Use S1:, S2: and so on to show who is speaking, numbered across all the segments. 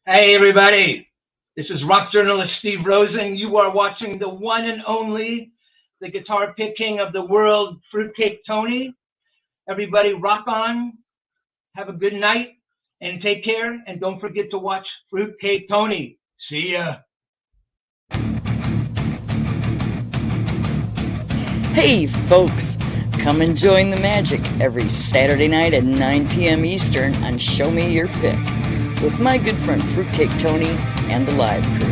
S1: Hey, everybody. This is rock journalist Steve Rosen. You are watching the one and only, the guitar pick king of the world, Fruitcake Tony. Everybody, rock on. Have a good night and take care. And don't forget to watch Fruitcake Tony. See ya.
S2: Hey, folks. Come and join the magic every Saturday night at 9 p.m. Eastern on Show Me Your Pick with my good friend Fruitcake Tony and the live crew.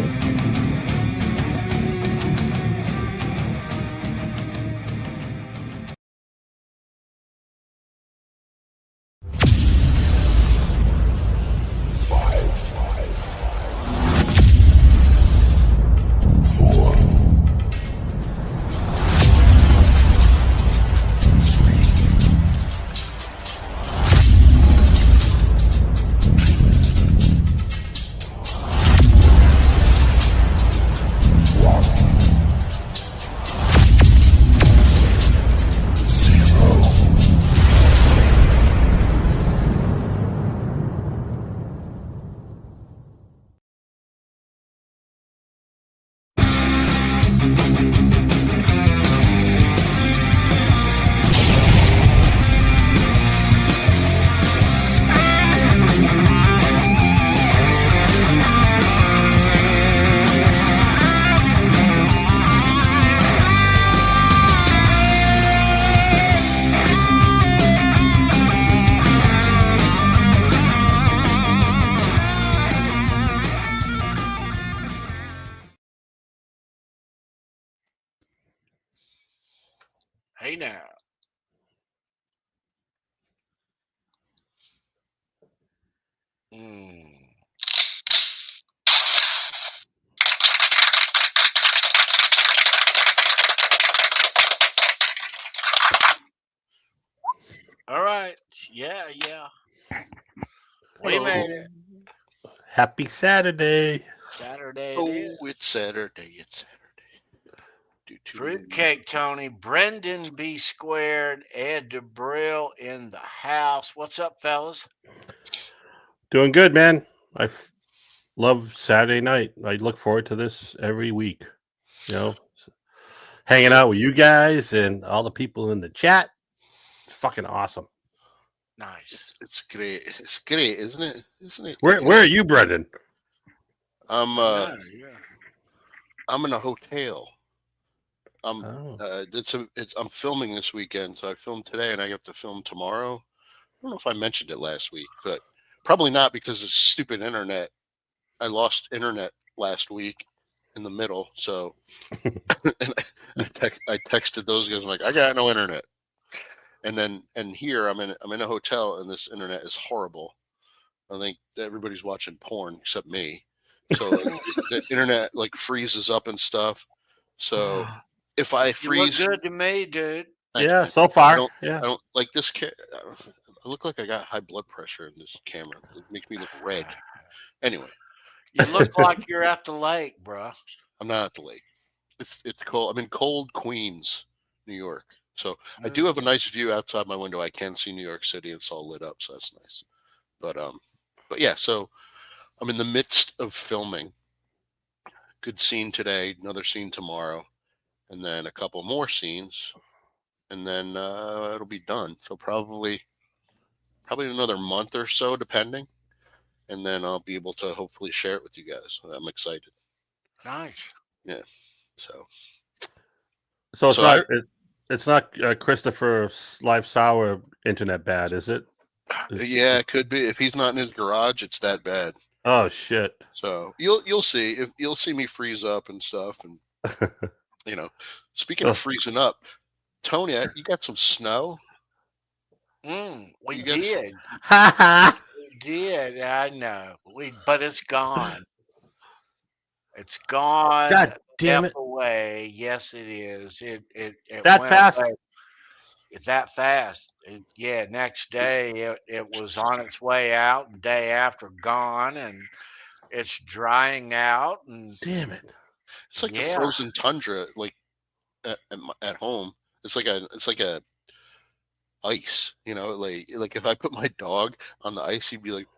S3: Hey now. All right. Yeah. We made it.
S4: Happy Saturday.
S3: Saturday it
S5: Oh,
S3: is.
S5: it's Saturday.
S3: Fruitcake Tony, Brendan B. Squared, Ed DeBrill in the house. What's up, fellas?
S4: Doing good, man. I love Saturday night. I look forward to this every week. You know, hanging out with you guys and all the people in the chat. It's fucking awesome.
S3: Nice.
S5: It's great. It's great, isn't it?
S4: Where are you, Brendan?
S5: I'm
S3: Yeah.
S5: I'm in a hotel. I'm
S4: Oh.
S5: I'm filming this weekend, so I filmed today and I have to film tomorrow. I don't know if I mentioned it last week, but probably not because of stupid internet. I lost internet last week in the middle, so and I texted those guys. I'm like, I got no internet. And here I'm in a hotel and this internet is horrible. I think everybody's watching porn except me. So the internet like freezes up and stuff. So if I freeze,
S3: you look good to me, dude.
S4: Yeah, so far.
S5: I don't like this. I look like I got high blood pressure in this camera. It makes me look red. Anyway,
S3: you look like you're at the lake, bro.
S5: I'm not at the lake. It's cold. I'm in cold Queens, New York. So I do have a nice view outside my window. I can see New York City. It's all lit up, so that's nice. But yeah, so I'm in the midst of filming. Good scene today, another scene tomorrow, and then a couple more scenes, and then it'll be done. So probably another month or so, depending, and then I'll be able to hopefully share it with you guys. I'm excited.
S3: Nice.
S5: Yeah. So
S4: it's not Christopher Live Sour internet bad, is it?
S5: Yeah, it could be. If he's not in his garage, it's that bad.
S4: Oh shit!
S5: So you'll see if you'll see me freeze up and stuff, and Speaking of freezing up, Tony, you got some snow.
S3: We did. We did. I know. But it's gone. It's gone.
S4: God damn it!
S3: Away. Yes, it is. It
S4: that
S3: went
S4: fast.
S3: Away. That fast. Next day it was on its way out, and day after gone, and it's drying out. And
S4: damn it,
S5: it's like the frozen tundra, like at home. It's like a ice. Like if I put my dog on the ice, he'd be like,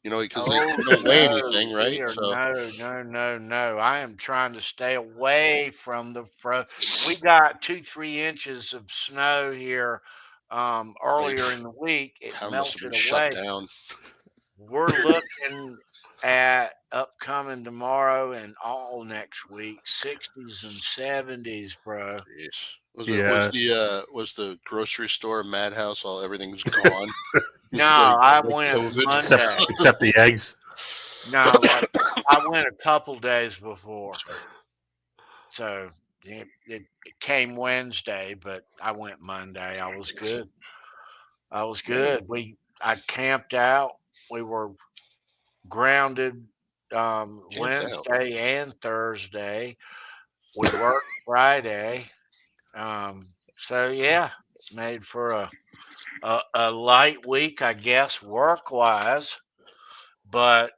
S5: You know, because they
S3: Oh
S5: don't weigh
S3: no,
S5: anything,
S3: we
S5: right?
S3: are
S5: So
S3: no. I am trying to stay away from the We got 2-3 inches of snow here earlier in the week. It
S5: town must have been
S3: melted
S5: shut
S3: away.
S5: down.
S3: We're looking at upcoming tomorrow and all next week, 60s and 70s, bro.
S5: Jeez.
S4: Yeah.
S5: Was the grocery store madhouse? All everything's gone.
S3: No,
S5: It's
S3: I
S5: like
S3: went
S5: COVID.
S3: Monday.
S4: Except the eggs.
S3: No, like I went a couple days before. So it came Wednesday, but I went Monday. I was good. I was good. I camped out. We were grounded
S5: Camped out.
S3: Wednesday and Thursday. We worked Friday. So yeah, made for a light week, I guess, work wise. But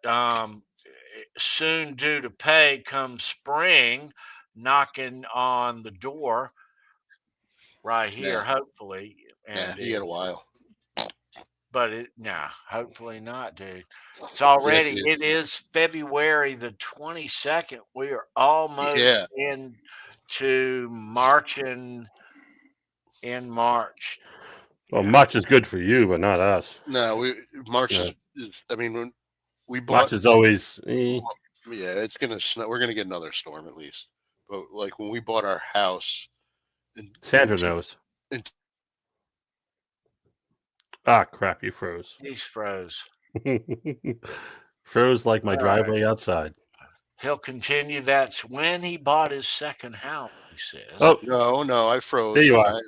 S3: soon due to pay comes spring knocking on the door right here,
S5: Yeah.
S3: hopefully.
S5: Yeah,
S3: And
S5: you get a while.
S3: hopefully not, dude. It's
S5: Yeah,
S3: already, it is February the 22nd. We are almost
S5: yeah.
S3: into marching in March.
S4: Well,
S3: Yeah.
S4: March is good for you, but not us.
S5: No, March
S4: Yeah.
S5: is. I mean, when we
S4: March
S5: bought,
S4: is always.
S5: yeah, it's gonna snow. We're gonna get another storm at least. But like when we bought our house,
S4: Sandra knows.
S5: in-
S4: Crap! You froze.
S3: He's froze.
S4: Froze like my
S3: All right.
S4: driveway outside.
S3: He'll continue. That's when he bought his second house, he says.
S4: Oh,
S5: no, I froze.
S4: there you are.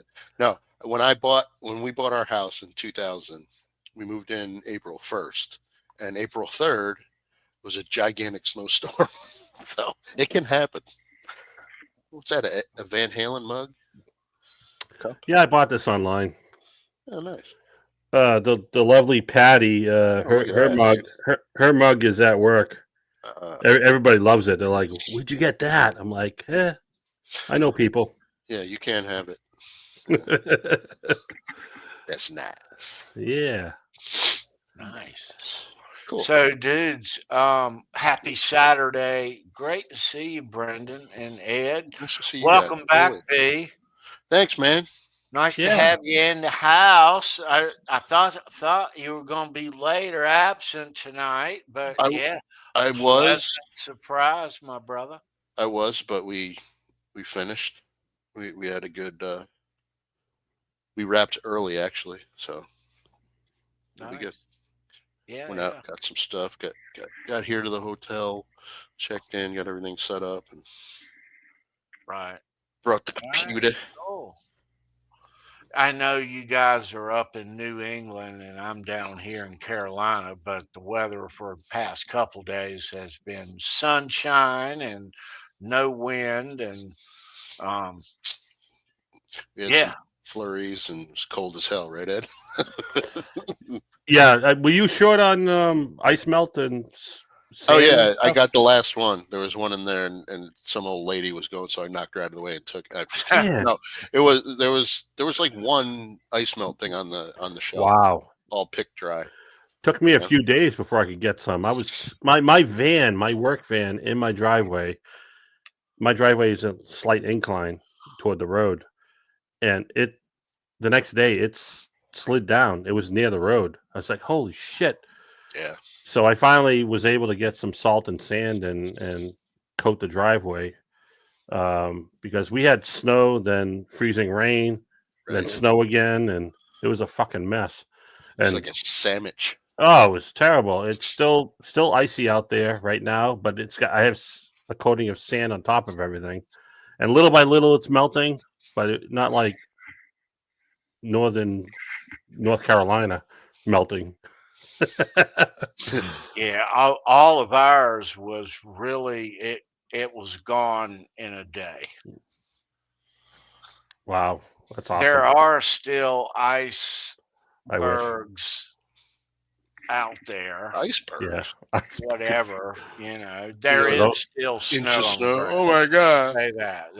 S5: When we bought our house in 2000, we moved in April 1st, and April 3rd was a gigantic snowstorm. So it can happen. What's that? A Van Halen mug? Cup?
S4: Yeah, I bought this online.
S5: Oh, nice.
S4: The lovely Patty,
S5: look at
S4: her
S5: that,
S4: mug,
S5: dude.
S4: her mug is at work.
S5: Uh,
S4: Everybody loves it. They're like, "Where'd you get that?" I'm like, I know people.
S5: yeah, you can have it. That's nice.
S4: Yeah.
S3: Nice.
S5: Cool.
S3: So, dudes, happy Saturday. Great to see you, Brendan and Ed.
S5: Nice to see you
S3: Welcome
S5: guys.
S3: back, B.
S5: Thanks, man.
S3: Nice to
S4: Yeah.
S3: have you in the house. I thought you were going to be late or absent tonight, but
S5: I
S3: pleasant
S5: was,
S3: surprise, my brother.
S5: but we finished. We had a good. We wrapped early actually, so it'll be good.
S3: Yeah,
S5: Went out, got some stuff, got here to the hotel, checked in, got everything set up, and
S3: right.
S5: brought the computer.
S3: Oh. I know you guys are up in New England and I'm down here in Carolina, but the weather for the past couple days has been sunshine and no wind and
S5: We had some flurries and it was cold as hell, right, Ed?
S4: Yeah. Were you short on ice melt and
S5: Oh
S4: sand and
S5: yeah, I
S4: stuff?
S5: got the last one. There was one in there, and some old lady was going, so I knocked her out of the way and took.
S4: Yeah.
S5: No, there was like one ice melt thing on the shelf.
S4: Wow.
S5: All pick dry.
S4: Took me a few days before I could get some. I was my van, my work van in my driveway. My driveway is a slight incline toward the road, and the next day it's slid down. It was near the road. I was like, "Holy shit!"
S5: Yeah.
S4: So I finally was able to get some salt and sand and coat the driveway because we had snow, then freezing rain, then
S5: Right.
S4: snow again, and it was a fucking mess.
S5: It's
S4: And
S5: like a sandwich.
S4: oh, it was terrible. It's still icy out there right now, but I have a coating of sand on top of everything, and little by little it's melting, but not like North Carolina melting.
S3: yeah, all of ours was really it was gone in a day.
S4: Wow, that's awesome.
S3: There are still
S4: I wish.
S3: icebergs out there.
S5: Icebergs.
S4: Yeah.
S3: Whatever, there is still snow.
S5: Inch of
S3: on the
S5: snow.
S3: ground.
S5: Oh my god.
S3: Say that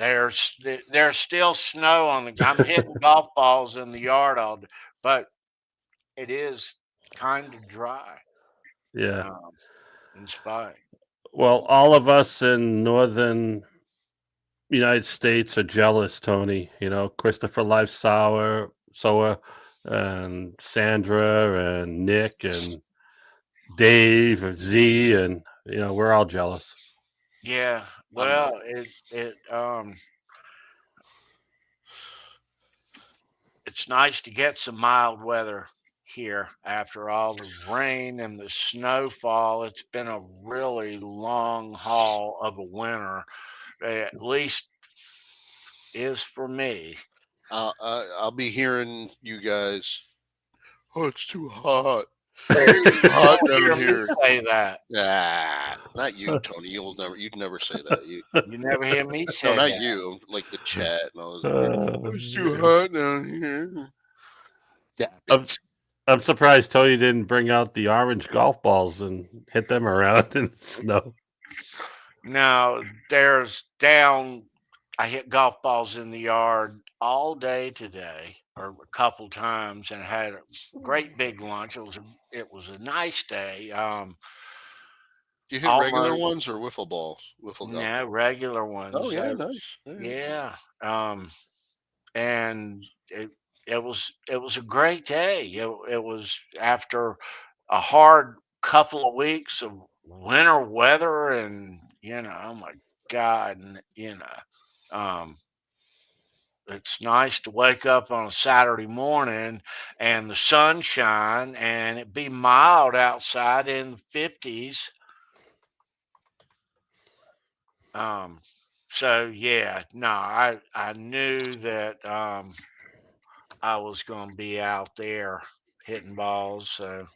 S3: there's still snow on the. I'm hitting golf balls in the yard all day, but it is kind of dry.
S4: Yeah.
S3: In spite.
S4: Well, all of us in northern United States are jealous, Tony. You know, Christopher Life Soa, and Sandra, and Nick, and Dave, and Z, and we're all jealous.
S3: Yeah. Well, it's nice to get some mild weather here after all the rain and the snowfall. It's been a really long haul of a winter, at least is for me.
S5: I'll be hearing you guys. Oh, it's too hot. Hot
S3: Don't hear
S5: down
S3: me
S5: here.
S3: say that.
S5: Not you, Tony. You'd never say that. You
S3: never hear me say
S5: no, not
S3: that.
S5: you. Like the chat and all those. It's too
S4: Yeah.
S5: hot down here. Yeah.
S4: I'm surprised Tony didn't bring out the orange golf balls and hit them around in the snow.
S3: Now, I hit golf balls in the yard all day today, or a couple times, and had a great big lunch. It was a nice day.
S5: Do you hit regular ones or wiffle balls? Wiffle golf?
S3: No, regular ones.
S5: Oh yeah, nice.
S3: Yeah. And it was a great day. It was after a hard couple of weeks of winter weather, and oh my God, and it's nice to wake up on a Saturday morning and the sunshine and it be mild outside in the 50s. So yeah, no, I knew that I was going to be out there hitting balls. So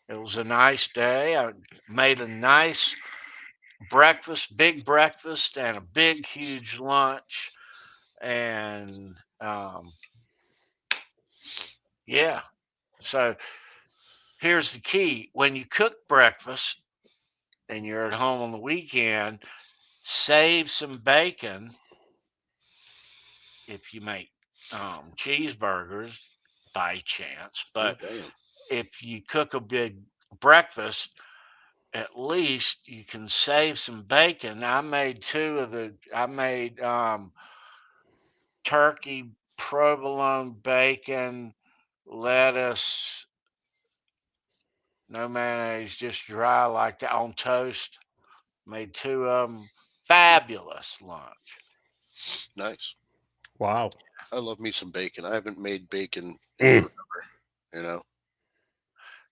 S3: it was a nice day. I made a nice big breakfast and a big, huge lunch. And yeah, so here's the key. When you cook breakfast and you're at home on the weekend, save some bacon if you make cheeseburgers by chance. But if you cook a big breakfast, at least you can save some bacon. I made turkey, provolone, bacon, lettuce, no mayonnaise, just dry like that on toast. Made 2 of them. Fabulous lunch.
S5: Nice.
S4: Wow.
S5: I love me some bacon. I haven't made bacon in forever,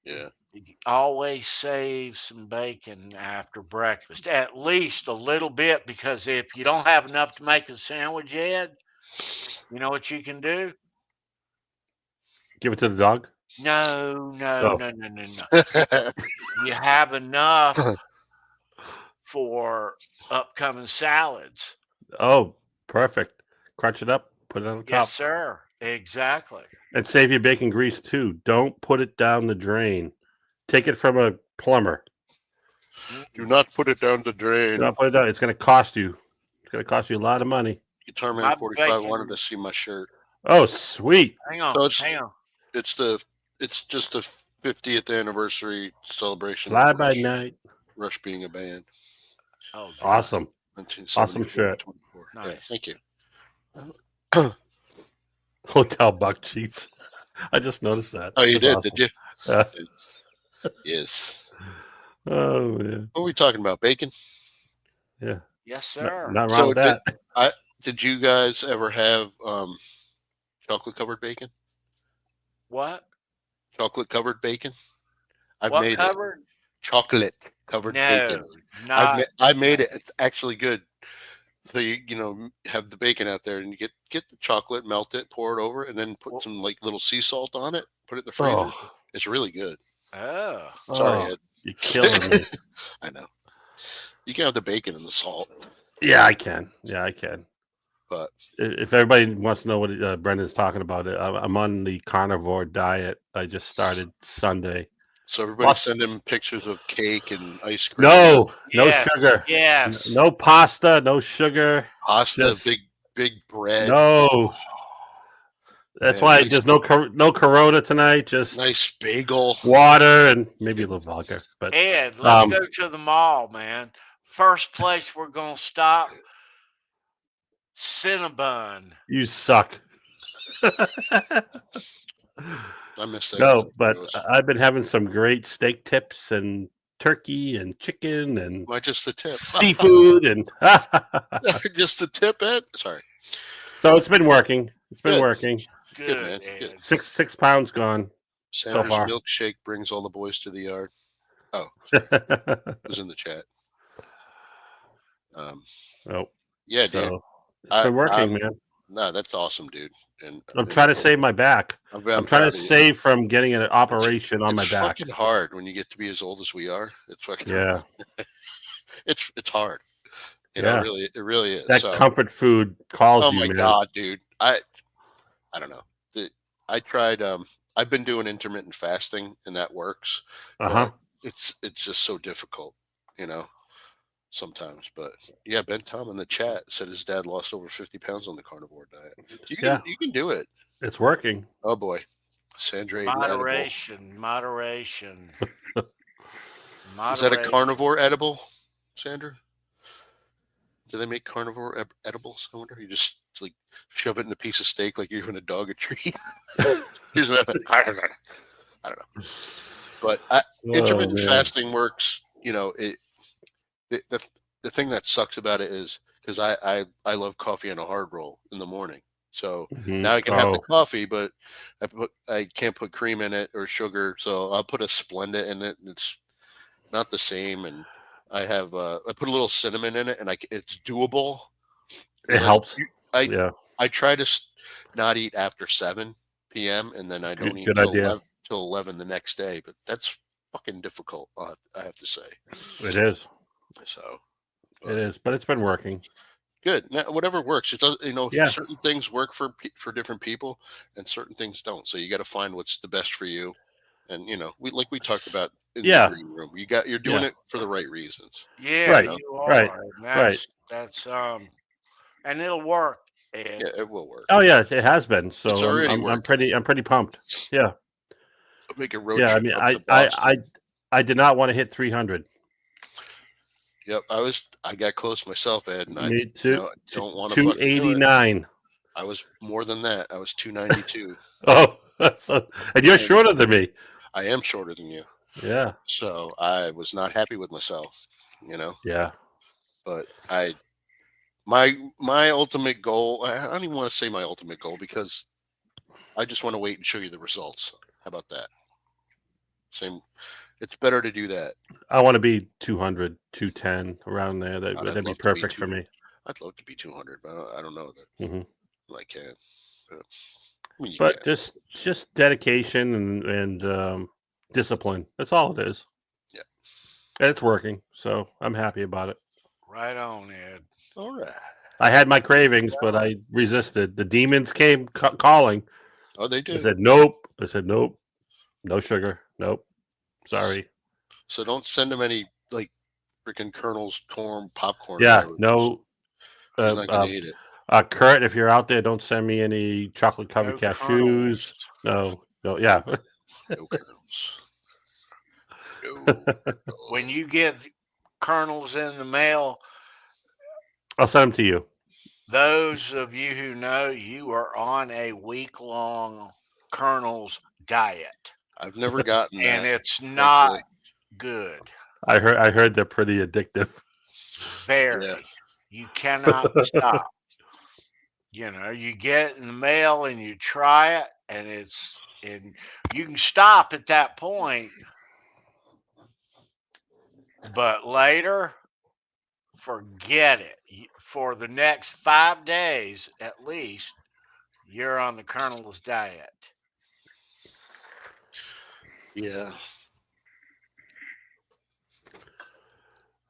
S5: Yeah.
S3: You always save some bacon after breakfast, at least a little bit, because if you don't have enough to make a sandwich, Ed, you know what you can do?
S4: Give it to the dog?
S3: No.
S4: Oh.
S3: You have enough for upcoming salads.
S4: Oh, perfect. Crunch it up, put it on the top.
S3: Yes, sir. Exactly.
S4: And save your bacon grease too. Don't put it down the drain. Take it from a plumber.
S5: Do not put it down the drain.
S4: Do not put it down. It's going to cost you. It's going to cost you a lot of money.
S5: Guitar Man 45 wanted to see my shirt.
S4: Oh, sweet.
S3: Hang on.
S5: It's just the 50th anniversary celebration.
S4: Fly by night.
S5: Rush being a band.
S3: Oh,
S4: awesome. Awesome shirt.
S3: Nice.
S5: Yeah, thank you.
S4: Hotel buck cheeks. I just noticed that.
S5: Oh, you
S4: That's
S5: did?
S4: awesome.
S5: Did you? Yes.
S4: Oh, man.
S5: What are we talking about? Bacon?
S3: Yeah. Yes, sir.
S4: Not wrong with that.
S5: Did you guys ever have chocolate covered bacon?
S3: What?
S5: Chocolate covered bacon? I've
S3: what
S5: made
S3: covered?
S5: It. Chocolate covered bacon.
S3: No,
S5: I made it. It's actually good. So you have the bacon out there, and you get the chocolate, melt it, pour it over, and then put some like little sea salt on it. Put it in the freezer.
S4: Oh.
S5: It's really good.
S3: Oh,
S5: sorry, Ed.
S4: You're killing me.
S5: I know. You can have the bacon and the salt.
S4: Yeah, I can.
S5: But
S4: if everybody wants to know what Brendan's talking about, I'm on the carnivore diet. I just started Sunday.
S5: So everybody send him pictures of cake and ice cream.
S4: No sugar.
S3: Yes.
S4: No pasta, no sugar.
S5: Pasta, big bread.
S4: No. That's
S5: Yeah,
S4: why
S5: nice-
S4: there's no Corona tonight. Just
S5: Nice bagel.
S4: water and maybe a little vodka. But
S3: Ed, let's
S4: Um,
S3: go to the mall, man. First place we're gonna stop. Cinnabon.
S4: you suck.
S5: I miss that.
S4: No, but I've been having some great steak tips and turkey and chicken and
S5: Why just the tip?
S4: seafood and
S5: Just the tip, Ed? Sorry.
S4: so it's been working. It's been
S5: Good.
S4: working.
S3: Good,
S5: man.
S3: Ed.
S5: Good.
S4: 6 pounds gone.
S5: Sandra's
S4: far.
S5: milkshake brings all the boys to the yard. Oh, it was in the chat.
S4: Oh,
S5: Yeah, dude.
S4: so it's been working, man.
S5: No, that's awesome, dude. And
S4: I'm trying to save my back.
S5: I'm
S4: trying
S5: proud
S4: to
S5: of you.
S4: save from getting an operation on my
S5: It's
S4: back.
S5: fucking hard when you get to be as old as we are. It's fucking
S4: Yeah.
S5: it's hard. You
S4: Yeah.
S5: know, it really is.
S4: That
S5: So,
S4: comfort food calls
S5: oh
S4: you,
S5: my
S4: man.
S5: god, dude. I don't know. I tried I've been doing intermittent fasting and that works.
S4: Uh-huh.
S5: But it's just so difficult, you know, sometimes. But yeah, Ben Tom in the chat said his dad lost over 50 pounds on the carnivore diet. You can do it.
S4: It's working.
S5: Oh boy. Sandra ate an edible.
S3: Moderation.
S5: Is that a carnivore edible, Sandra? Do they make carnivore edibles? I wonder. You just like shove it in a piece of steak like you're giving a dog a treat. Here's I don't know. But intermittent fasting works. You know, the thing that sucks about it is because I love coffee and a hard roll in the morning. So now I can have the coffee, but I can't put cream in it or sugar. So I'll put a Splenda in it. And it's not the same. And I have I put a little cinnamon in it, and it's doable.
S4: It helps.
S5: I try to not eat after 7 p.m. and then I don't eat till 11 the next day. But that's fucking difficult. I have to say.
S4: It is.
S5: So
S4: it is, but it's been working.
S5: Good. Now, whatever works. It does. You know,
S4: Yeah.
S5: certain things work for different people, and certain things don't. So you got to find what's the best for you. And you know, we talked about in the green room. You're doing it for the right reasons.
S3: Yeah,
S4: right.
S3: you are.
S4: Right.
S3: That's and it'll work. Ed.
S5: Yeah, it will work.
S4: Oh yeah, it has been. So
S5: It's already
S4: I'm pretty pumped. Yeah.
S5: Make a road
S4: Yeah, I
S5: trip
S4: mean,
S5: up to Boston.
S4: I did not want to hit 300.
S5: Yep, I got close myself, Ed, and
S4: Me too.
S5: I don't want to
S4: 289.
S5: I was more than that. I was 292.
S4: Oh, and you're shorter than me.
S5: I am shorter than you.
S4: Yeah.
S5: So I was not happy with myself, you know.
S4: Yeah.
S5: But my ultimate goal, I don't even want to say my ultimate goal because I just want to wait and show you the results. How about that? Same. It's better to do that.
S4: I want to be 200, 210 around there. That'd be perfect for me.
S5: I'd love to be 200, but I don't know that I can.
S4: But just dedication and discipline. That's all it is.
S5: Yeah.
S4: And it's working. So I'm happy about it.
S3: Right on, Ed.
S5: All right.
S4: I had my cravings, but I resisted. The demons came calling.
S5: Oh, they did.
S4: I said, nope. No sugar. Nope. Sorry.
S5: So don't send them any like freaking kernels, corn, popcorn.
S4: Yeah. No.
S5: He's not gonna eat it.
S4: Kurt, if you're out there, don't send me any chocolate covered cashews.
S3: Kernels.
S4: No. Yeah.
S5: No kernels.
S3: No. When you get kernels in the mail,
S4: I'll send them to you.
S3: those of you who know, you are on a week-long kernels diet.
S5: I've never gotten that.
S3: And it's not good.
S4: I heard they're pretty addictive.
S3: Very.
S5: Yeah.
S3: You cannot stop. You know, you get it in the mail and you try it, and you can stop at that point. But later, forget it. For the next 5 days at least, you're on the kernels diet.
S5: Yeah.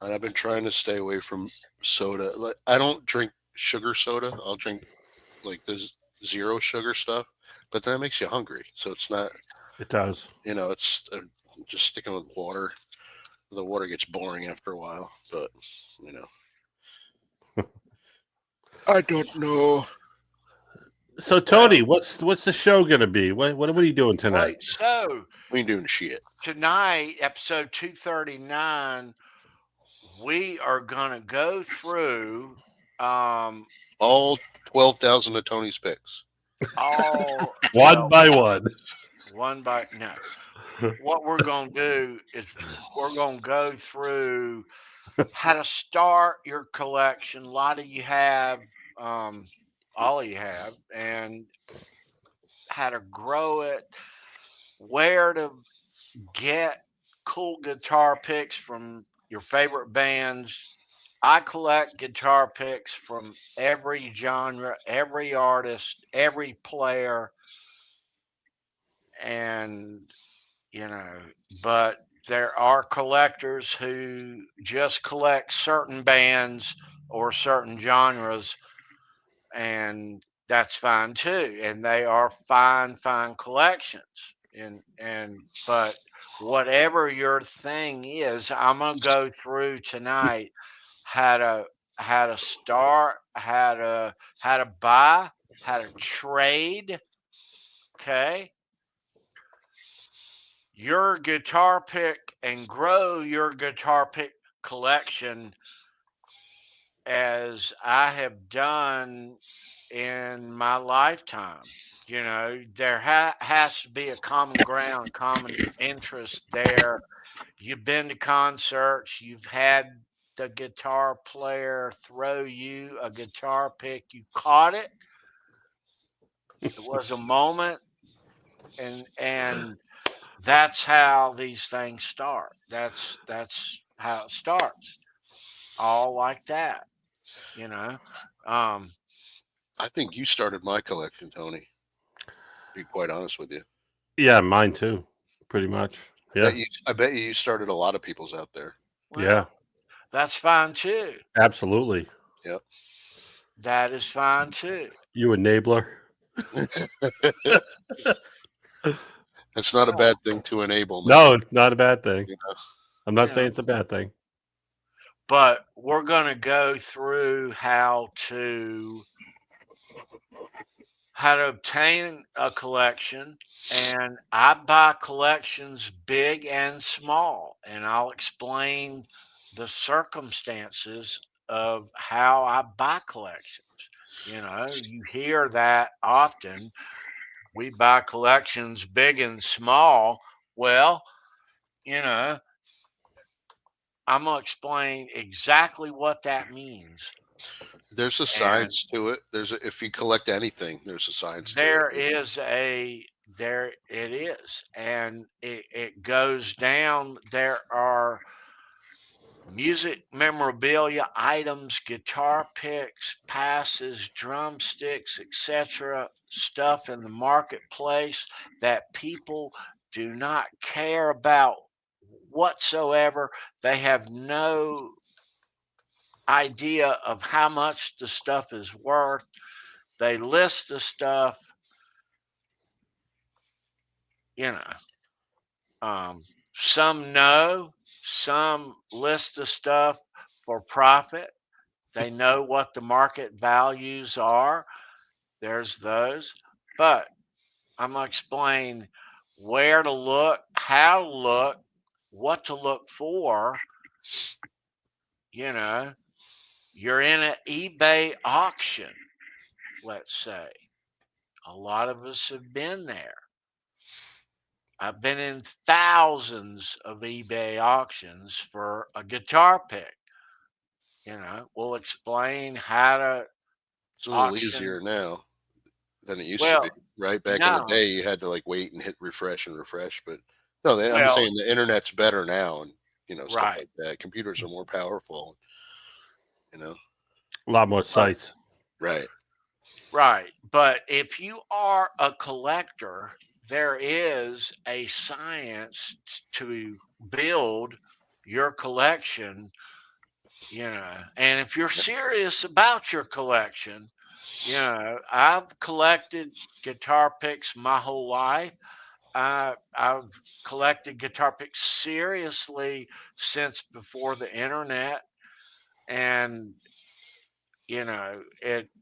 S5: And I've been trying to stay away from soda. Like I don't drink sugar soda. I'll drink like the zero sugar stuff, but that makes you hungry. So it's not.
S4: It does.
S5: You know, it's just sticking with water. The water gets boring after a while, but you know. I don't know.
S4: So Tony, what's the show gonna be? What are you doing tonight?
S3: Right. So
S5: We ain't doing shit.
S3: tonight, episode 239, we are gonna go through
S5: All 12,000 of Tony's picks.
S3: all
S4: One by one.
S3: one by no. What we're gonna do is we're gonna go through how to start your collection. A lot of you have, all of you have, and how to grow it, where to get cool guitar picks from your favorite bands. I collect guitar picks from every genre, every artist, every player, and but there are collectors who just collect certain bands or certain genres, and that's fine too. And they are fine collections. But whatever your thing is, I'm gonna go through tonight how to start, how to buy, how to trade. Okay, your guitar pick and grow your guitar pick collection as I have done in my lifetime. There has to be a common ground, common interest there. You've been to concerts, you've had the guitar player throw you a guitar pick, you caught it. It was a moment, and that's how these things start. That's how it starts. All like that, you know. Um,
S5: I think you started my collection, Tony. To be quite honest with you.
S4: Yeah, mine too. Pretty much. Yeah.
S5: I bet you started a lot of people's out there.
S3: well,
S4: Yeah.
S3: that's fine too.
S4: Absolutely.
S5: Yep.
S3: That is fine too.
S4: You enabler.
S5: It's not a bad thing to enable. Man.
S4: No, not a bad thing.
S5: You know?
S4: I'm not
S3: Yeah.
S4: saying it's a bad thing.
S3: But we're going to go through how to obtain a collection, and I buy collections big and small, and I'll explain the circumstances of how I buy collections. You hear that often. We buy collections big and small. Well, I'm going to explain exactly what that means.
S5: There's a science to it. If you collect anything, there's a science to it.
S3: There it is. And it goes down. There are music memorabilia items, guitar picks, passes, drumsticks, etc. stuff in the marketplace that people do not care about whatsoever. They have no idea of how much the stuff is worth. They list the stuff, some know, some list the stuff for profit. They know what the market values are. There's those. But I'm going to explain where to look, how to look, what to look for. You're in an eBay auction, let's say. A lot of us have been there. I've been in thousands of eBay auctions for a guitar pick. We'll explain how to.
S5: It's a little
S3: auction.
S5: easier now than it used to be, right? Back in the day, you had to wait and hit refresh. But no, I'm saying the internet's better now, and stuff like that. Computers are more powerful. A
S4: lot more sites.
S5: Right.
S3: But if you are a collector, there is a science to build your collection, and if you're serious about your collection, I've collected guitar picks my whole life. I've collected guitar picks seriously since before the internet, and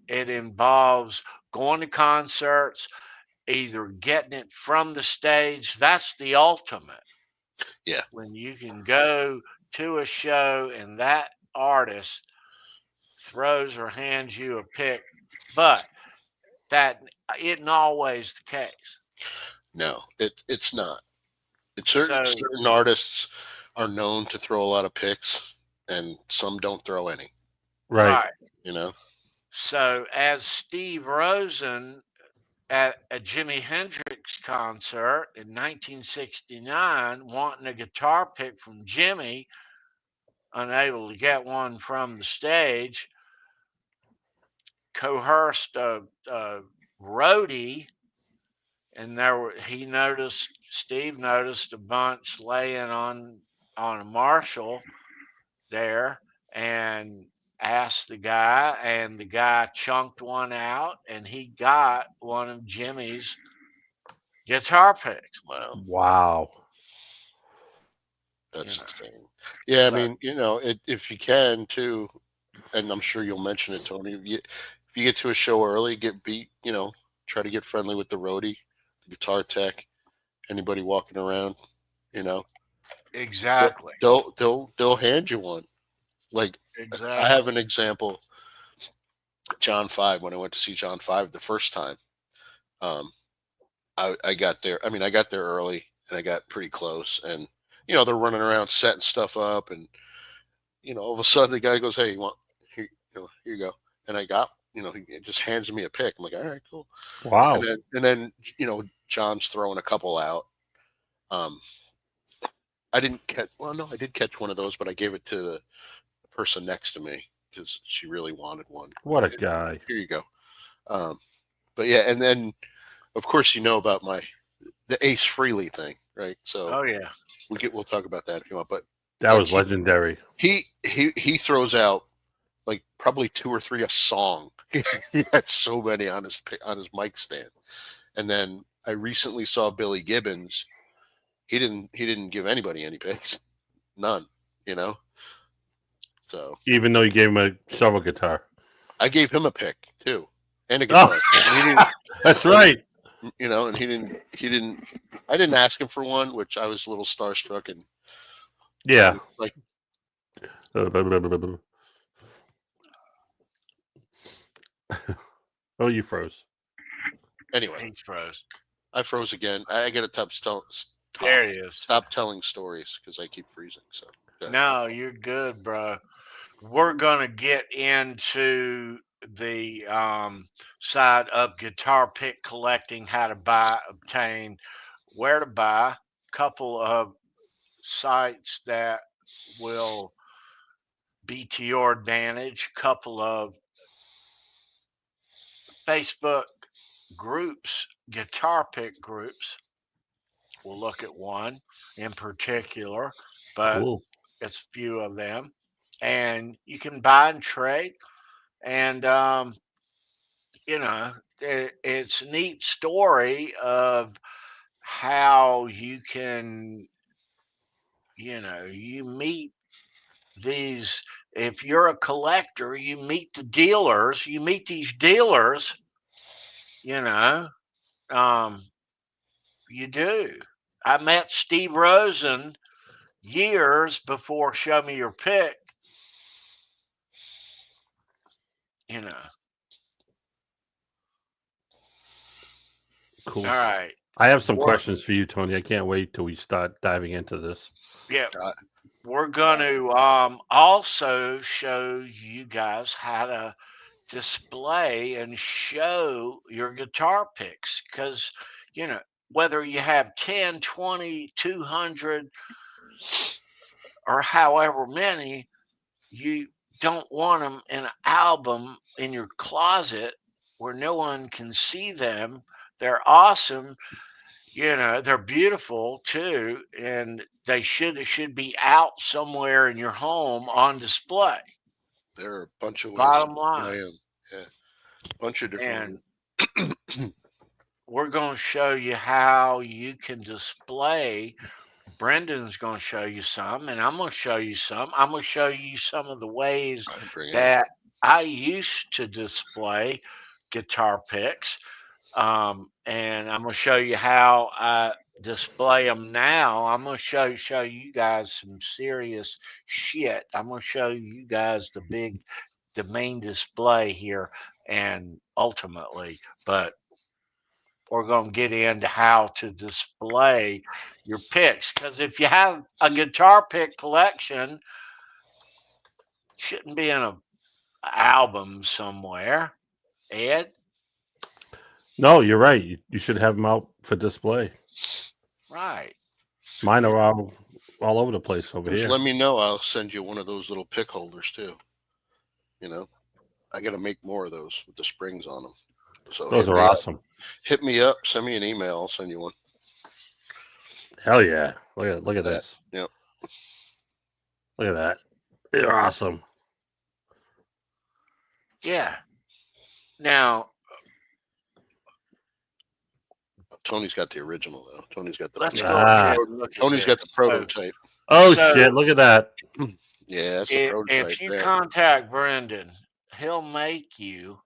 S3: It involves going to concerts, either getting it from the stage. That's the ultimate.
S5: Yeah.
S3: When you can go to a show and that artist throws or hands you a pick, but that isn't always the case.
S5: No, it's not. It's
S3: So
S5: certain artists are known to throw a lot of picks, and some don't throw any.
S4: Right.
S5: You know.
S3: So as Steve Rosen at a Jimi Hendrix concert in 1969, wanting a guitar pick from Jimmy, unable to get one from the stage, coerced a roadie, and Steve noticed a bunch laying on a Marshall there, and asked the guy, and the guy chunked one out, and he got one of Jimmy's guitar picks.
S5: Wow.
S4: Wow.
S5: That's
S3: You know.
S5: insane. Yeah,
S3: So-
S5: I mean, if you can too, and I'm sure you'll mention it, Tony. If you get to a show early, try to get friendly with the roadie, the guitar tech, anybody walking around.
S3: Exactly.
S5: They'll hand you one. Like
S3: Exactly.
S5: I have an example. John 5, when I went to see John 5 the first time, I got there. I mean, I got there early and I got pretty close, and they're running around setting stuff up, and all of a sudden the guy goes, "Hey, you want here? Here you go." And I got, he just hands me a pick. I'm like, "All right, cool."
S4: Wow.
S5: And then John's throwing a couple out. I didn't catch. Well, no, I did catch one of those, but I gave it to the person next to me because she really wanted one.
S4: What a guy.
S5: Here you go. But yeah, and then of course about the Ace Frehley thing, right? So
S3: Oh yeah.
S5: we'll talk about that if you want. But
S4: That was legendary.
S5: he throws out like probably 2 or 3 a song. He had so many on his mic stand. And then I recently saw Billy Gibbons. He didn't give anybody any picks, none. So
S4: Even though you gave him a shovel guitar.
S5: I gave him a pick too, and a guitar.
S4: Oh. That's right.
S5: And he didn't. I didn't ask him for one, which I was a little starstruck, and
S4: Yeah.
S5: like
S4: Oh, you froze.
S5: anyway,
S3: He froze.
S5: I froze again. I get a
S3: There he is.
S5: Stop telling stories because I keep freezing. So
S3: No, you're good, bro. We're gonna get into the side of guitar pick collecting, how to buy, obtain, where to buy, couple of sites that will be to your advantage, couple of Facebook groups, guitar pick groups. We'll look at one in particular, but
S4: Cool.
S3: it's a few of them, and you can buy and trade, and it's a neat story of how you can, you meet these. If you're a collector, you meet the dealers. You meet these dealers. You do. I met Steve Rosen years before Show Me Your Pick.
S4: Cool.
S3: All right.
S4: I have some questions for you, Tony. I can't wait till we start diving into this.
S3: Yeah. We're going to also show you guys how to display and show your guitar picks, because, whether you have 10, 20, 200, or however many, you don't want them in an album in your closet where no one can see them. They're awesome. They're beautiful too, and they should be out somewhere in your home on display.
S5: there are a bunch of ways.
S3: Bottom line.
S5: Yeah, a bunch of different.
S3: And we're going to show you how you can display. Brendan's going to show you some, and I'm going to show you some. I'm going to show you some of the ways that I used to display guitar picks, and I'm gonna show you how I display them now. I'm gonna show you guys some serious shit. I'm gonna show you guys the main display here, and ultimately, but we're gonna get into how to display your picks. Because if you have a guitar pick collection, shouldn't be in a album somewhere, Ed.
S4: No, you're right. You should have them out for display.
S3: Right.
S4: Mine are all over the place over
S5: Just
S4: here.
S5: let me know. I'll send you one of those little pick holders too. You know, I got to make more of those with the springs on them. So
S4: Those are awesome.
S5: Hit me up. Send me an email. I'll send you one.
S4: Hell yeah! Look at
S5: That.
S4: this.
S5: Yep.
S4: Look at that. They're awesome.
S3: Yeah. Now,
S5: Tony's got the original though. Tony's got the.
S3: let's go
S4: Ah.
S3: ahead and look at
S5: Tony's got the
S3: this.
S5: prototype.
S4: Oh
S3: So-
S4: shit! Look at that.
S5: Yeah, that's the prototype.
S3: If you
S5: yeah.
S3: contact Brendan, he'll make you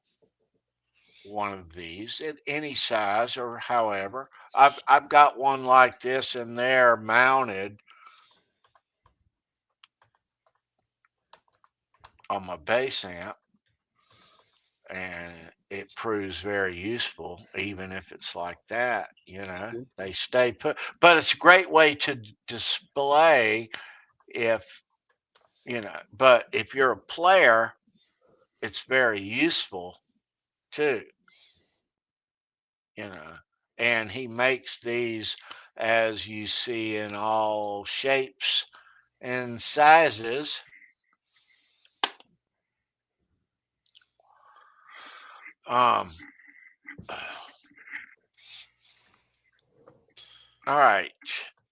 S3: one of these at any size or however. I've got one like this in there mounted on my bass amp, and it proves very useful even if it's like that. They stay put, but it's a great way to display if but if you're a player, it's very useful too. And he makes these, as you see, in all shapes and sizes. All right.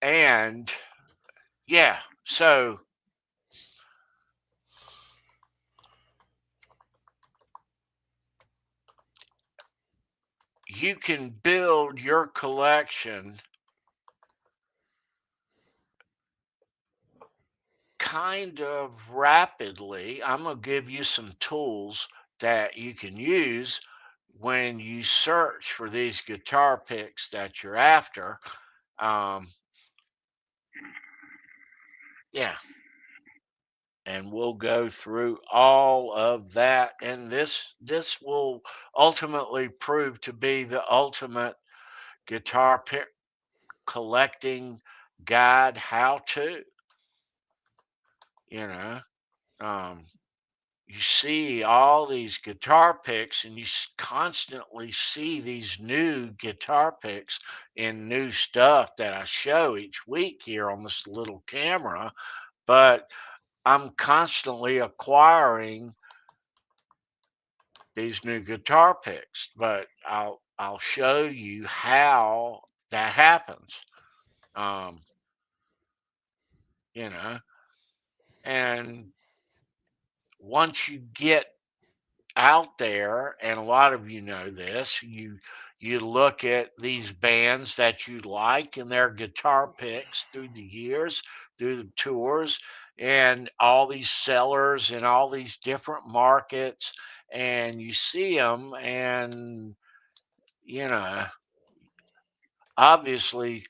S3: And yeah, so you can build your collection kind of rapidly. I'm going to give you some tools that you can use when you search for these guitar picks that you're after. Yeah. And we'll go through all of that. And this will ultimately prove to be the ultimate guitar pick collecting guide how to. You see all these guitar picks, and you constantly see these new guitar picks and new stuff that I show each week here on this little camera. But I'm constantly acquiring these new guitar picks, but I'll show you how that happens. And once you get out there, and a lot of you know this, you look at these bands that you like and their guitar picks through the years, through the tours, and all these sellers in all these different markets, and you see them, and obviously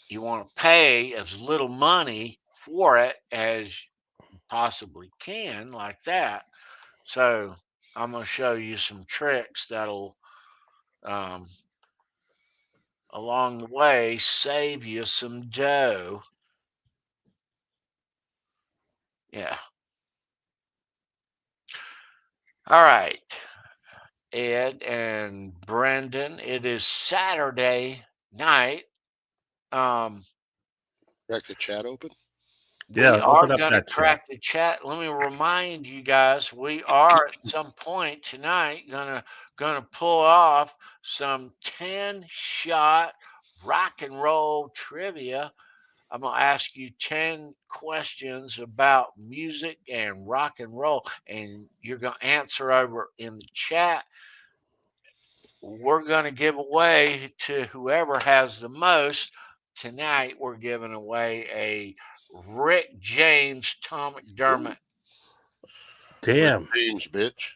S3: you want to pay as little money for it as you possibly can, like that. So I'm going to show you some tricks that'll, along the way, save you some dough. Yeah. All right, Ed and Brendan, it is Saturday night.
S5: Crack the chat open.
S4: Yeah,
S3: we are
S4: open up
S3: going to
S4: that chat.
S3: crack the chat. Let me remind you guys, we are at some point tonight gonna pull off some 10-shot rock and roll trivia. I'm gonna ask you 10 questions about music and rock and roll, and you're gonna answer over in the chat. We're gonna give away to whoever has the most. Tonight we're giving away a Rick James Tom McDermott
S4: Damn.
S5: James, bitch.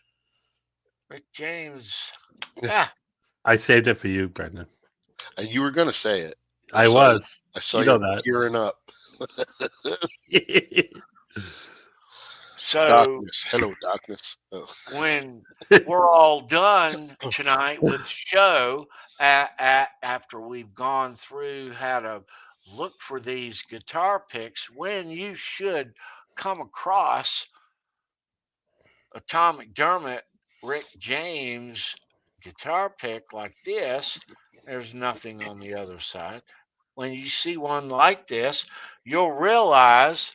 S3: Rick James.
S4: I saved it for you, Brendan.
S5: And you were gonna say it.
S4: I
S5: saw
S4: was.
S5: I saw
S4: You know
S5: you
S4: that.
S5: gearing up.
S3: So
S5: Darkness. Hello, darkness. Oh.
S3: when we're all done tonight with the show, after we've gone through how to look for these guitar picks, when you should come across a Tom McDermott, Rick James guitar pick like this, there's nothing on the other side. When you see one like this, you'll realize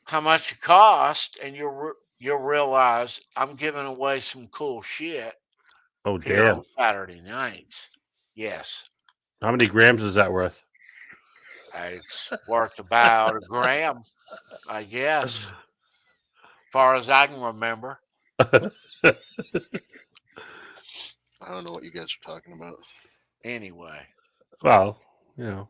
S3: how much it cost, and you'll realize I'm giving away some cool shit
S4: Oh,
S3: here
S4: damn.
S3: on Saturday nights. Yes,
S4: How many grams is that worth?
S3: it's worth about a gram, I guess, as far as I can remember.
S5: I don't know what you guys are talking about.
S3: Anyway,
S4: Well, you know.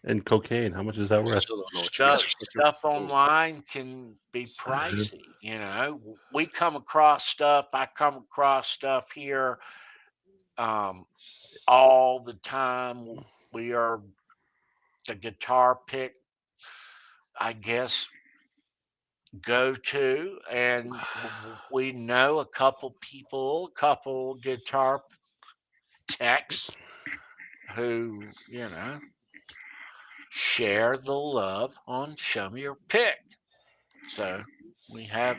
S4: And cocaine, how much is that
S5: I
S4: worth?
S5: still don't know what you guys are
S3: stuff
S5: talking
S3: online can be pricey. You know, we come across stuff. I come across stuff here all the time. We are the guitar pick, I guess, go to, and we know a couple guitar techs who, you know, share the love on Show Me Your Pick. So we have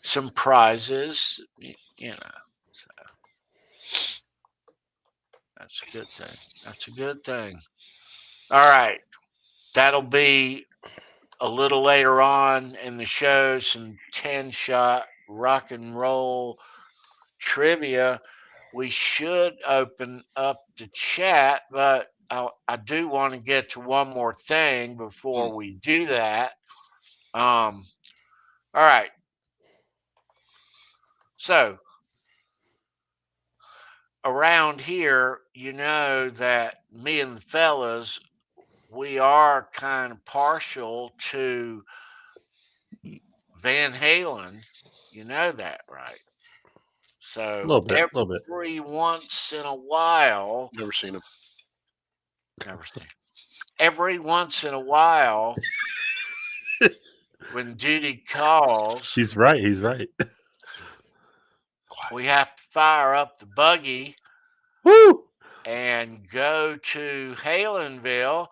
S3: some prizes, you know. So that's a good thing. That's a good thing. All right. That'll be a little later on in the show, some 10-shot rock and roll trivia. We should open up the chat, but I do want to get to one more thing before we do that. All right. So around here, you know that me and the fellas, we are kind of partial to Van Halen. You know that, right? So
S4: A little bit.
S3: every once in a while,
S5: Never seen him.
S3: never seen. Every once in a while, when duty calls,
S4: He's right. He's right.
S3: we have to fire up the buggy
S4: Woo!
S3: and go to Halenville,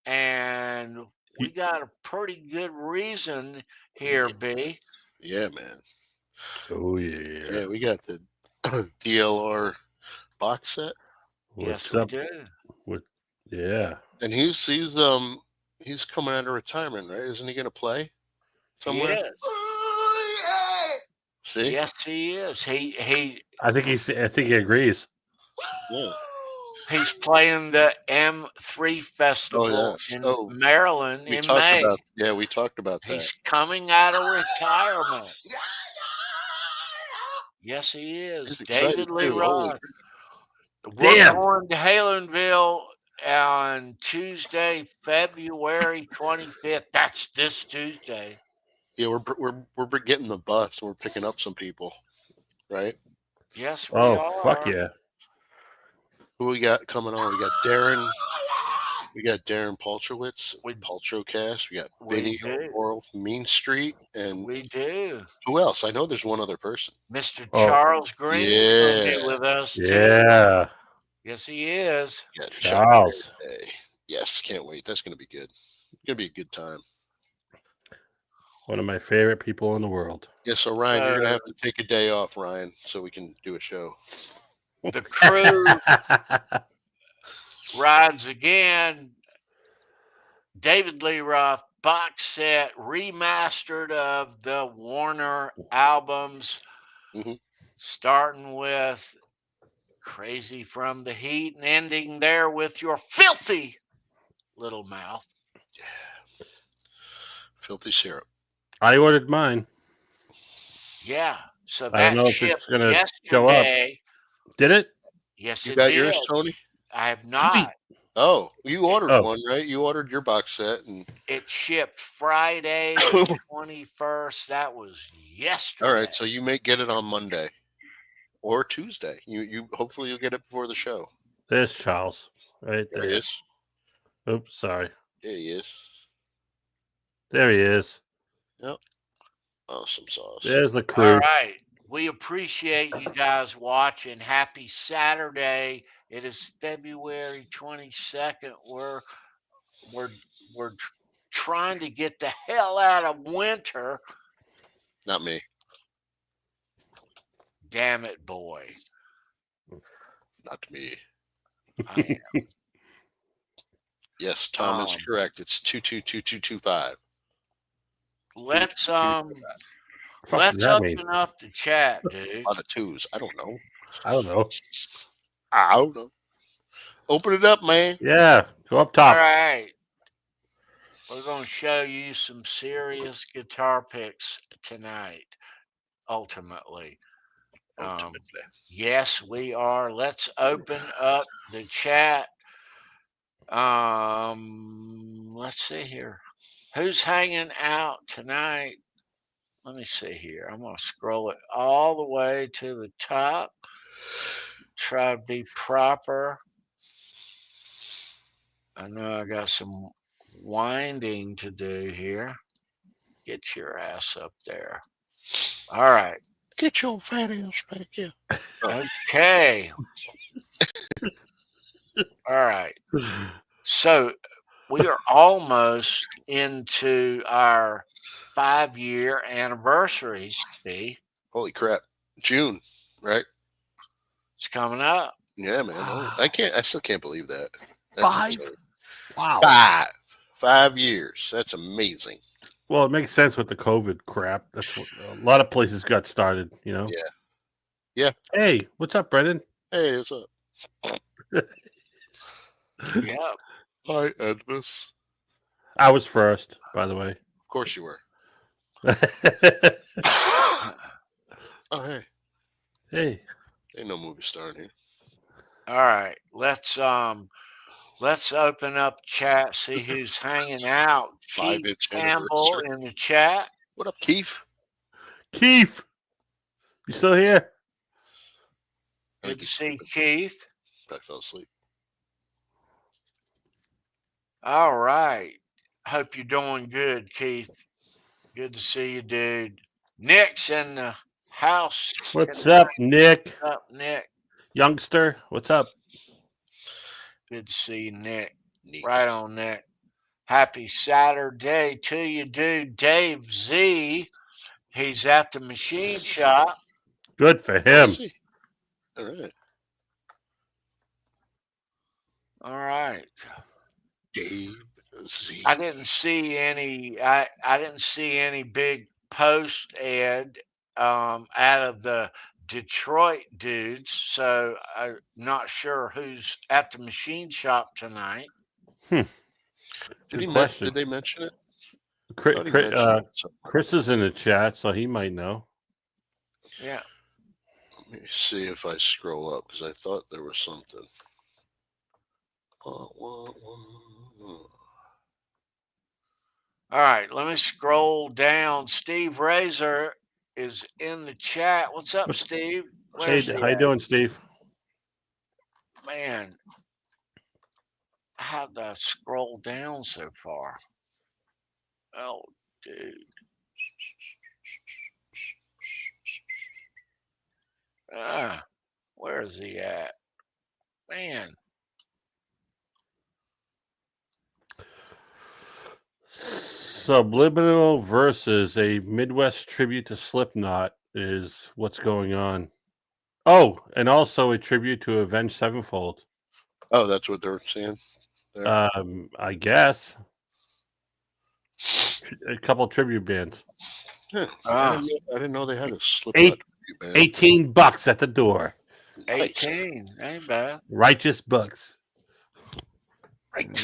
S3: and we got a pretty good reason here, B.
S5: Yeah, man.
S4: Oh, yeah.
S5: Yeah, we got the DLR box set.
S3: Yes,
S4: What's
S3: we
S4: up?
S3: do.
S4: Yeah.
S5: And he's coming out of retirement, right? Isn't he going to play somewhere?
S3: He is.
S5: See?
S3: Yes, he is. He
S4: I think he agrees.
S5: Yeah.
S3: he's playing the M3 Festival
S5: yes.
S3: in
S5: Oh,
S3: Maryland
S5: We
S3: in
S5: talked
S3: May.
S5: about that.
S3: He's coming out of retirement. Yes, he is.
S5: He's excited
S3: David Lee
S5: too. Holy
S3: Roth.
S4: Damn.
S3: We're going to Halenville on Tuesday, February 25th. That's this Tuesday.
S5: Yeah, we're getting the bus and we're picking up some people, right?
S3: Yes, we
S4: Oh,
S3: are.
S4: fuck yeah.
S5: Who we got coming on? We got Darren. We got Darren Paltrowitz with Paltrocast. We got Vinny Oral from Mean Street, and
S3: We do.
S5: who else? I know there's one other person.
S3: Mr.
S4: Oh.
S3: Charles Green will be with us too.
S4: Yeah.
S3: Yes, he is.
S5: We got
S4: Charles.
S5: Hey. Yes, can't wait. That's going to be good. It's going to be a good time.
S4: One of my favorite people in the world.
S5: Yeah, so Ryan, you're going to have to take a day off, Ryan, so we can do a show.
S3: The crew rides again. David Lee Roth box set remastered of the Warner albums, starting with Crazy from the Heat and ending there with Your Filthy Little Mouth.
S5: Yeah. Filthy Syrup.
S4: I ordered mine.
S3: Yeah. So
S4: I don't know
S3: that
S4: if it's
S3: shipped
S4: gonna
S3: yesterday.
S4: show up. Did it?
S3: Yes,
S5: You
S3: it
S5: got
S3: did.
S5: yours, Tony?
S3: I have not.
S5: Oh, you ordered
S4: Oh.
S5: one, right? You ordered your box set, and
S3: It shipped Friday the 21st. That was yesterday.
S5: all right. So you may get it on Monday or Tuesday. You hopefully you'll get it before the show.
S4: There's Charles right
S5: There
S4: there.
S5: he is.
S4: Oops, sorry.
S5: There he is.
S4: There he is.
S5: Yep. Awesome sauce.
S4: There's the crew.
S3: All right. We appreciate you guys watching. Happy Saturday. It is February 22nd. We're trying to get the hell out of winter.
S5: Not me.
S3: Damn it, boy.
S5: Not me.
S3: I am.
S5: Yes, Tom is correct. It's 222225.
S3: Let's
S4: Fuck
S3: let's
S4: does that mean?
S3: open up the chat, dude.
S5: A lot of twos. I don't know.
S4: I don't know.
S5: I don't know. Open it up, man.
S4: Yeah, go up
S3: All
S4: top.
S3: right. We're going to show you some serious guitar picks tonight, ultimately.
S5: Ultimately.
S3: Yes, we are. Let's open up the chat. Let's see here. Who's hanging out tonight? Let me see here. I'm going to scroll it all the way to the top. Try to be proper. I know I got some winding to do here. Get your ass up there. All right.
S5: Get your fat ass back here.
S3: Okay. All right. So we are almost into our 5-year anniversary. See,
S5: Holy crap. June, right?
S3: it's coming up.
S5: Yeah, man. I still can't believe that. That's
S4: 5?
S5: insane.
S4: Wow.
S5: 5 years. That's amazing.
S4: Well, it makes sense with the COVID crap. That's what a lot of places got started, you know?
S5: Yeah. Yeah.
S4: Hey, what's up, Brendan?
S5: Hey, what's up?
S3: Yep.
S5: Hi, Edvis.
S4: I was first, by the way.
S5: Of course you were. Oh, hey.
S4: Hey.
S5: Ain't no movie star in here.
S3: All right. Let's open up chat, see who's hanging out.
S5: 5
S3: Keith
S5: inch
S3: Campbell
S5: anniversary.
S3: in the chat.
S5: What up, Keith?
S4: Keith, you still here?
S3: Good to see Keith.
S5: I fell asleep.
S3: All right. Hope you're doing good, Keith. Good to see you, dude. Nick's in the house.
S4: What's
S3: tonight.
S4: up, Nick?
S3: What's up, Nick?
S4: Youngster, what's up?
S3: Good to see you, Nick.
S5: Neat.
S3: Right on, Nick. Happy Saturday to you, dude. Dave Z. He's at the machine shop.
S4: Good for him.
S5: See. All right.
S3: All right.
S5: Dave Z.
S3: I didn't see any. I didn't see any big post ad out of the Detroit dudes, so I'm not sure who's at the machine shop tonight.
S5: Did
S4: question.
S5: they mention it?
S4: Chris,
S5: Thought he mentioned it.
S4: Chris is in the chat, so he might know.
S3: Yeah.
S5: Let me see if I scroll up because I thought there was something.
S3: All right, let me scroll down. Steve Razor is in the chat. What's up, Steve?
S4: Hey,
S3: Where's he
S4: how you
S3: at?
S4: doing, Steve?
S3: Man, how'd I scroll down so far? Oh, dude. Where is he at? Man.
S4: Subliminal versus a Midwest tribute to Slipknot is what's going on. Oh, and also a tribute to Avenged Sevenfold.
S5: Oh, that's what they're saying. There.
S4: I guess. A couple tribute bands.
S5: Yeah, I didn't know they had a Slipknot tribute band.
S4: $18 at the door.
S3: 18. Ain't bad.
S4: Righteous bucks.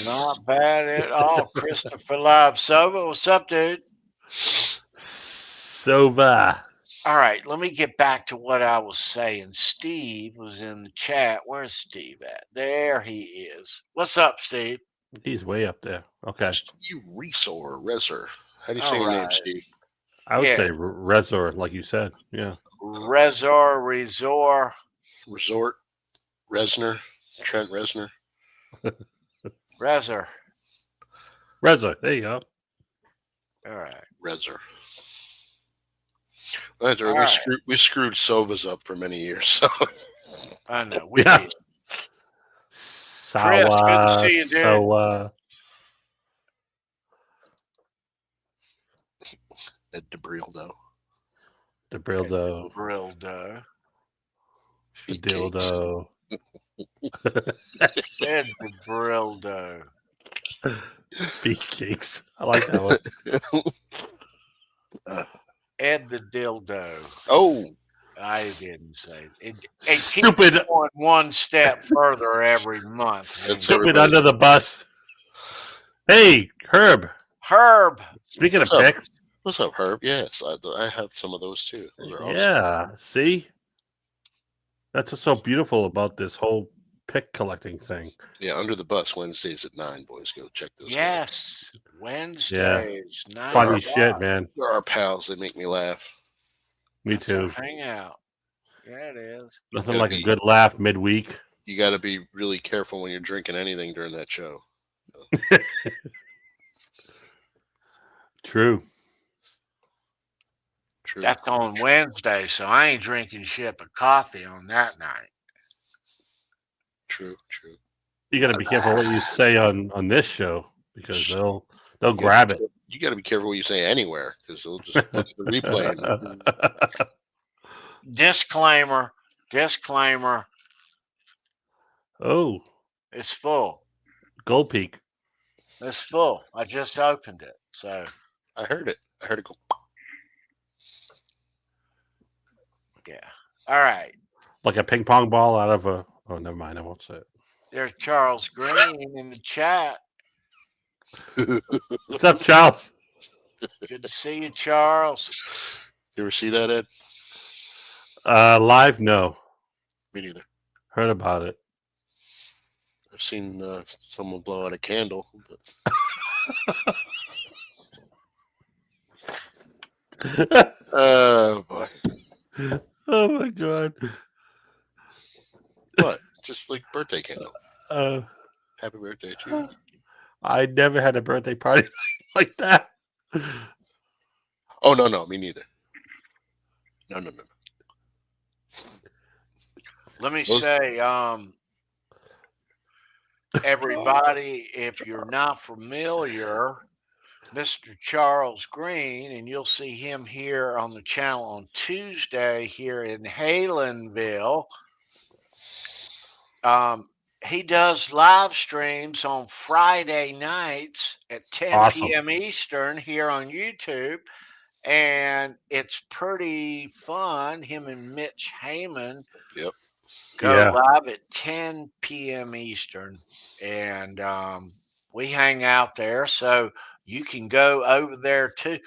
S3: Not bad at all. Christopher Live Soba. What's up, dude?
S4: Sova.
S3: All right, let me get back to what I was saying. Steve was in the chat. Where's Steve at? There he is. What's up, Steve?
S4: He's way up there. Okay.
S5: Steve Rezer. How do you
S3: All
S5: say your name,
S3: right.
S5: Steve?
S4: I would
S3: Yeah.
S4: say Resor, like you said. Yeah.
S3: Resor.
S5: Resort. Resner. Trent Resner.
S3: Resor.
S4: Resor. There you go.
S3: All right.
S5: Rezer.
S3: All right.
S5: We screwed Sovas up for many years. So
S3: I know. We
S4: Yeah.
S3: did.
S4: Sawa,
S3: Chris, good to see you, dude.
S5: Ed DeBrildo.
S4: Debrildo.
S3: Brildo.
S4: The dildo.
S3: Ed Brildo.
S4: Feet cakes. I like that one.
S3: Ed the dildo.
S5: Oh,
S3: I didn't say it.
S4: Stupid.
S3: Going one step further every month.
S4: Stupid under the bus. Hey, Herb.
S3: Herb.
S4: Speaking of
S5: What's up?
S4: picks.
S5: What's up, Herb? Yes, I have some of those too. Those are awesome.
S4: Yeah. See? That's what's so beautiful about this whole pick collecting thing.
S5: Yeah, Under the Bus Wednesdays at 9, boys. Go check those out.
S3: Yes. Wednesdays.
S4: Yeah. Funny shit, man.
S5: They're our pals. They make me laugh.
S4: Me too.
S3: Hang out. Yeah, it is.
S4: Nothing like a good laugh midweek.
S5: You got to be really careful when you're drinking anything during that show.
S4: True.
S3: That's on Wednesday, so I ain't drinking shit but coffee on that night.
S5: True.
S4: You got to be careful what you say on this show because they'll grab it.
S5: You got to be careful what you say anywhere because they'll just look at the replay.
S3: Disclaimer.
S4: Oh,
S3: It's full.
S4: Gold Peak.
S3: It's full. I just opened it, so
S5: I heard it go.
S3: Yeah. All right.
S4: Like a ping pong ball out of a. Oh, never mind. I won't say it.
S3: There's Charles Green in the chat.
S4: What's up, Charles?
S3: Good to see you, Charles.
S5: You ever see that, Ed?
S4: Live? No.
S5: Me neither.
S4: Heard about it.
S5: I've seen someone blow out a candle. But... oh, boy.
S4: Oh, my God.
S5: What? Just like birthday candle. Happy birthday to you.
S4: I never had a birthday party like that.
S5: Oh, no. Me neither. No.
S3: Let me say, everybody, if you're not familiar, Mr. Charles Green, and you'll see him here on the channel on Tuesday here in Halenville. He does live streams on Friday nights at 10 p.m. Eastern here on YouTube. And it's pretty fun. Him and Mitch Heyman go live at 10 p.m. Eastern. And we hang out there. So you can go over there too.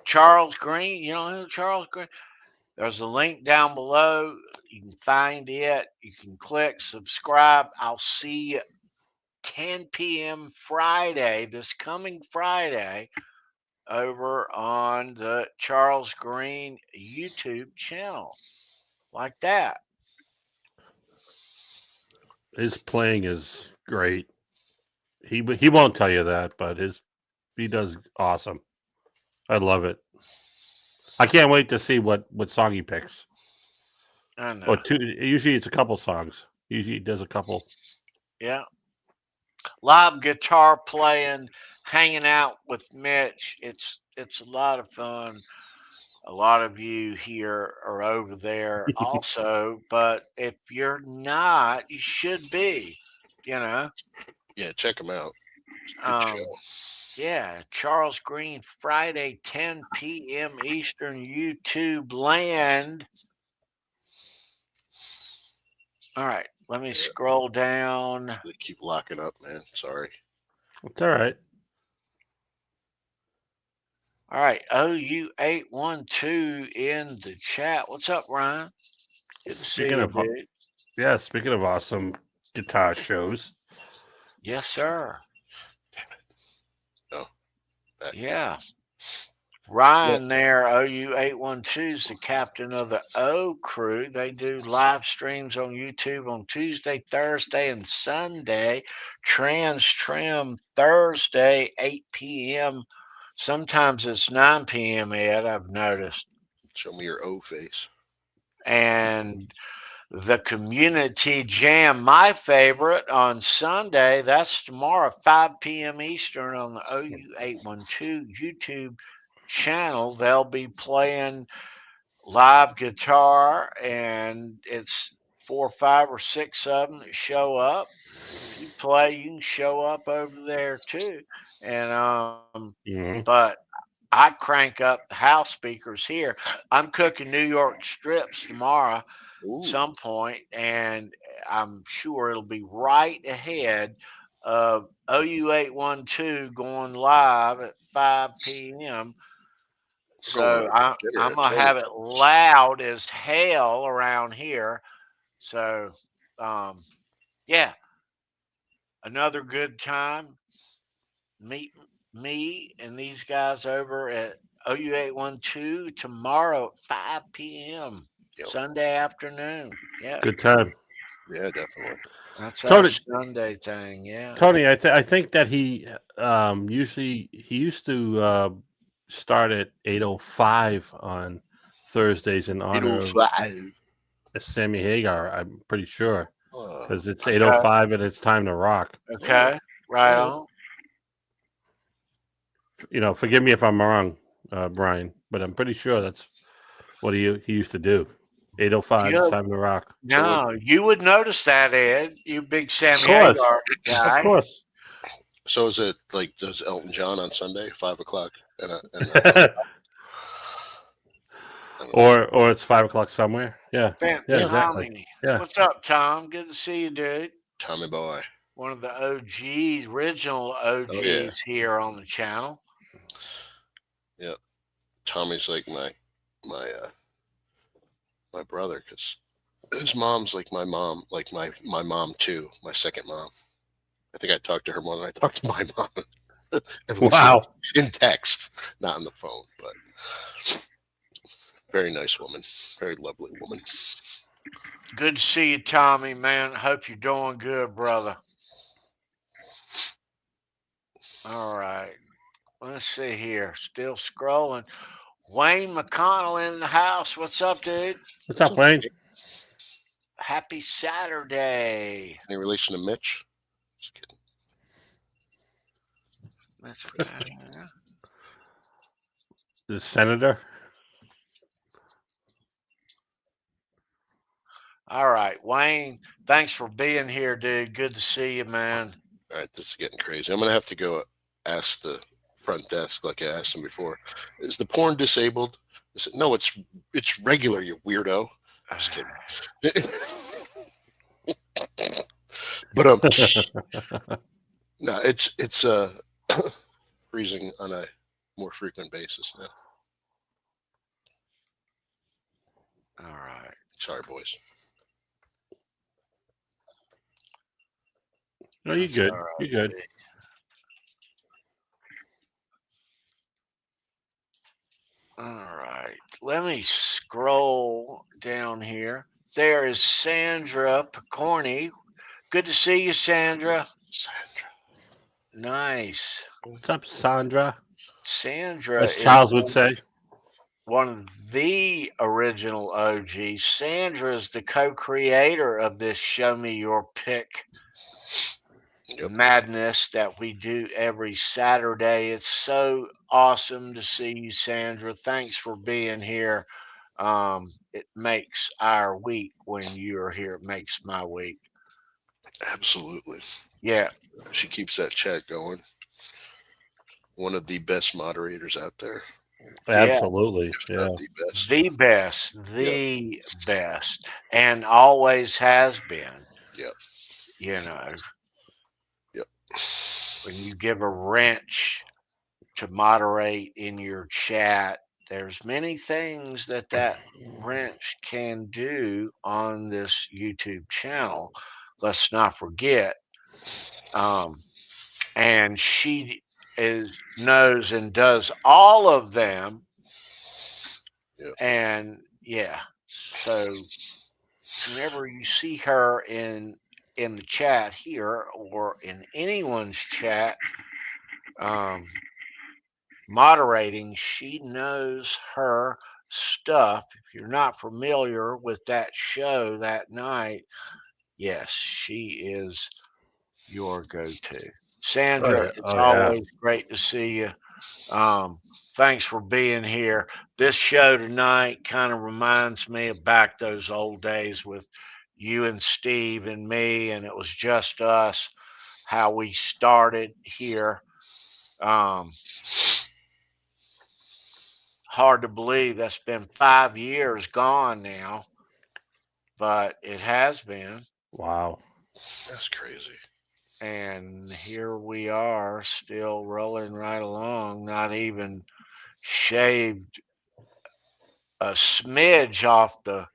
S3: Charles Green, you know who Charles Green? There's a link down below. You can find it. You can click subscribe. I'll see you 10 p.m. Friday, this coming Friday, over on the Charles Green YouTube channel. Like that.
S4: His playing is great. He won't tell you that, but he does awesome. I love it. I can't wait to see what song he picks.
S3: I know.
S4: Or two. Usually it's a couple songs. Usually he does a couple.
S3: Yeah. Live guitar playing, hanging out with Mitch. It's a lot of fun. A lot of you here are over there also, but if you're not, you should be, you know.
S5: Yeah, check him out.
S3: Yeah, Charles Green, Friday, 10 p.m. Eastern, YouTube land. All right, let me scroll down.
S5: They keep locking up, man. Sorry.
S4: It's all right.
S3: All right, OU812 in the chat. What's up, Ryan? Good to see
S4: Speaking
S3: you,
S4: of
S3: dude.
S4: speaking of awesome guitar shows,
S3: Yes, sir.
S5: Oh, back.
S3: Yeah. Ryan there, OU812 is the captain of the O crew. They do live streams on YouTube on Tuesday, Thursday, and Sunday. Trans Trim Thursday, 8 p.m. Sometimes it's 9 p.m., Ed, I've noticed.
S5: Show me your O face.
S3: And the Community Jam, my favorite, on Sunday. That's tomorrow, 5 p.m. Eastern on the OU812 YouTube channel. They'll be playing live guitar, and it's 4, 5, or 6 of them that show up. If you play, you can show up over there too. And but I crank up the house speakers here. I'm cooking New York strips tomorrow
S5: Ooh,
S3: some point, and I'm sure it'll be right ahead of OU812 going live at 5 p.m.
S5: we're going
S3: So
S5: out to dinner
S3: I'm
S5: at
S3: gonna
S5: Tony's
S3: have it
S5: house.
S3: loud as hell around here. So yeah, another good time. Meet me and these guys over at OU812 tomorrow at 5 p.m.
S5: Yep.
S3: Sunday afternoon. Yeah,
S4: good time.
S5: Yeah, definitely.
S3: that's our
S4: Tony,
S3: Sunday thing. Yeah.
S4: Tony, I think that he usually he used to start at 8:05 on Thursdays in honor of
S5: 805.
S4: Sammy Hagar. I'm pretty sure because it's
S3: Okay.
S4: 8:05 and it's time to rock.
S3: Okay. Right
S5: Oh.
S3: on.
S4: You know, forgive me if I'm wrong, Brian, but I'm pretty sure that's what he used to do. 8:05,
S3: Yeah.
S4: it's time to rock.
S3: No, you would notice that, Ed. You big Sammy
S4: course.
S3: Hagar guy.
S4: Of course.
S5: So is it like does Elton John on Sunday, 5 o'clock?
S4: Or it's 5 o'clock somewhere. Yeah. Yeah, exactly.
S3: Tommy.
S4: Yeah.
S3: What's up, Tom? Good to see you, dude.
S5: Tommy boy.
S3: One of the OGs, original OGs here on the channel.
S5: Yeah, Tommy's like my brother because his mom's like my mom, like my mom too, my second mom. I think I talked to her more than I talked to my mom. At least
S4: Wow.
S5: in text, not on the phone, but very nice woman, very lovely woman.
S3: Good to see you, Tommy, man. Hope you're doing good, brother. All right. Let's see here. Still scrolling. Wayne McConnell in the house. What's up, dude?
S4: What's up, Wayne?
S3: Happy Saturday.
S5: Any relation to Mitch? Just kidding.
S3: That's
S4: The senator.
S3: all right, Wayne. Thanks for being here, dude. Good to see you, man.
S5: All right, this is getting crazy. I'm gonna have to go ask the front desk, like I asked him before. Is the porn disabled? I said, no, it's regular, you weirdo. I'm just kidding. But no, it's freezing on a more frequent basis now.
S3: All right.
S5: Sorry, boys.
S4: No, you're
S3: That's
S4: good.
S3: all right,
S4: You're good.
S3: buddy. All right. Let me scroll down here. There is Sandra Pokorney. Good to see you, Sandra.
S5: Sandra.
S3: Nice.
S4: What's up, Sandra?
S3: Sandra
S4: As
S3: is
S4: Charles would say.
S3: one of the original OGs. Sandra is the co-creator of this Show Me Your Pick madness that we do every Saturday. It's so awesome to see you, Sandra. Thanks for being here. It makes our week when you're here. It makes my week.
S5: Absolutely.
S3: Yeah.
S5: She keeps that chat going. One of the best moderators out there.
S4: Absolutely. Yeah.
S5: Not the best.
S3: The best. The best. And always has been.
S5: Yep.
S3: You know.
S5: Yep.
S3: When you give a wrench to moderate in your chat. There's many things that wrench can do on this YouTube channel. Let's not forget. And she knows and does all of them.
S5: Yep.
S3: And yeah, so whenever you see her in the chat here or in anyone's chat moderating, she knows her stuff. If you're not familiar with that show that night, yes, she is your go-to. Sandra, it's always great to see you. Thanks for being here. This show tonight kind of reminds me of back those old days with you and Steve and me, and it was just us, how we started here. Hard to believe that's been 5 years gone now, but it has been.
S4: Wow.
S5: That's crazy.
S3: And here we are still rolling right along, not even shaved a smidge off the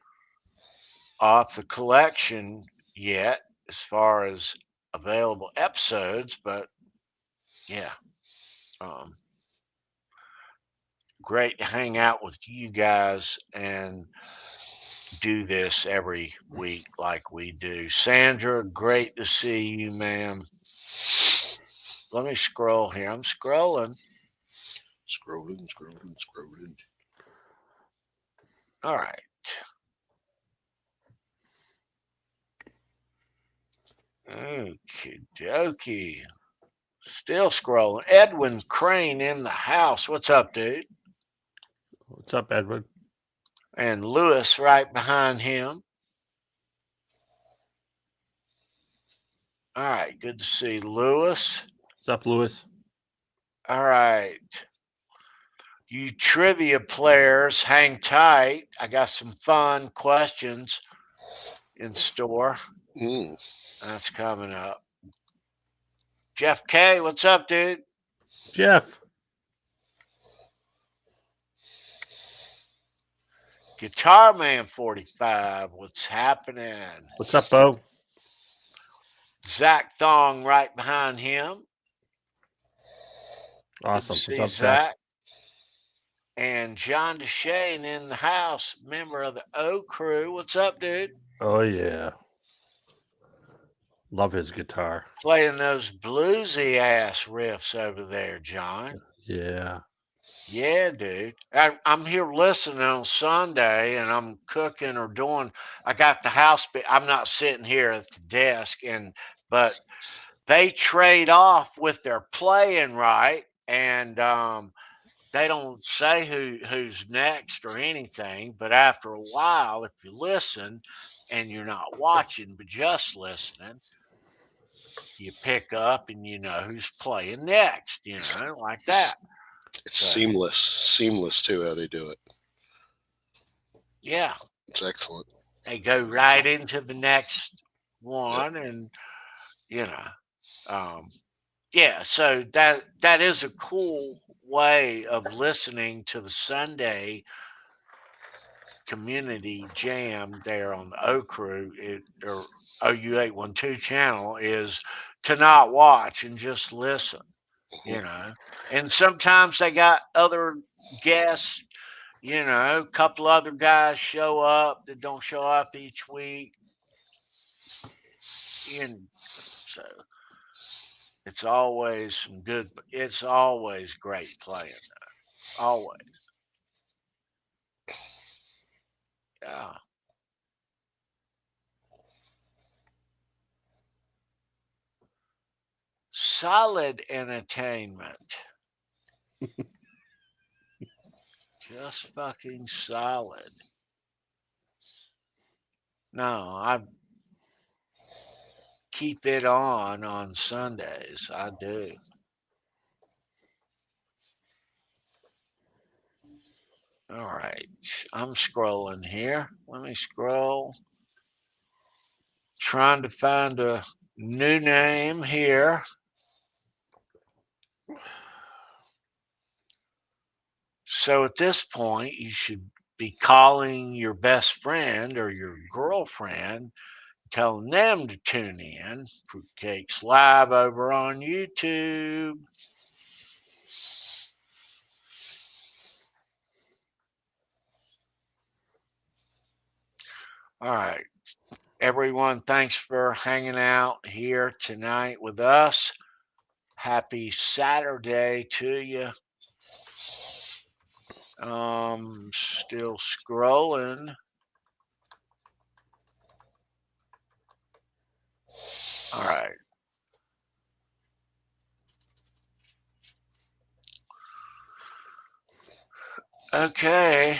S3: collection yet as far as available episodes, but yeah, great to hang out with you guys and do this every week like we do. Sandra, great to see you, ma'am. Let me scroll here. I'm scrolling.
S5: Scrolling.
S3: All right. Okie dokie. Still scrolling. Edwin Crane in the house. What's up, dude?
S4: What's up, Edward?
S3: And Lewis right behind him. All right. Good to see Lewis.
S4: What's up, Lewis?
S3: All right. You trivia players, hang tight. I got some fun questions in store. That's coming up. Jeff K, what's up, dude?
S4: Jeff.
S3: Guitar Man 45, what's happening?
S4: What's up, Bo?
S3: Zach Thong right behind him.
S4: Awesome.
S3: Good to see
S4: What's up,
S3: Zach? And John DeShane in the house, member of the O Crew. What's up, dude?
S4: Oh, yeah. Love his guitar.
S3: Playing those bluesy ass riffs over there, John.
S4: Yeah.
S3: Yeah, dude. I'm here listening on Sunday, and I'm cooking or doing. I got the house. I'm not sitting here at the desk, but they trade off with their playing, right? And they don't say who's next or anything. But after a while, if you listen and you're not watching but just listening, you pick up and you know who's playing next. You know, like that.
S5: It's seamless too, how they do it.
S3: Yeah.
S5: It's excellent.
S3: They go right into the next one. Yep. And, you know, yeah, so that is a cool way of listening to the Sunday community jam there on the O Crew or OU812 channel is to not watch and just listen, you know. And sometimes they got other guests, you know, a couple other guys show up that don't show up each week. And so it's always some good, it's always great playing, though. Always. Yeah. Solid entertainment. Just fucking solid. No, I keep it on Sundays. I do. All right. I'm scrolling here. Let me scroll. Trying to find a new name here. So at this point, you should be calling your best friend or your girlfriend, telling them to tune in. Fruitcake's live over on YouTube. All right. Everyone, thanks for hanging out here tonight with us. Happy Saturday to you. Still scrolling. All right. Okay.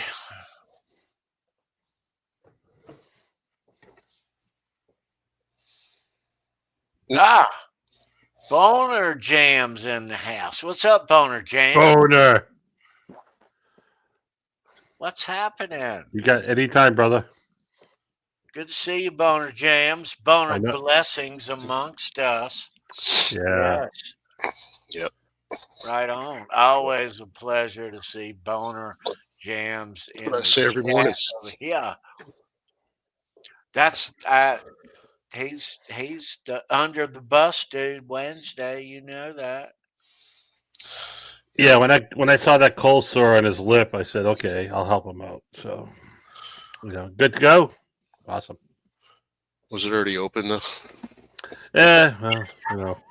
S3: Boner Jam's in the house. What's up, Boner Jam?
S4: Boner.
S3: What's happening?
S4: You got anytime, brother.
S3: Good to see you, Boner Jams. Boner blessings amongst us.
S4: Yeah.
S3: Yes.
S5: Yep.
S3: Right on. Always a pleasure to see Boner Jams in
S5: I say every morning.
S3: Yeah. That's he's the under the bus dude Wednesday, you know that.
S4: Yeah, when I saw that cold sore on his lip, I said, okay, I'll help him out. So, good to go. Awesome.
S5: Was it already open though?
S4: Yeah, well,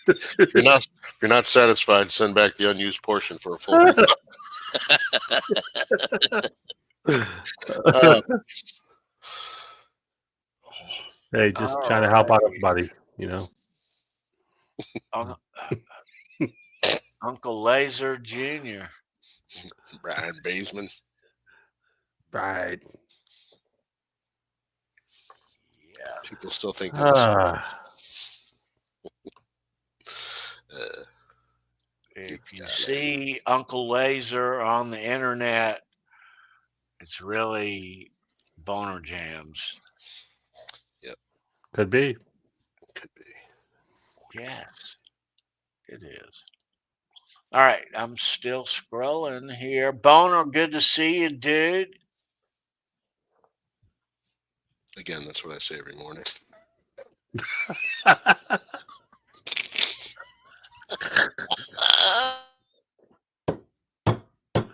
S5: If you're not satisfied, send back the unused portion for a full refund.
S4: Hey, just trying to help out everybody,
S3: Uncle Laser Jr.
S5: Brian Baseman.
S3: Yeah.
S5: Right. People still think that
S3: if you see Uncle Laser on the internet, it's really Boner Jams.
S5: Yep.
S4: Could be.
S3: Yes, it is. All right, I'm still scrolling here. Boner, good to see you, dude.
S5: Again, that's what I say every morning.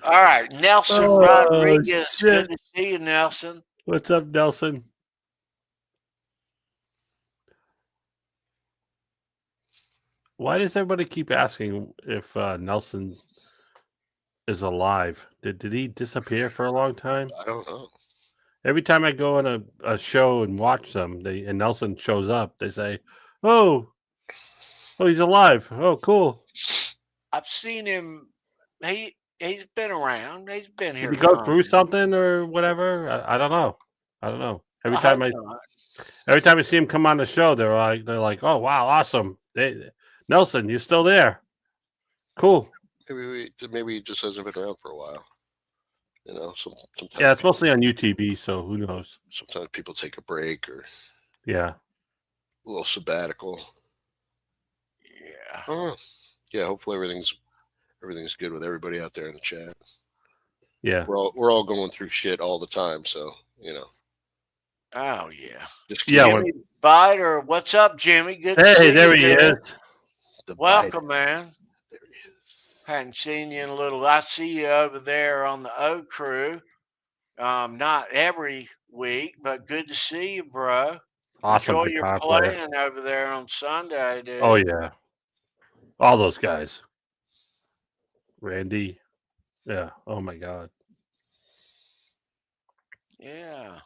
S3: All right, Nelson Rodriguez.
S4: Shit.
S3: Good to see you, Nelson.
S4: What's up, Nelson? Why does everybody keep asking if Nelson is alive? Did he disappear for a long time?
S5: I don't know.
S4: Every time I go on a show and watch them, and Nelson shows up, they say, "Oh, he's alive. Oh, cool."
S3: I've seen him. He's been around. He's been here.
S4: Did he go through something or whatever? I don't know. Every time I see him come on the show, they're like, "Oh, wow, awesome, Nelson, you're still there. Cool."
S5: Maybe he just hasn't been around for a while. Sometimes.
S4: Yeah, it's mostly on UTV, so who knows?
S5: Sometimes people take a break or
S4: a
S5: little sabbatical.
S3: Yeah.
S5: Yeah. Hopefully everything's good with everybody out there in the chat.
S4: Yeah.
S5: We're all going through shit all the time, so
S3: Oh yeah.
S5: Jimmy
S3: Biter, what's up, Jimmy? Good.
S4: Hey, there he is.
S3: Welcome, man. There he is. Hadn't seen you in a little. I see you over there on the O Crew. Not every week, but good to see you, bro.
S4: Awesome.
S3: Enjoy your playing over there on Sunday, dude.
S4: Oh yeah. All those guys. Randy. Yeah. Oh my God.
S3: Yeah.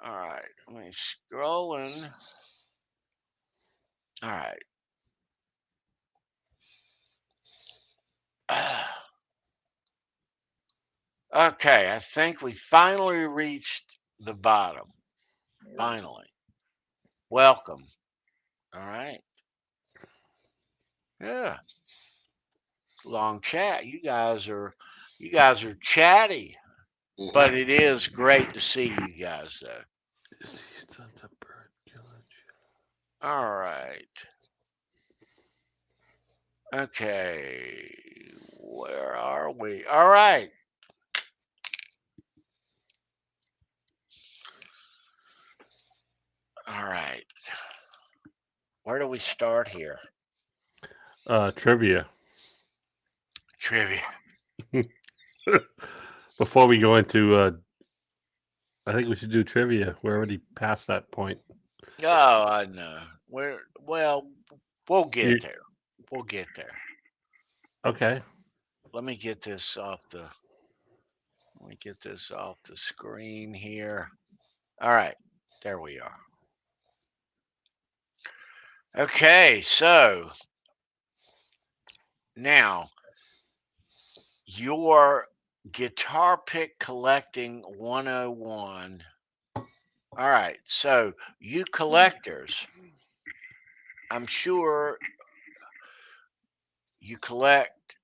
S3: All right. Let me scrolling. All right. Okay, I think we finally reached the bottom. Finally. Welcome. All right. Yeah. Long chat. You guys are chatty. But it is great to see you guys though. All right. Okay, where are we? All right. All right. Where do we start here?
S4: Trivia.
S3: Trivia.
S4: Before we go into, I think we should do trivia. We're already past that point.
S3: Oh, I know. Well, we'll get
S4: You,
S3: there. We'll get there.
S4: okay.
S3: Let me get this off the screen here. All right. There we are. Okay, so now your guitar pick collecting 101. All right, so you collectors, I'm sure you collect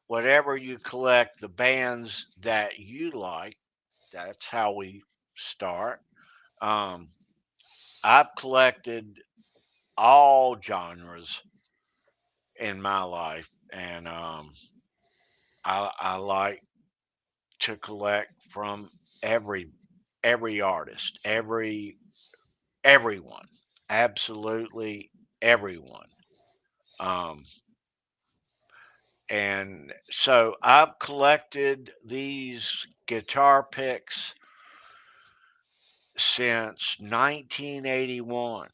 S3: whatever you collect, the bands that you like. That's how we start. I've collected all genres in my life, and I like to collect from every artist, everyone, absolutely everyone. Um, and so I've collected these guitar picks since 1981.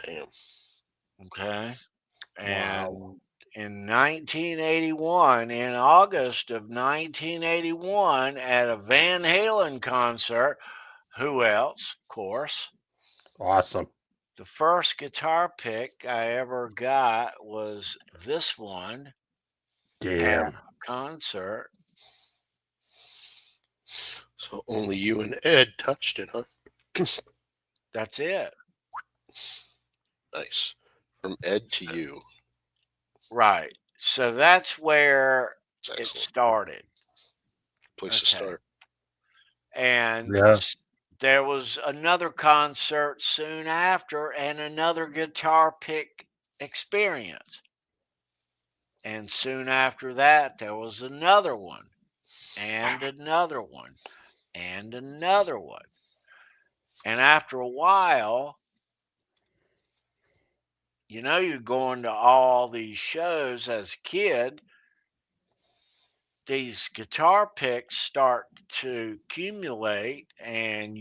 S5: Damn.
S3: Okay. And
S4: Wow.
S3: in 1981, in August of 1981, at a Van Halen concert, who else? Of course.
S4: Awesome.
S3: The first guitar pick I ever got was this one at a
S4: Damn.
S3: concert.
S5: So only you and Ed touched it, huh?
S3: That's it.
S5: Nice. From Ed to you.
S3: Right. So that's where
S5: It's
S3: it
S5: excellent.
S3: started.
S5: Place to start.
S3: And
S4: Yeah.
S3: there was another concert soon after and another guitar pick experience. And soon after that, there was another one and another one and another one. And after a while, you're going to all these shows as a kid. These guitar picks start to accumulate, and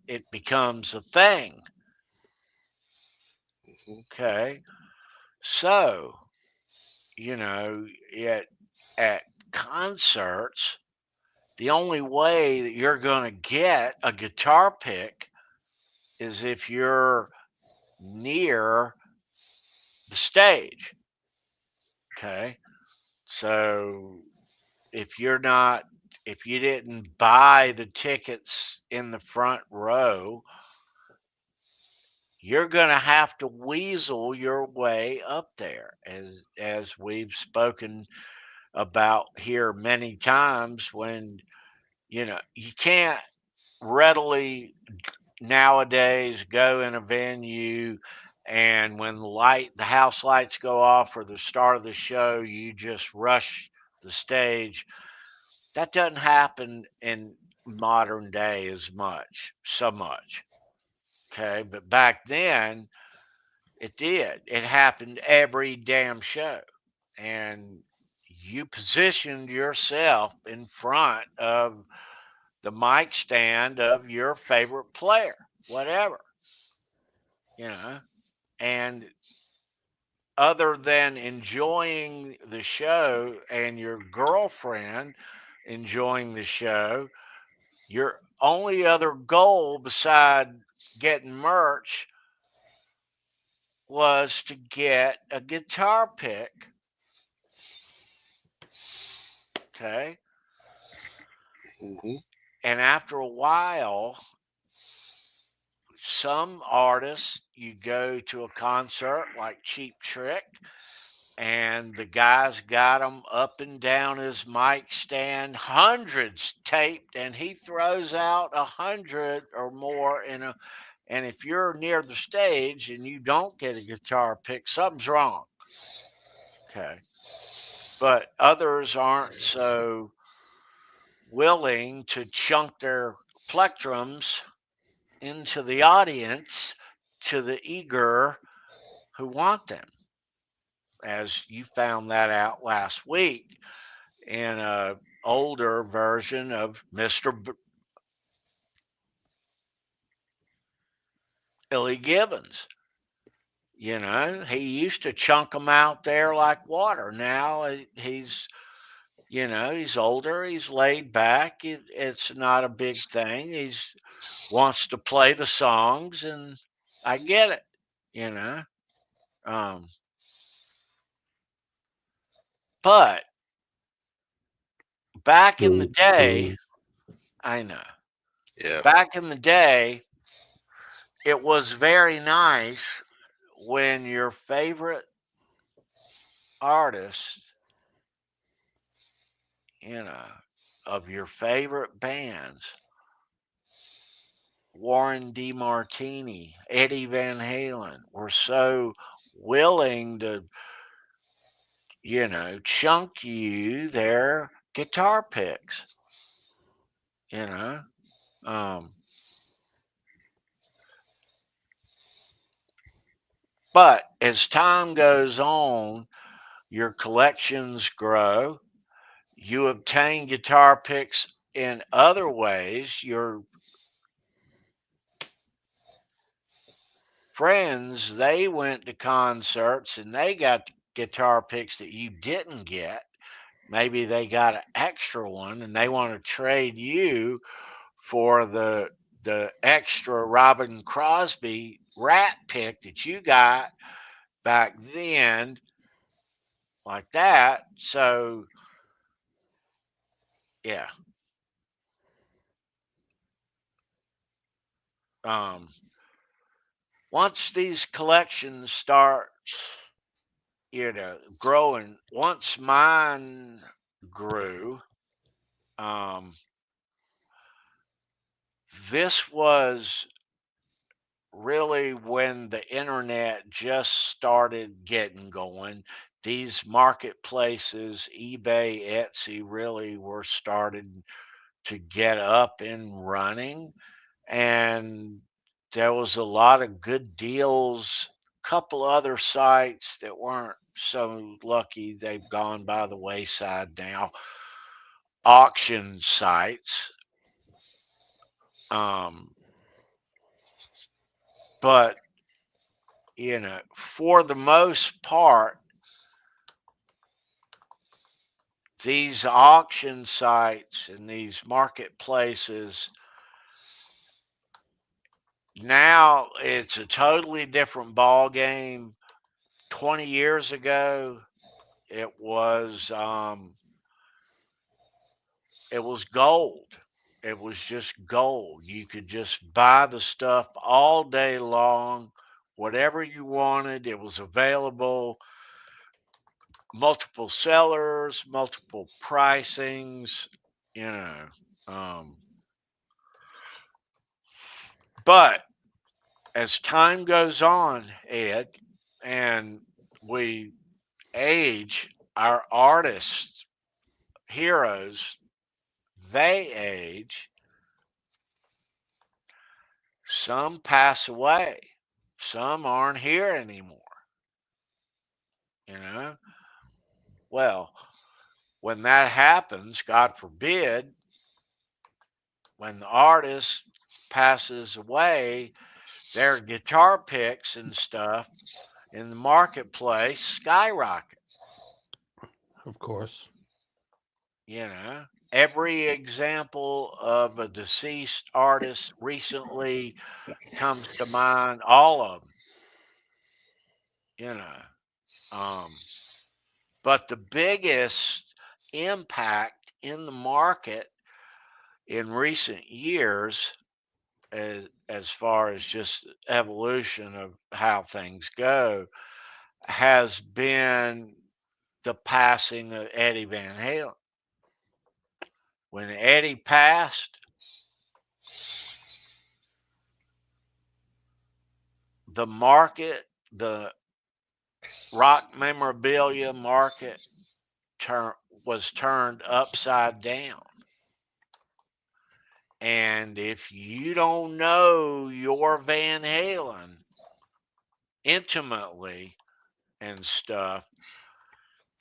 S3: it becomes a thing. Okay. So, at concerts, the only way that you're going to get a guitar pick is if you're near the stage. Okay. So if you didn't buy the tickets in the front row, you're going to have to weasel your way up there, as we've spoken about here many times. When you can't readily nowadays go in a venue, and when the house lights go off or the start of the show, you just rush the stage. That doesn't happen in modern day so much. Okay, but back then it did. It happened every damn show, and you positioned yourself in front of the mic stand of your favorite player, whatever, and other than enjoying the show and your girlfriend enjoying the show, your only other goal beside getting merch was to get a guitar pick. Okay.
S5: Mm-hmm.
S3: And after a while, some artists, you go to a concert like Cheap Trick, and the guy's got them up and down his mic stand, hundreds taped, and he throws out 100 or more in a And if you're near the stage and you don't get a guitar pick, something's wrong. Okay. But others aren't so willing to chunk their plectrums into the audience to the eager who want them, as you found that out last week in a older version of Mr. Billy Gibbons. You know, he used to chunk them out there like water. Now he's, you know, he's older, he's laid back. It's not a big thing. He's wants to play the songs, and I get it, you know. But back in the day, I know.
S5: Yeah.
S3: Back in the day, it was very nice when your favorite artist, you know, of your favorite bands, Warren DeMartini, Eddie Van Halen, were so willing to, you know, chunk you their guitar picks, you know. But as time goes on, your collections grow. You obtain guitar picks in other ways. Your friends, they went to concerts and they got guitar picks that you didn't get. Maybe they got an extra one and they want to trade you for the extra Robin Crosby rat pick that you got back then, like that. So yeah. Once these collections start, you know, growing, once mine grew, this was really when the internet just started getting going. These marketplaces, eBay, Etsy, really were started to get up and running. And there was a lot of good deals. Couple other sites that weren't so lucky, they've gone by the wayside now. Auction sites. But you know, for the most part, these auction sites and these marketplaces, now it's a totally different ball game. 20 years ago, it was gold. It was just gold. You could just buy the stuff all day long, whatever you wanted. It was available, multiple sellers, multiple pricings, you know. But as time goes on, Ed, and we age, our artists, heroes, they age. Some pass away. Some aren't here anymore. You know? Well, when that happens, God forbid, when the artist passes away, their guitar picks and stuff in the marketplace skyrocket.
S4: Of course.
S3: You know, every example of a deceased artist recently comes to mind, all of them, you know. But the biggest impact in the market in recent years, as far as just evolution of how things go, has been the passing of Eddie Van Halen. When Eddie passed, the market, the rock memorabilia market was turned upside down. And if you don't know your Van Halen intimately and stuff,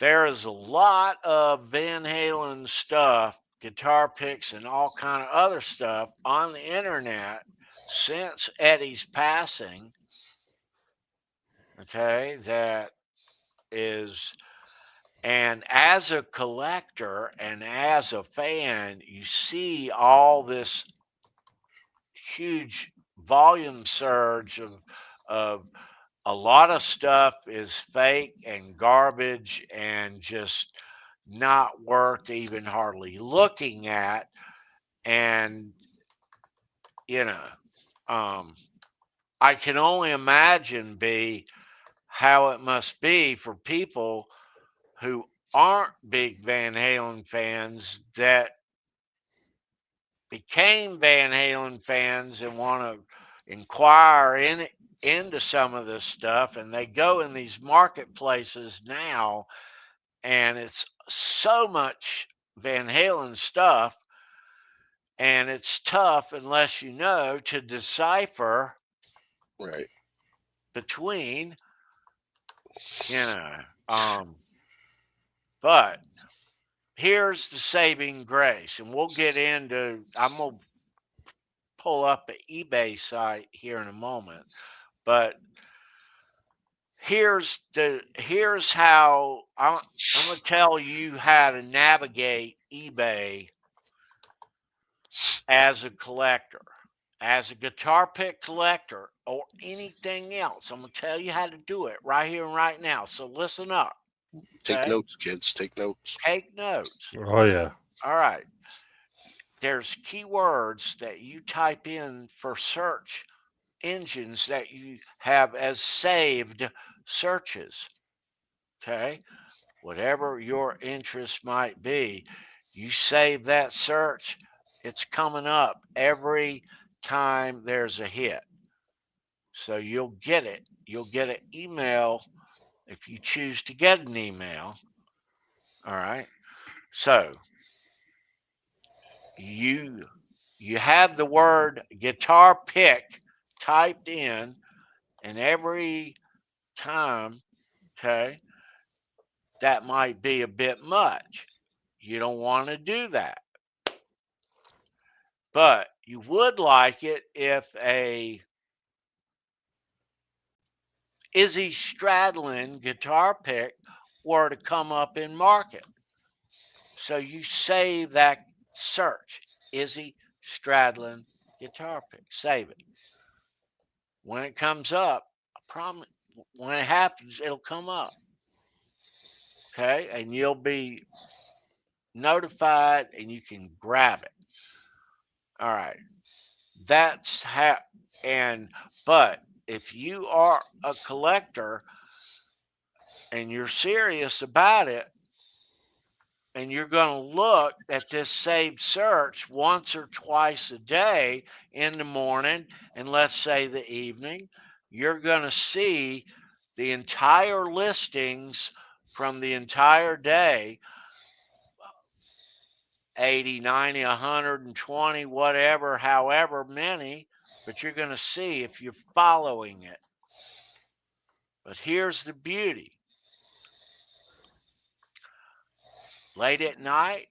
S3: there is a lot of Van Halen stuff, guitar picks and all kind of other stuff on the internet since Eddie's passing. Okay, that is, and as a collector and as a fan, you see all this huge volume surge of a lot of stuff is fake and garbage and just not worth even hardly looking at. And you know, I can only imagine how it must be for people who aren't big Van Halen fans that became Van Halen fans and want to inquire into some of this stuff, and they go in these marketplaces now, and it's so much Van Halen stuff, and it's tough unless you know to decipher
S5: Right.
S3: between, but here's the saving grace, and we'll get into, I'm going to pull up an eBay site here in a moment, but here's how I'm going to tell you how to navigate eBay as a collector, as a guitar pick collector, or anything else. I'm going to tell you how to do it right here and right now. So listen up.
S5: Take notes, kids. Take notes.
S3: Take notes.
S4: Oh, yeah.
S3: All right. There's keywords that you type in for search engines that you have as saved searches. Okay. Whatever your interest might be, you save that search, it's coming up every time there's a hit. So you'll get it. You'll get an email if you choose to get an email. All right. So you have the word guitar pick typed in, and every time, okay, that might be a bit much. You don't want to do that. But you would like it if a Izzy Stradlin guitar pick were to come up in market. So you save that search, Izzy Stradlin guitar pick. Save it. When it comes up, I promise, when it happens, it'll come up. Okay, and you'll be notified and you can grab it. All right. That's how, but if you are a collector and you're serious about it, and you're going to look at this saved search once or twice a day in the morning and let's say the evening, you're going to see the entire listings from the entire day, 80, 90, 120, whatever, however many, but you're going to see if you're following it. But here's the beauty. Late at night,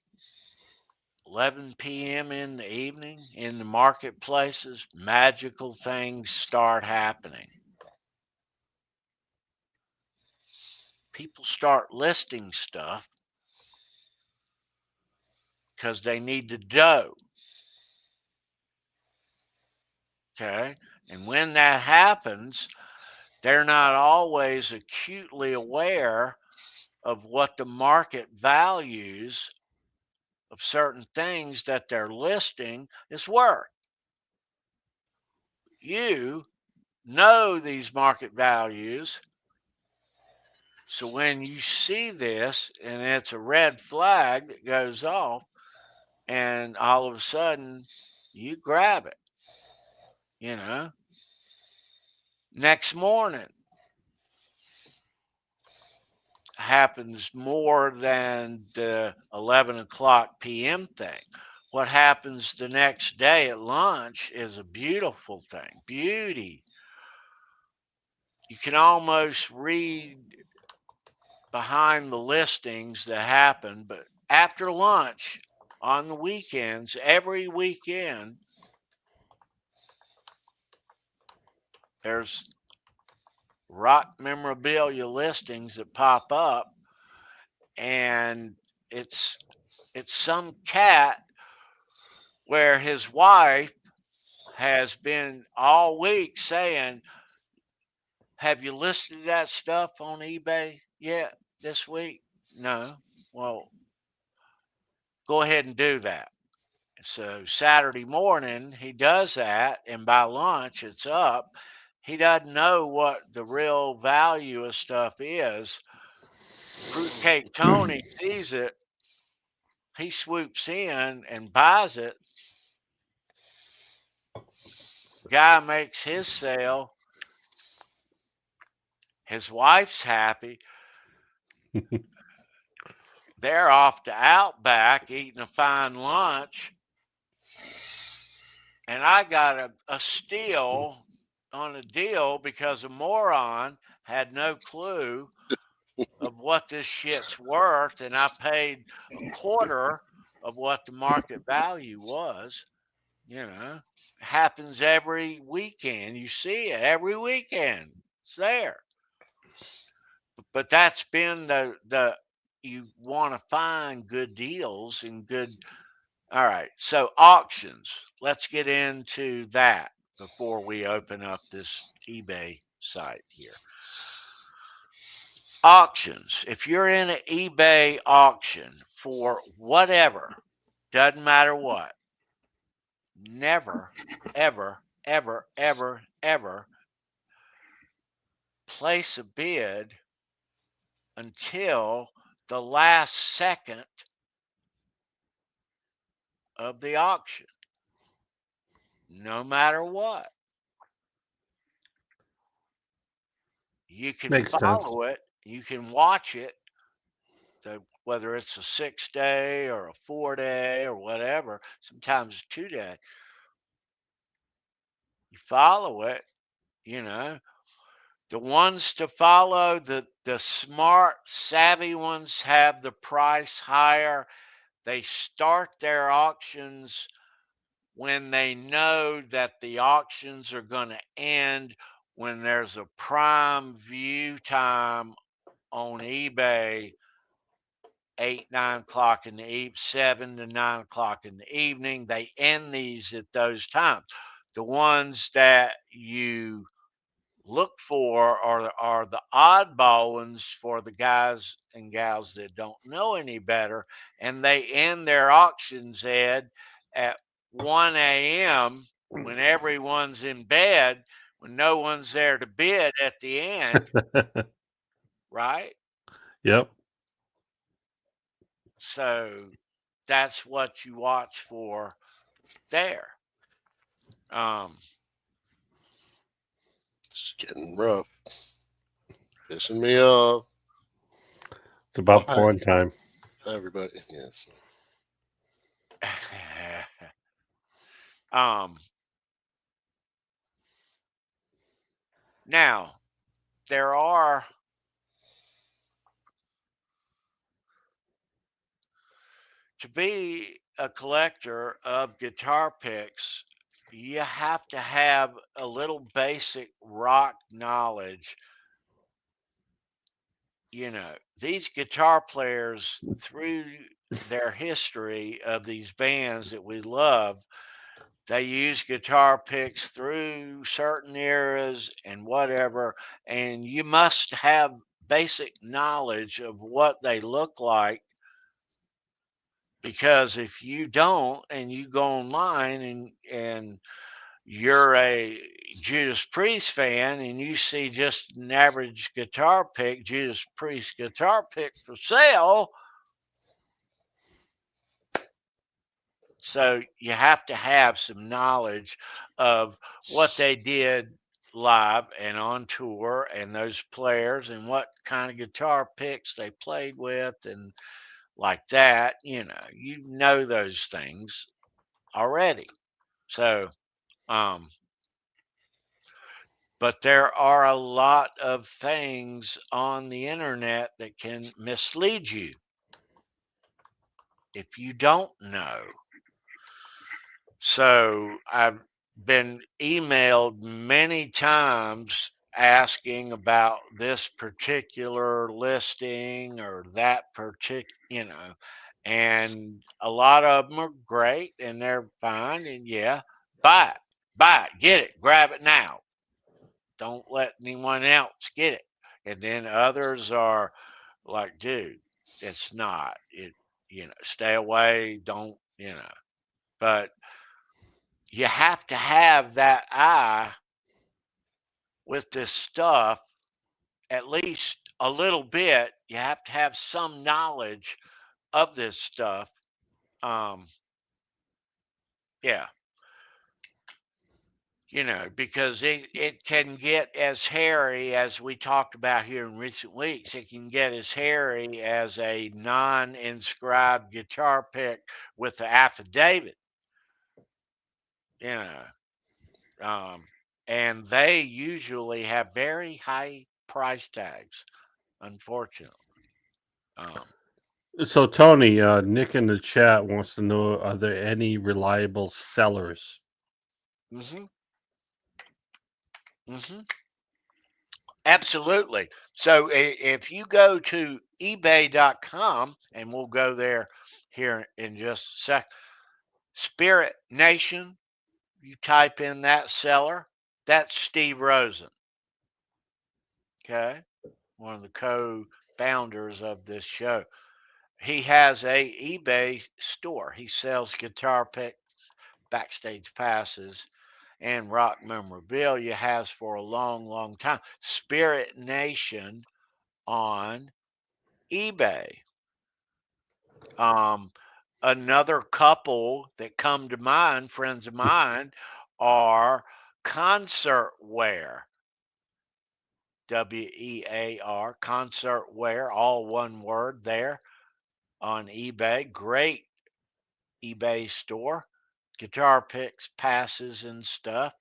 S3: 11 p.m. in the evening, in the marketplaces, magical things start happening. People start listing stuff because they need the dough. Okay? And when that happens, they're not always acutely aware of what the market values of certain things that they're listing is worth. You know these market values. So when you see this and it's a red flag that goes off, and all of a sudden you grab it, you know. Next morning happens more than the 11 o'clock p.m. thing. What happens the next day at lunch is a beautiful thing. Beauty. You can almost read behind the listings that happen, but after lunch on the weekends, every weekend, there's rock memorabilia listings that pop up, and it's some cat where his wife has been all week saying, "Have you listed that stuff on eBay yet this week?" No. Well, go ahead and do that. So Saturday morning, he does that, and by lunch, it's up. He doesn't know what the real value of stuff is. Fruitcake Tony sees it. He swoops in and buys it. Guy makes his sale. His wife's happy. They're off to Outback eating a fine lunch. And I got a steal on a deal because a moron had no clue of what this shit's worth. And I paid a quarter of what the market value was. You know, happens every weekend. You see it every weekend. It's there. But that's been the you want to find good deals and good. All right. So auctions. Let's get into that before we open up this eBay site here. Auctions. If you're in an eBay auction for whatever, doesn't matter what, never, ever, ever, ever, ever place a bid until the last second of the auction, no matter what. You can
S4: Makes sense.
S3: follow it, you can watch it, whether it's a 6-day or a 4-day or whatever, sometimes a 2-day. You follow it, you know. The ones to follow, the smart, savvy ones have the price higher. They start their auctions when they know that the auctions are going to end when there's a prime view time on eBay, 8, 9 o'clock in the evening, 7 to 9 o'clock in the evening. They end these at those times. The ones that you look for are the oddball ones for the guys and gals that don't know any better, and they end their auctions, Ed, at 1 a.m. when everyone's in bed, when no one's there to bid at the end, right?
S4: Yep.
S3: So that's what you watch for there.
S5: It's getting rough. Pissing me off.
S4: It's about
S5: Hi.
S4: porn time.
S5: Everybody, yes.
S3: Now, there are to be a collector of guitar picks, you have to have a little basic rock knowledge. You know, these guitar players, through their history of these bands that we love, they use guitar picks through certain eras and whatever, and you must have basic knowledge of what they look like, because if you don't and you go online and you're a Judas Priest fan and you see just an average guitar pick, Judas Priest guitar pick for sale, so you have to have some knowledge of what they did live and on tour, and those players and what kind of guitar picks they played with and like that, you know those things already. So, but there are a lot of things on the internet that can mislead you if you don't know. So I've been emailed many times asking about this particular listing or that particular, and a lot of them are great and they're fine. And yeah, buy it, get it, grab it now. Don't let anyone else get it. And then others are like, dude, it's not. Stay away. Don't. But you have to have that eye with this stuff, at least a little bit. You have to have some knowledge of this stuff. Yeah, because it can get as hairy as we talked about here in recent weeks. It can get as hairy as a non-inscribed guitar pick with the affidavit, you know. And they usually have very high price tags, unfortunately.
S4: So Tony, Nick in the chat wants to know: are there any reliable sellers?
S3: Mm-hmm. Mm-hmm. Absolutely. So if you go to ebay.com, and we'll go there here in just a sec, Spirit Nation, you type in that seller, that's Steve Rosen. Okay. One of the co-founders of this show. He has a eBay store. He sells guitar picks, backstage passes, and rock memorabilia, has for a long, long time. Spirit Nation on eBay. Another couple that come to mind, friends of mine, are Concert Wear. WEAR, Concert Wear, all one word there on eBay. Great eBay store. Guitar picks, passes, and stuff.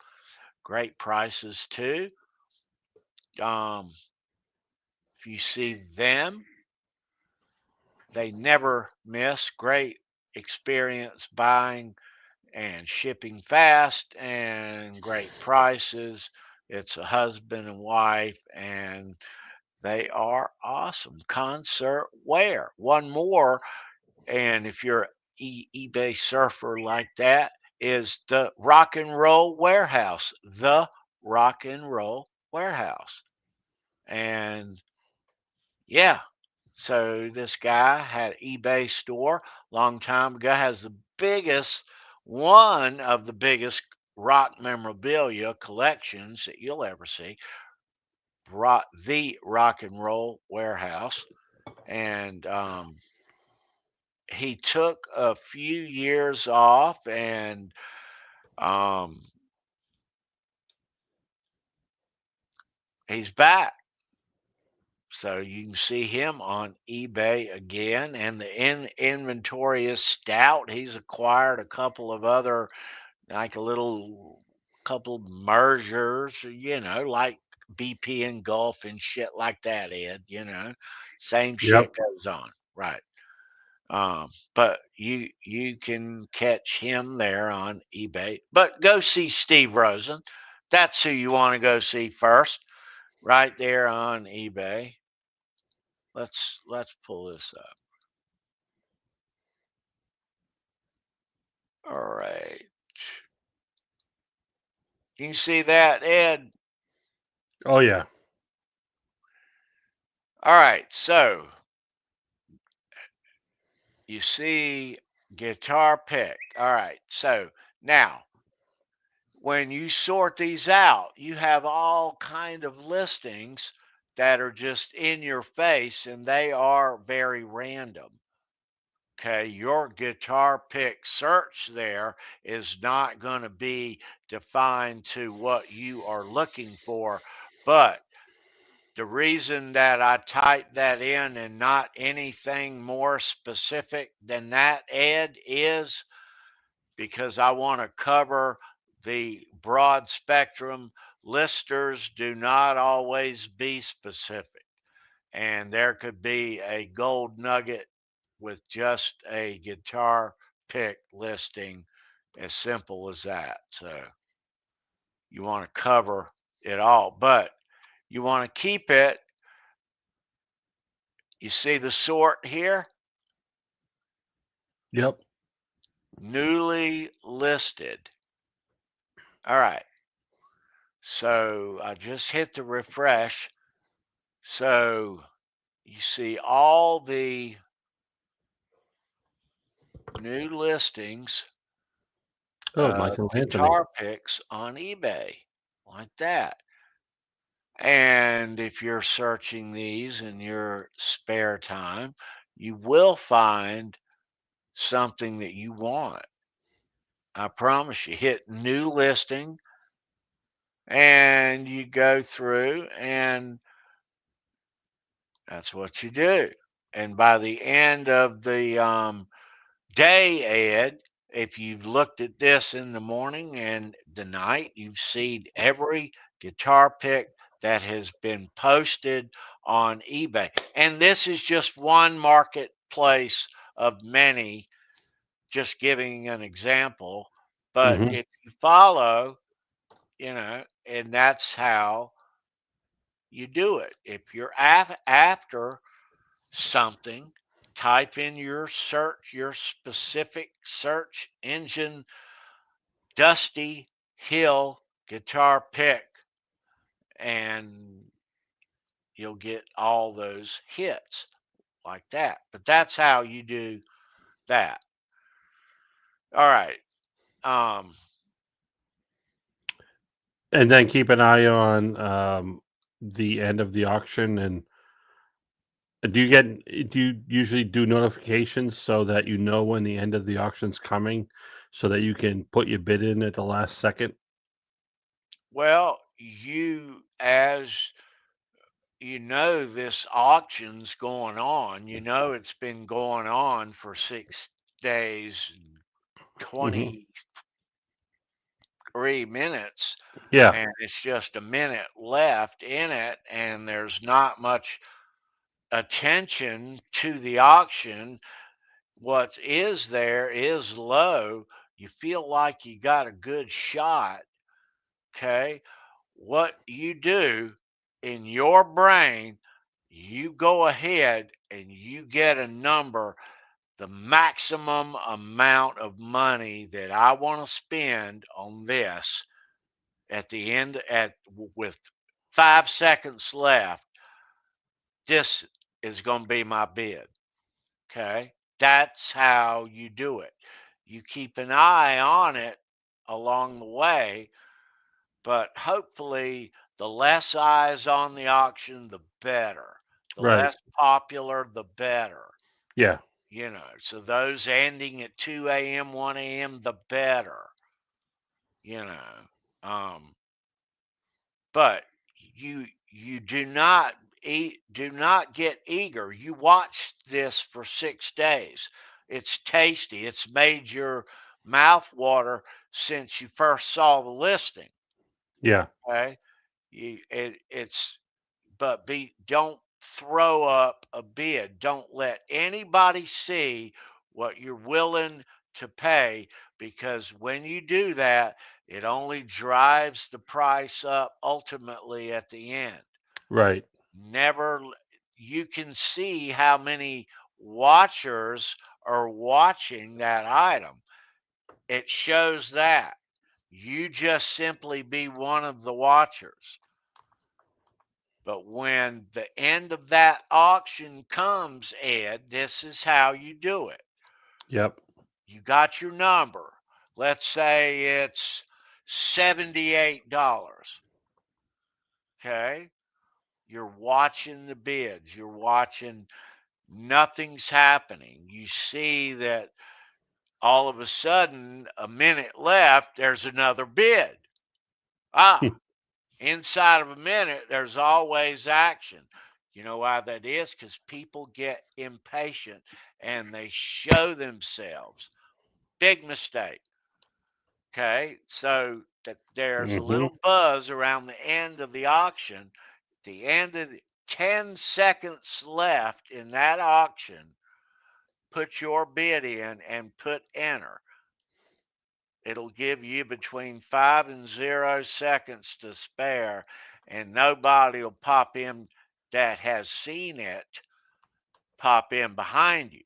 S3: Great prices too. If you see them, they never miss. Great experience buying and shipping fast and great prices. It's a husband and wife, and they are awesome. Concert Wear. One more, and if you're an eBay surfer like that, is the Rock and Roll Warehouse. The Rock and Roll Warehouse. And yeah, so this guy had an eBay store long time ago, has one of the biggest rock memorabilia collections that you'll ever see. The Rock and Roll Warehouse. And he took a few years off, and he's back. So you can see him on eBay again, and the inventory is stout. He's acquired a couple of other, like couple mergers, like BP and Gulf and shit like that, Ed, same shit
S4: Yep.
S3: goes on. Right. But you can catch him there on eBay. But go see Steve Rosen. That's who you want to go see first, right there on eBay. Let's pull this up. All right. You can see that, Ed?
S4: Oh yeah.
S3: All right. So you see guitar pick. All right. So now when you sort these out, you have all kind of listings that are just in your face, and they are very random. Okay, your guitar pick search there is not going to be defined to what you are looking for. But the reason that I typed that in and not anything more specific than that, Ed, is because I want to cover the broad spectrum. Listers do not always be specific. And there could be a gold nugget with just a guitar pick listing, as simple as that. So you want to cover it all, but you want to keep it. You see the sort here?
S4: Yep.
S3: Newly listed. All right. So I just hit the refresh. So you see all the new listings,
S4: Oh, Michael Anthony.
S3: guitar picks on eBay, like that. And if you're searching these in your spare time, you will find something that you want. I promise you. Hit new listing and you go through, and that's what you do. And by the end of the day, Ed, if you've looked at this in the morning and the night, you've seen every guitar pick that has been posted on eBay. And this is just one marketplace of many, just giving an example. But
S4: Mhm.
S3: if you follow, and that's how you do it. If you're after something, type in your search, your specific search engine, Dusty Hill guitar pick, and you'll get all those hits like that. But that's how you do that. All right.
S4: And then keep an eye on the end of the auction. And do you usually do notifications so that you know when the end of the auction's coming, so that you can put your bid in at the last second?
S3: Well, as this auction's going on. It's been going on for 6 days,
S4: Hmm.
S3: 23 minutes,
S4: Yeah.
S3: and it's just a minute left in it, and there's not much attention to the auction. What is there is low. You feel like you got a good shot. Okay. What you do in your brain, you go ahead and you get a number, the maximum amount of money that I want to spend on this at the end, with 5 seconds left. This is going to be my bid. Okay. That's how you do it. You keep an eye on it along the way, but hopefully the less eyes on the auction, the better. The
S4: Right.
S3: less popular, the better.
S4: Yeah.
S3: So those ending at 2 a.m., 1 a.m., the better. You know, but you do not get eager. You watch this for 6 days. It's tasty. It's made your mouth water since you first saw the listing.
S4: Yeah.
S3: Okay, it's but don't throw up a bid. Don't let anybody see what you're willing to pay, because when you do that, it only drives the price up ultimately at the end.
S4: Right.
S3: Never You can see how many watchers are watching that item. It shows that. You just simply be one of the watchers. But when the end of that auction comes, Ed, this is how you do it.
S4: Yep.
S3: You got your number. Let's say it's $78. Okay. You're watching the bids. You're watching nothing's happening. You see that all of a sudden, a minute left, there's another bid. Inside of a minute, there's always action. You know why that is? Because people get impatient and they show themselves. Big mistake. Okay, so that there's a little buzz around the end of the auction. The end of the 10 seconds left in that auction. Put your bid in and put enter. It'll give you between 5 and 0 seconds to spare, and nobody will pop in that has seen it pop in behind you.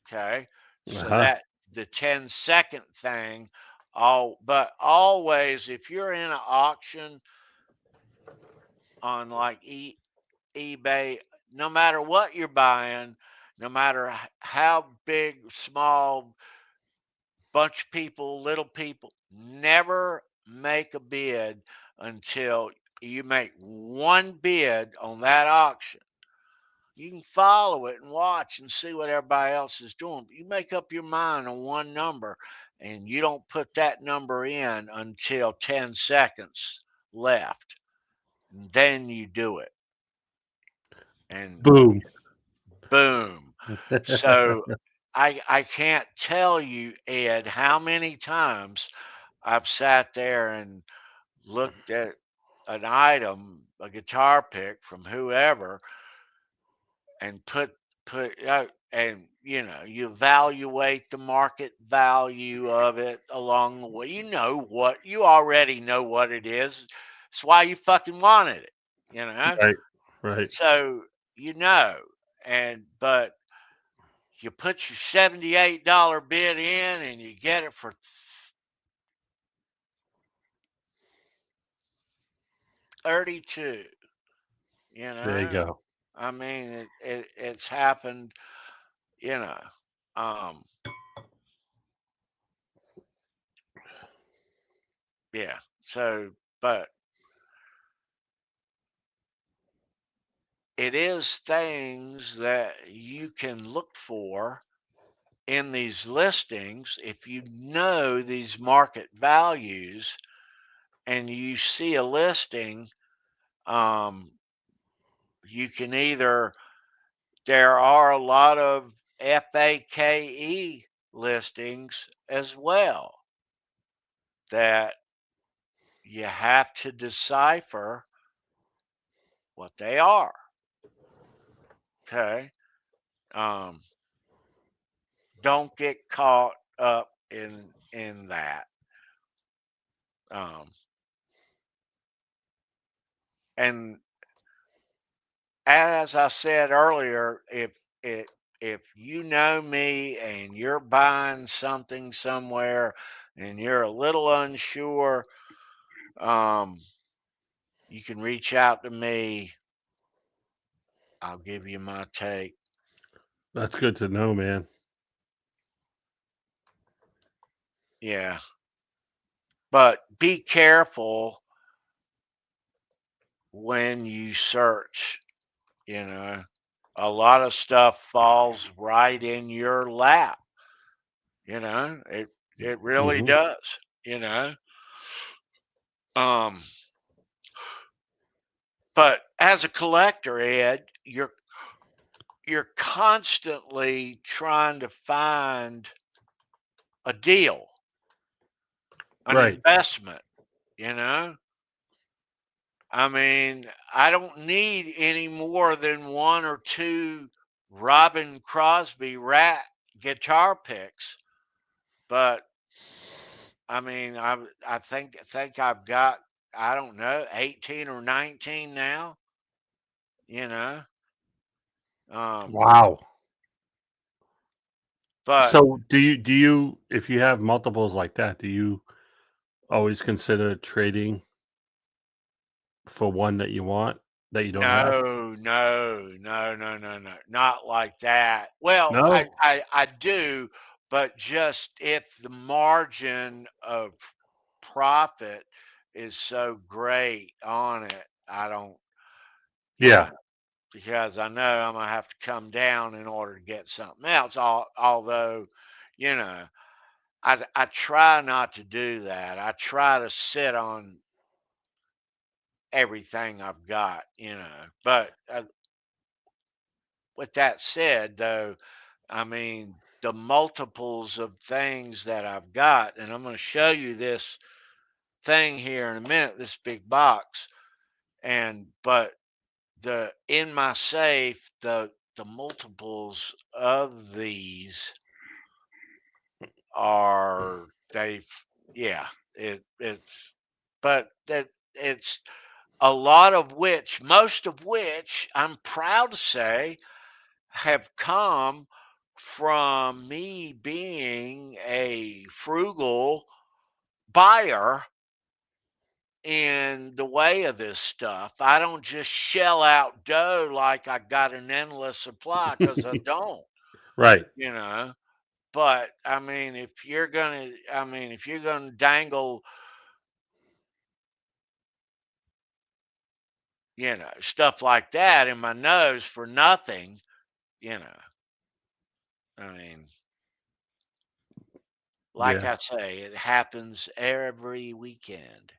S3: Okay, so that the 10-second thing, but always if you're in an auction on like eBay, no matter what you're buying, no matter how big, small, bunch of people, little people, never make a bid until you make one bid on that auction. You can follow it and watch and see what everybody else is doing. But you make up your mind on one number and you don't put that number in until 10 seconds left. And then you do it. And
S4: Boom.
S3: boom. So I can't tell you, Ed, how many times I've sat there and looked at an item, a guitar pick from whoever, and put and you evaluate the market value of it along the way. You already know what it is. It's why you fucking wanted it.
S4: Right.
S3: So but you put your $78 bid in and you get it for $32.
S4: There you go.
S3: I mean, it's happened. Um, yeah. So, but it is things that you can look for in these listings if you know these market values and you see a listing. You can there are a lot of FAKE listings as well that you have to decipher what they are. Okay. Don't get caught up in that. And as I said earlier, if you know me and you're buying something somewhere and you're a little unsure, you can reach out to me. I'll give you my take.
S4: That's good to know, man.
S3: Yeah. But be careful when you search. A lot of stuff falls right in your lap. It really does. But as a collector, Ed, you're constantly trying to find a deal, an investment. I mean, I don't need any more than one or two Robin Crosby rat guitar picks, but I mean, I think I've got, I don't know, 18 or 19 now.
S4: Wow.
S3: But
S4: so do you if you have multiples like that, do you always consider trading for one that you want that you don't have?
S3: no, not like that. Well,
S4: No?
S3: I do, but just if the margin of profit is so great on it, I don't, you
S4: Yeah.
S3: know, because I know I'm going to have to come down in order to get something else. Although, you know, I try not to do that. I try to sit on everything I've got, you know. But with that said, though, I mean, the multiples of things that I've got, and I'm going to show you this thing here in a minute, this big box, but in my safe, the multiples of these are it's but that it's a lot of which, most of which, I'm proud to say, have come from me being a frugal buyer in the way of this stuff. I don't just shell out dough like I got an endless supply, because I don't,
S4: Right.
S3: you know. But I mean, if you're gonna dangle, you know, stuff like that in my nose for nothing, you know, I mean, like
S4: Yeah.
S3: I say, it happens every weekend,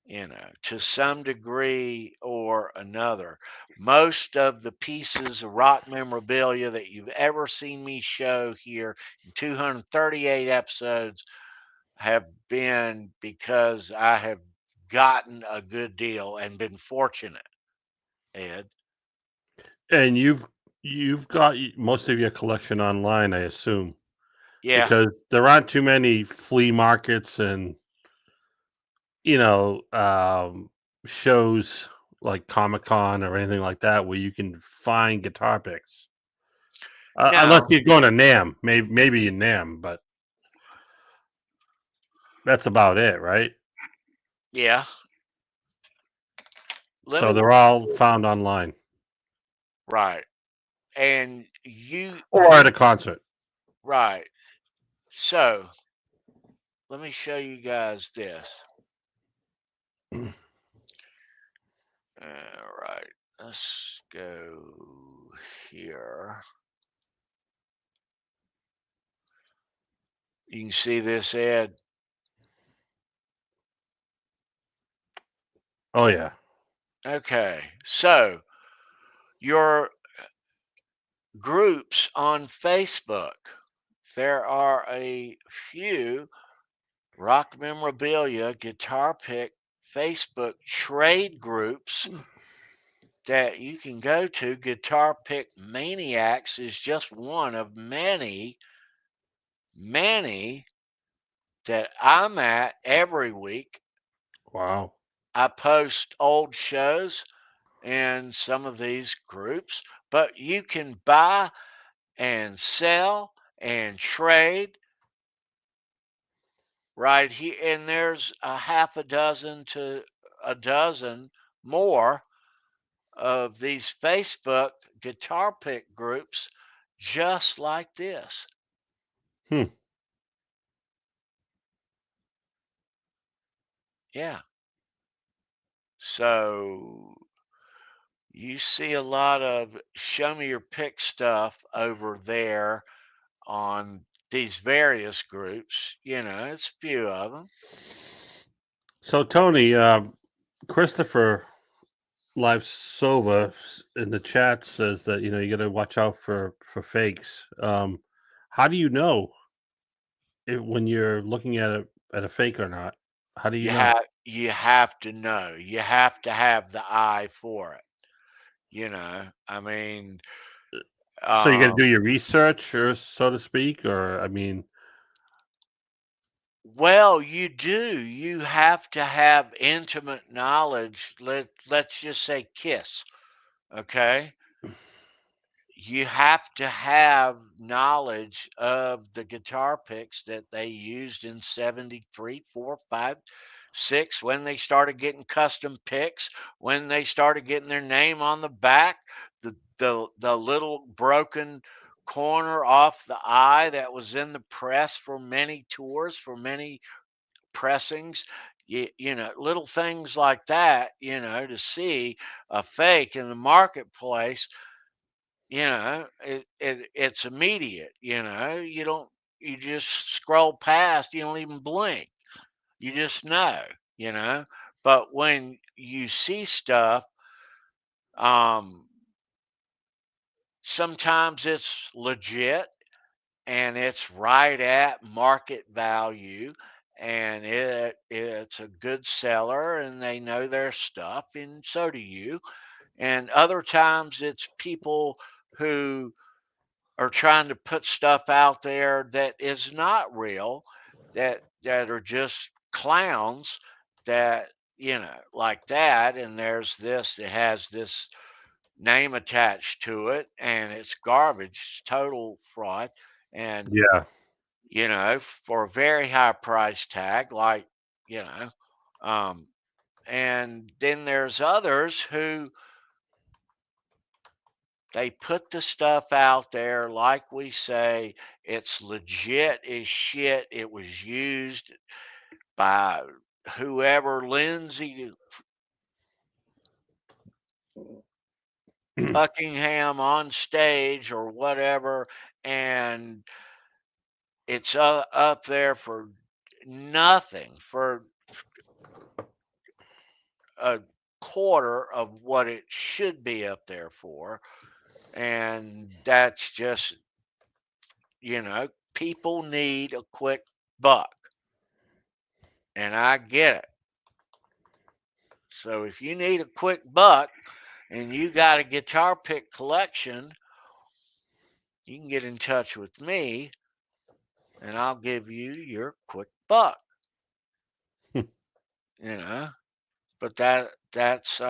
S3: you know, to some degree or another. Most of the pieces of rock memorabilia that you've ever seen me show here in 238 episodes have been because I have gotten a good deal and been fortunate, Ed.
S4: And you've got most of your collection online, I assume,
S3: Yeah.
S4: because there aren't too many flea markets and shows like Comic-Con or anything like that where you can find guitar picks. Unless
S3: Now,
S4: you're going to NAM, maybe in NAM, but that's about it, right?
S3: yeah. Let
S4: So
S3: me
S4: they're all found online
S3: Right. And
S4: or at a concert.
S3: right. So let me show you guys this. All right. Let's go here. You can see this, Ed.
S4: Oh yeah.
S3: Okay. So your groups on Facebook. There are a few rock memorabilia guitar pick Facebook trade groups that you can go to. Guitar Pick Maniacs is just one of many, many that I'm at every week.
S4: Wow.
S3: I post old shows in some of these groups, but you can buy and sell and trade right here. And there's a half a dozen to a dozen more of these Facebook guitar pick groups just like this.
S4: Hmm.
S3: Yeah. So you see a lot of show me your pick stuff over there on these various groups. You know, it's a few of them.
S4: So Tony, Christopher Live Soba in the chat says that you got to watch out for fakes. How do you know when you're looking at a fake or not? How do you know?
S3: You have to know. You have to have the eye for it. You know, I mean,
S4: So you got to do
S3: um,
S4: your research, or so to speak, or I mean,
S3: well, you do. You have to have intimate knowledge. Let's just say Kiss, okay? You have to have knowledge of the guitar picks that they used in 73, 4, 5, 6, when they started getting custom picks, when they started getting their name on the back, the little broken corner off the eye that was in the press for many tours, for many pressings. you know, little things like that, you know, to see a fake in the marketplace, you know, it's immediate, you know. You just scroll past, you don't even blink. You just know, you know. But when you see stuff, um, sometimes it's legit and it's right at market value and it's a good seller and they know their stuff and so do you. And other times it's people who are trying to put stuff out there that is not real, that are just clowns, that, you know, like that. And there's this that has this name attached to it and it's garbage, total fraud. And,
S4: Yeah.
S3: you know, for a very high price tag, like, you know, um, and then there's others who they put the stuff out there, like we say, it's legit as shit. It was used by whoever, Lindsay Buckingham on stage or whatever, and it's up there for nothing, for a quarter of what it should be up there for. And that's just, you know, people need a quick buck. And I get it. So if you need a quick buck and you got a guitar pick collection, you can get in touch with me and I'll give you your quick buck. You know, but that's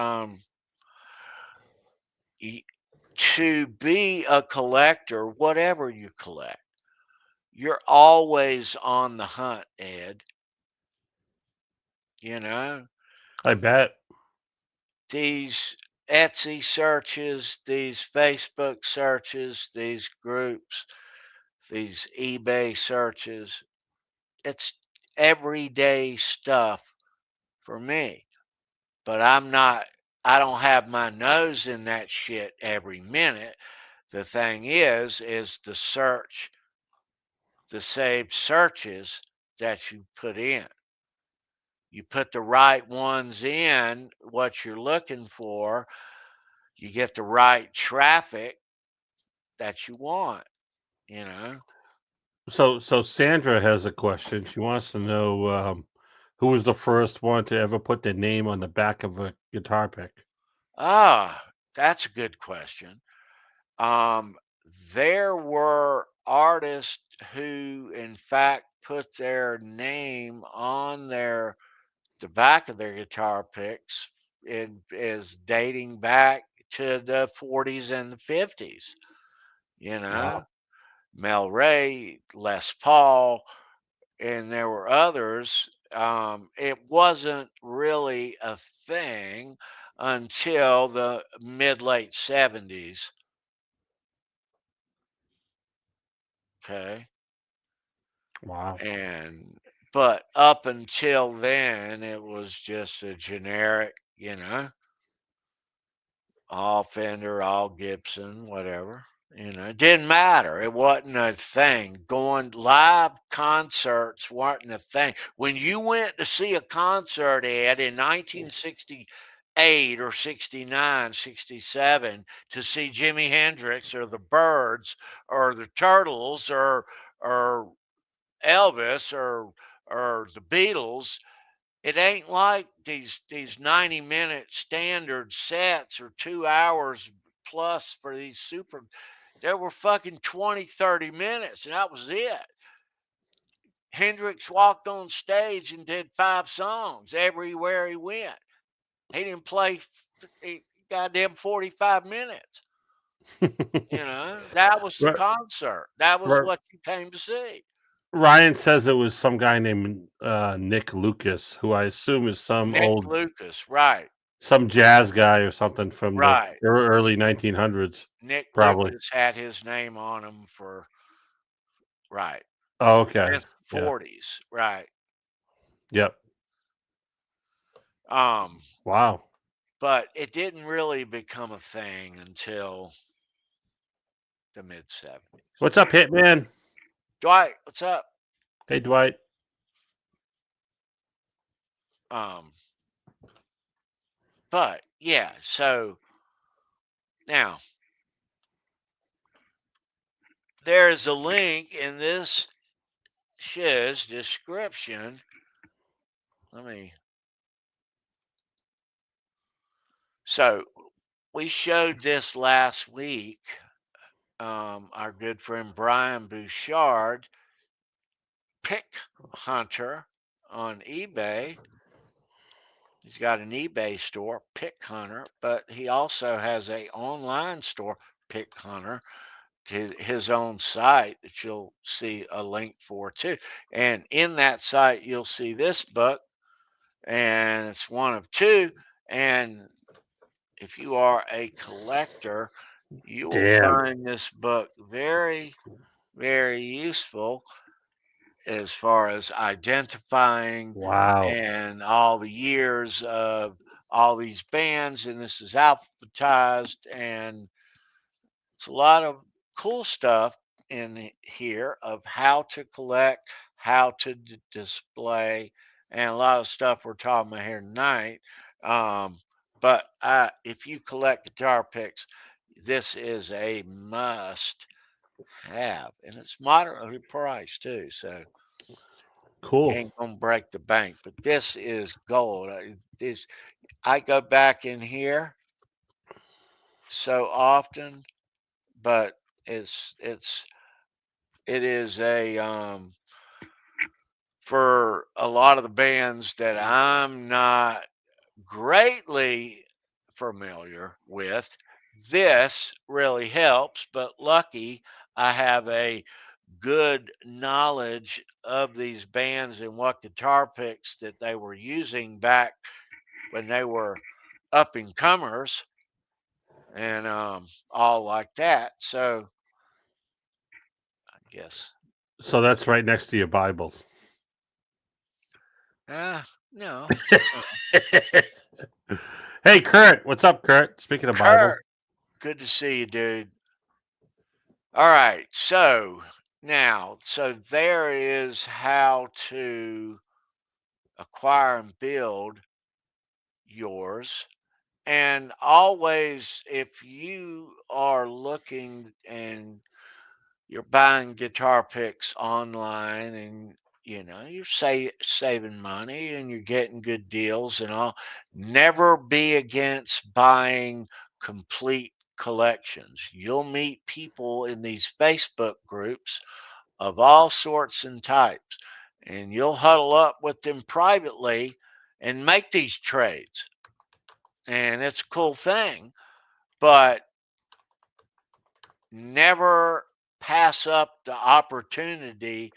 S3: to be a collector, whatever you collect, you're always on the hunt, Ed. You know,
S4: I bet.
S3: these Etsy searches, these Facebook searches, these groups, these eBay searches, it's everyday stuff for me. But I don't have my nose in that shit every minute. The thing is the search, the saved searches that you put in. You put the right ones in, what you're looking for, you get the right traffic that you want, you know.
S4: So Sandra has a question. She wants to know who was the first one to ever put their name on the back of a guitar pick.
S3: Ah, that's a good question. Um, there were artists who, in fact, put their name on the back of their guitar picks. It is dating back to the 40s and the 50s. You know,
S4: Wow.
S3: Mel Ray, Les Paul, and there were others. It wasn't really a thing until the mid late 70s. Okay.
S4: Wow.
S3: And but up until then, it was just a generic, you know, all Fender, all Gibson, whatever. You know, it didn't matter. It wasn't a thing. Going live concerts weren't a thing. When you went to see a concert, Ed, in 1968 or 69, 67, to see Jimi Hendrix or the Byrds or the Turtles or Elvis or the Beatles, it ain't like these 90-minute standard sets or 2 hours plus for these super. There were fucking 20, 30 minutes, and that was it. Hendrix walked on stage and did 5 songs everywhere he went. He didn't play goddamn 45 minutes. You know, that was the
S4: Right,
S3: concert. That was
S4: right.
S3: what you came to see.
S4: Ryan says it was some guy named Nick Lucas, who I assume is
S3: Nick Lucas, right,
S4: some jazz guy or something from the
S3: right.
S4: early 1900s,
S3: Nick
S4: probably.
S3: Lucas had his name on them for right
S4: Oh, okay.
S3: since the
S4: Yeah.
S3: 40s, right?
S4: Yep. Wow.
S3: But it didn't really become a thing until the mid 70s.
S4: What's up, Hitman?
S3: Dwight, what's up?
S4: Hey, Dwight.
S3: But yeah, so now there's a link in this show's description. So we showed this last week. Our good friend Brian Bouchard, Pick Hunter on eBay. He's got an eBay store, Pick Hunter, but he also has a online store, Pick Hunter, to his own site that you'll see a link for too. And in that site, you'll see this book, and it's one of two. And if you are a collector, you will
S4: Damn.
S3: find this book very, very useful as far as identifying
S4: Wow.
S3: and all the years of all these bands. And this is alphabetized, and it's a lot of cool stuff in here of how to collect, how to display, and a lot of stuff we're talking about here tonight. But if you collect guitar picks, this is a must have, and it's moderately priced too. So
S4: Cool.
S3: ain't gonna break the bank, but this is gold. I go back in here so often, but it is a for a lot of the bands that I'm not greatly familiar with, this really helps. But lucky I have a good knowledge of these bands and what guitar picks that they were using back when they were up and comers and all like that. So I guess
S4: So that's right next to your Bible.
S3: no.
S4: Hey, Kurt. What's up, Kurt? Speaking of Bible.
S3: Kurt, good to see you, dude. All right, so now, so there is how to acquire and build yours. And always, if you are looking and you're buying guitar picks online and you're saving money and you're getting good deals and all, never be against buying complete collections. You'll meet people in these Facebook groups of all sorts and types, and you'll huddle up with them privately and make these trades, and it's a cool thing. But never pass up the opportunity.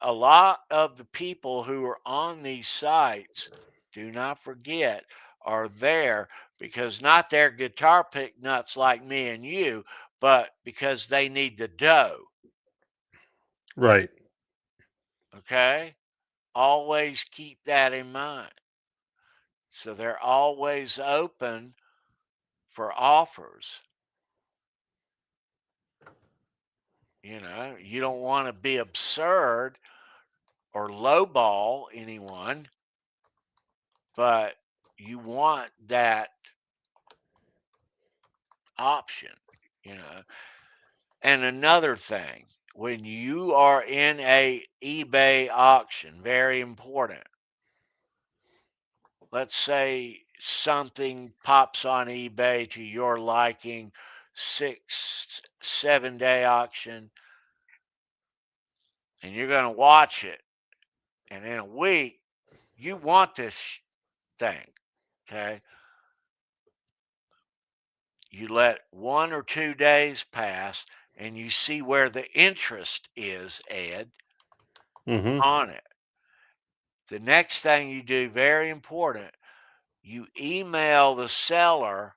S3: A lot of the people who are on these sites, do not forget, are there because not they're guitar pick nuts like me and you, but because they need the dough.
S4: Right.
S3: Okay? Always keep that in mind. So they're always open for offers. You don't want to be absurd or lowball anyone, but you want that option, you know. And another thing, when you are in a eBay auction, very important. Let's say something pops on eBay to your liking, 6, 7 day auction, and you're going to watch it. And in a week, you want this thing, okay? You let 1 or 2 days pass and you see where the interest is, Ed, on it. The next thing you do, very important, you email the seller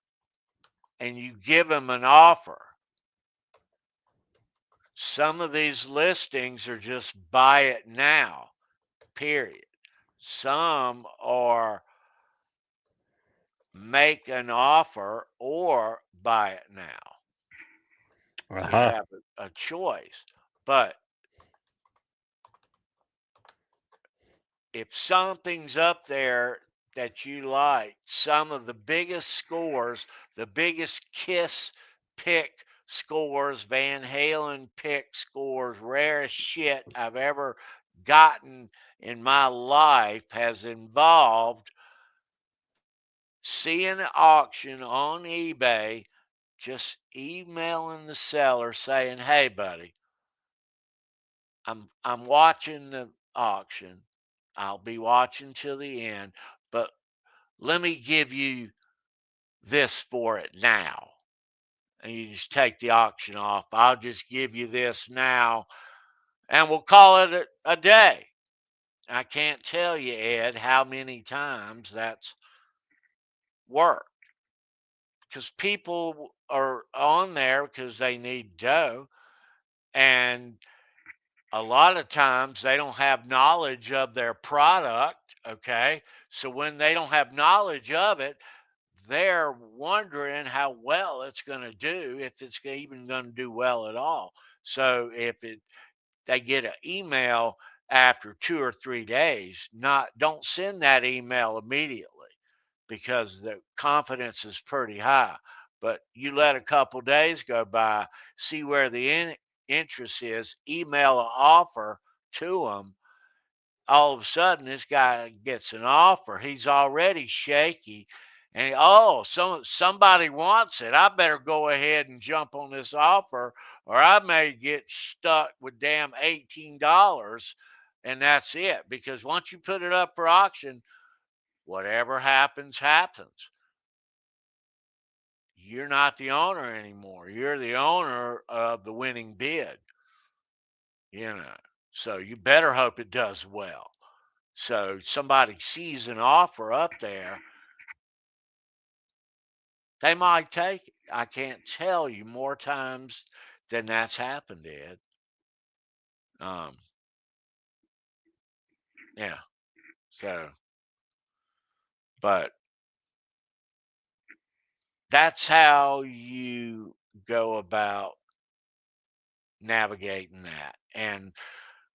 S3: and you give them an offer. Some of these listings are just buy it now, period. Some are make an offer or buy it now. You have a choice. But if something's up there that you like, some of the biggest scores, the biggest Kiss pick scores, Van Halen pick scores, rarest shit I've ever gotten in my life has involved seeing an auction on eBay, just emailing the seller saying, "Hey, buddy, I'm watching the auction. I'll be watching till the end, but let me give you this for it now." And you just take the auction off. I'll just give you this now, and we'll call it a day. I can't tell you, Ed, how many times that's worked because people are on there because they need dough. And a lot of times they don't have knowledge of their product. Okay. So when they don't have knowledge of it, they're wondering how well it's going to do, if it's even going to do well at all. So if they get an email after 2 or 3 days, don't send that email immediately because the confidence is pretty high. But you let a couple days go by, see where the interest is, email an offer to them. All of a sudden, this guy gets an offer. He's already shaky. And somebody wants it. I better go ahead and jump on this offer, or I may get stuck with damn $18, and that's it. Because once you put it up for auction, whatever happens, happens. You're not the owner anymore. You're the owner of the winning bid. So you better hope it does well. So somebody sees an offer up there, they might take it. I can't tell you more times than that's happened, Ed. Yeah. So, but that's how you go about navigating that. And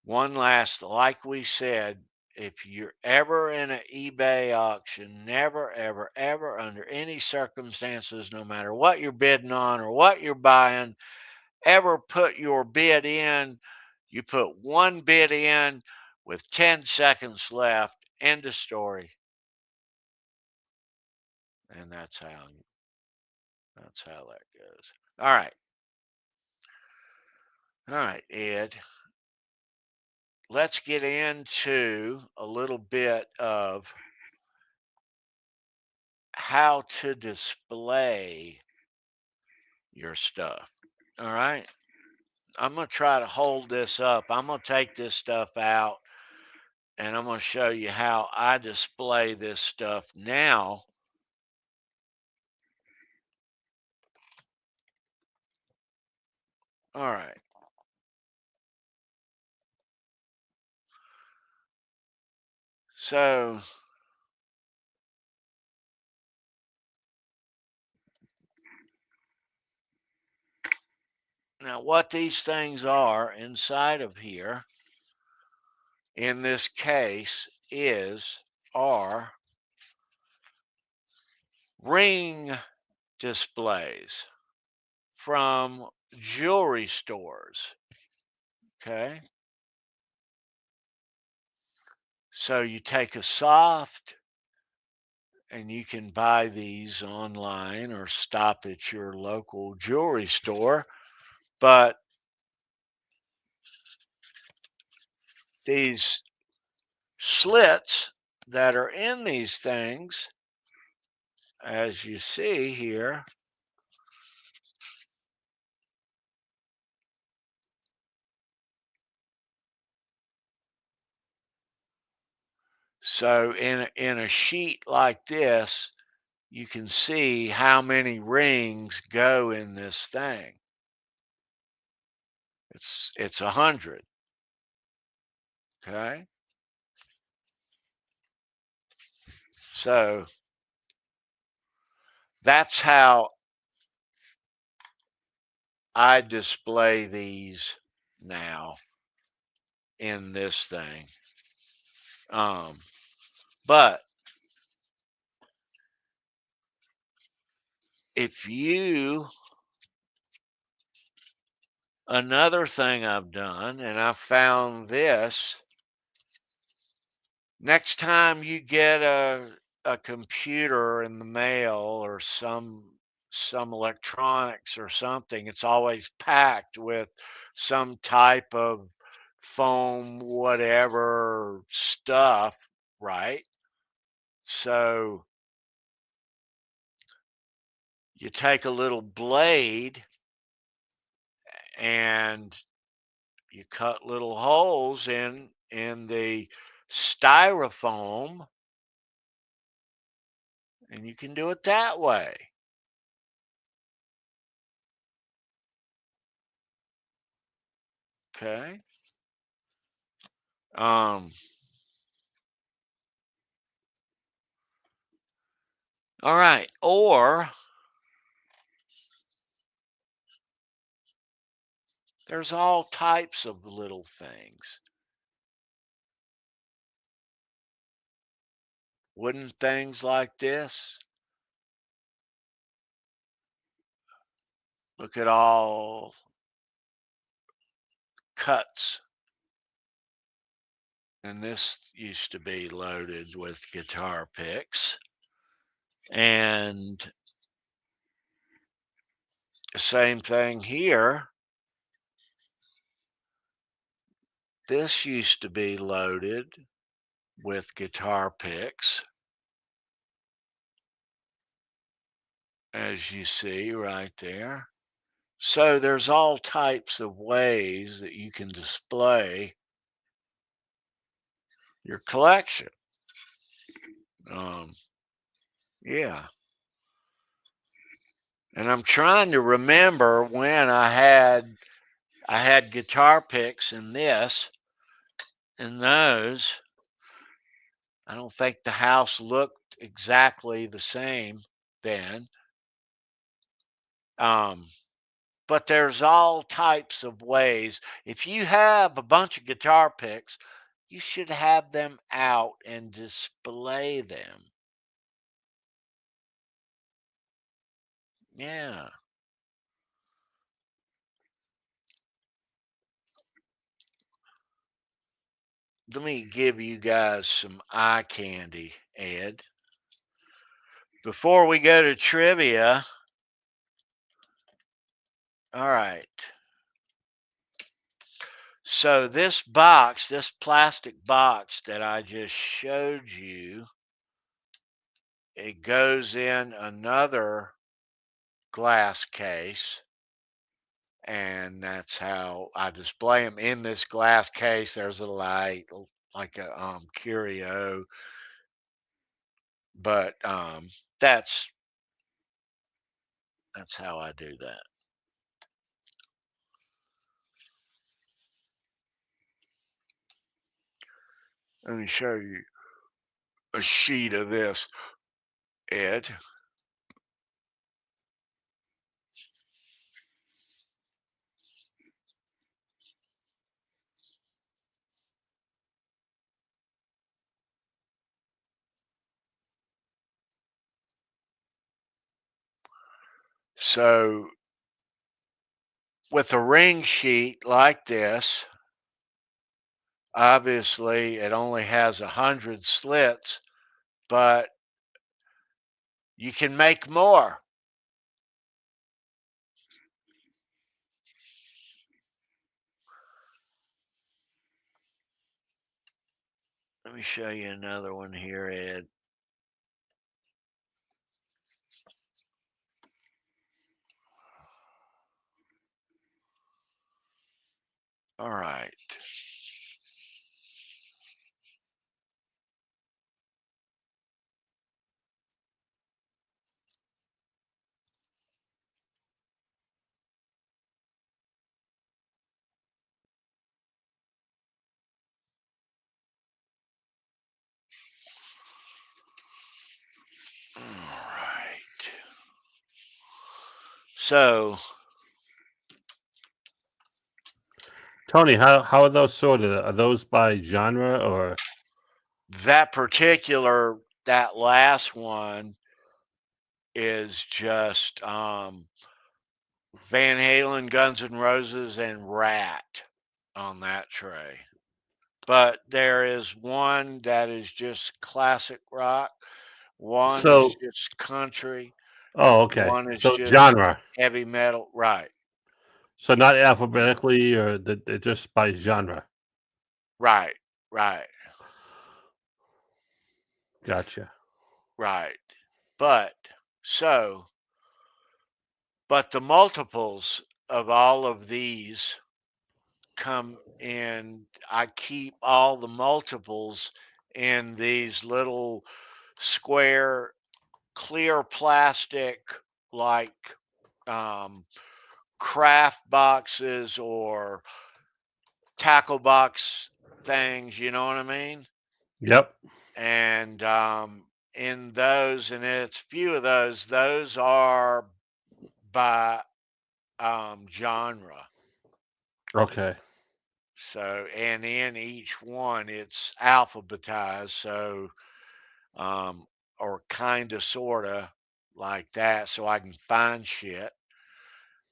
S3: one last, like we said, if you're ever in an eBay auction, never, ever, ever, under any circumstances, no matter what you're bidding on or what you're buying, ever put your bid in. You put one bid in with 10 seconds left. End of story. And that's how that goes. All right. All right, Ed. Let's get into a little bit of how to display your stuff. All right. I'm going to try to hold this up. I'm going to take this stuff out and I'm going to show you how I display this stuff now. All right. So now what these things are inside of here in this case are ring displays from jewelry stores. Okay. So you take a soft, and you can buy these online or stop at your local jewelry store. But these slits that are in these things, as you see here, so in a sheet like this, you can see how many rings go in this thing. It's 100. Okay. So that's how I display these now in this thing. But if you, another thing I've done, and I found this, next time you get a computer in the mail or some electronics or something, it's always packed with some type of foam, whatever stuff, right? So you take a little blade and you cut little holes in the styrofoam, and you can do it that way. Okay. All right. Or there's all types of little things. Wooden things like this. Look at all cuts. And this used to be loaded with guitar picks. And the same thing here. This used to be loaded with guitar picks, as you see right there. So there's all types of ways that you can display your collection. Yeah. And I'm trying to remember when I had guitar picks in this and those. I don't think the house looked exactly the same then. But there's all types of ways. If you have a bunch of guitar picks, you should have them out and display them. Yeah. Let me give you guys some eye candy, Ed. Before we go to trivia, all right. So this box, this plastic box that I just showed you, it goes in another glass case. And that's how I display them in this glass case. There's a light, like a curio, but that's how I do that. Let me show you a sheet of this, Ed. So with a ring sheet like this, obviously it only has 100 slits, but you can make more. Let me show you another one here, Ed. All right. All right. So
S4: Tony, how are those sorted? Are those by genre or?
S3: that last one is just Van Halen, Guns N' Roses, and Rat on that tray. But there is one that is just classic rock, one is
S4: So,
S3: just country,
S4: oh, okay.
S3: one is
S4: So
S3: just
S4: genre.
S3: heavy metal. Right,
S4: So not alphabetically, or they're just by genre.
S3: right, right,
S4: Gotcha.
S3: right. But so, but the multiples of all of these come in. I keep all the multiples in these little square clear plastic like um, craft boxes or tackle box things, you know what I mean?
S4: Yep.
S3: And in those, and it's few of those are by genre.
S4: Okay.
S3: So, and in each one, it's alphabetized. So, or kind of, sort of like that. So I can find shit.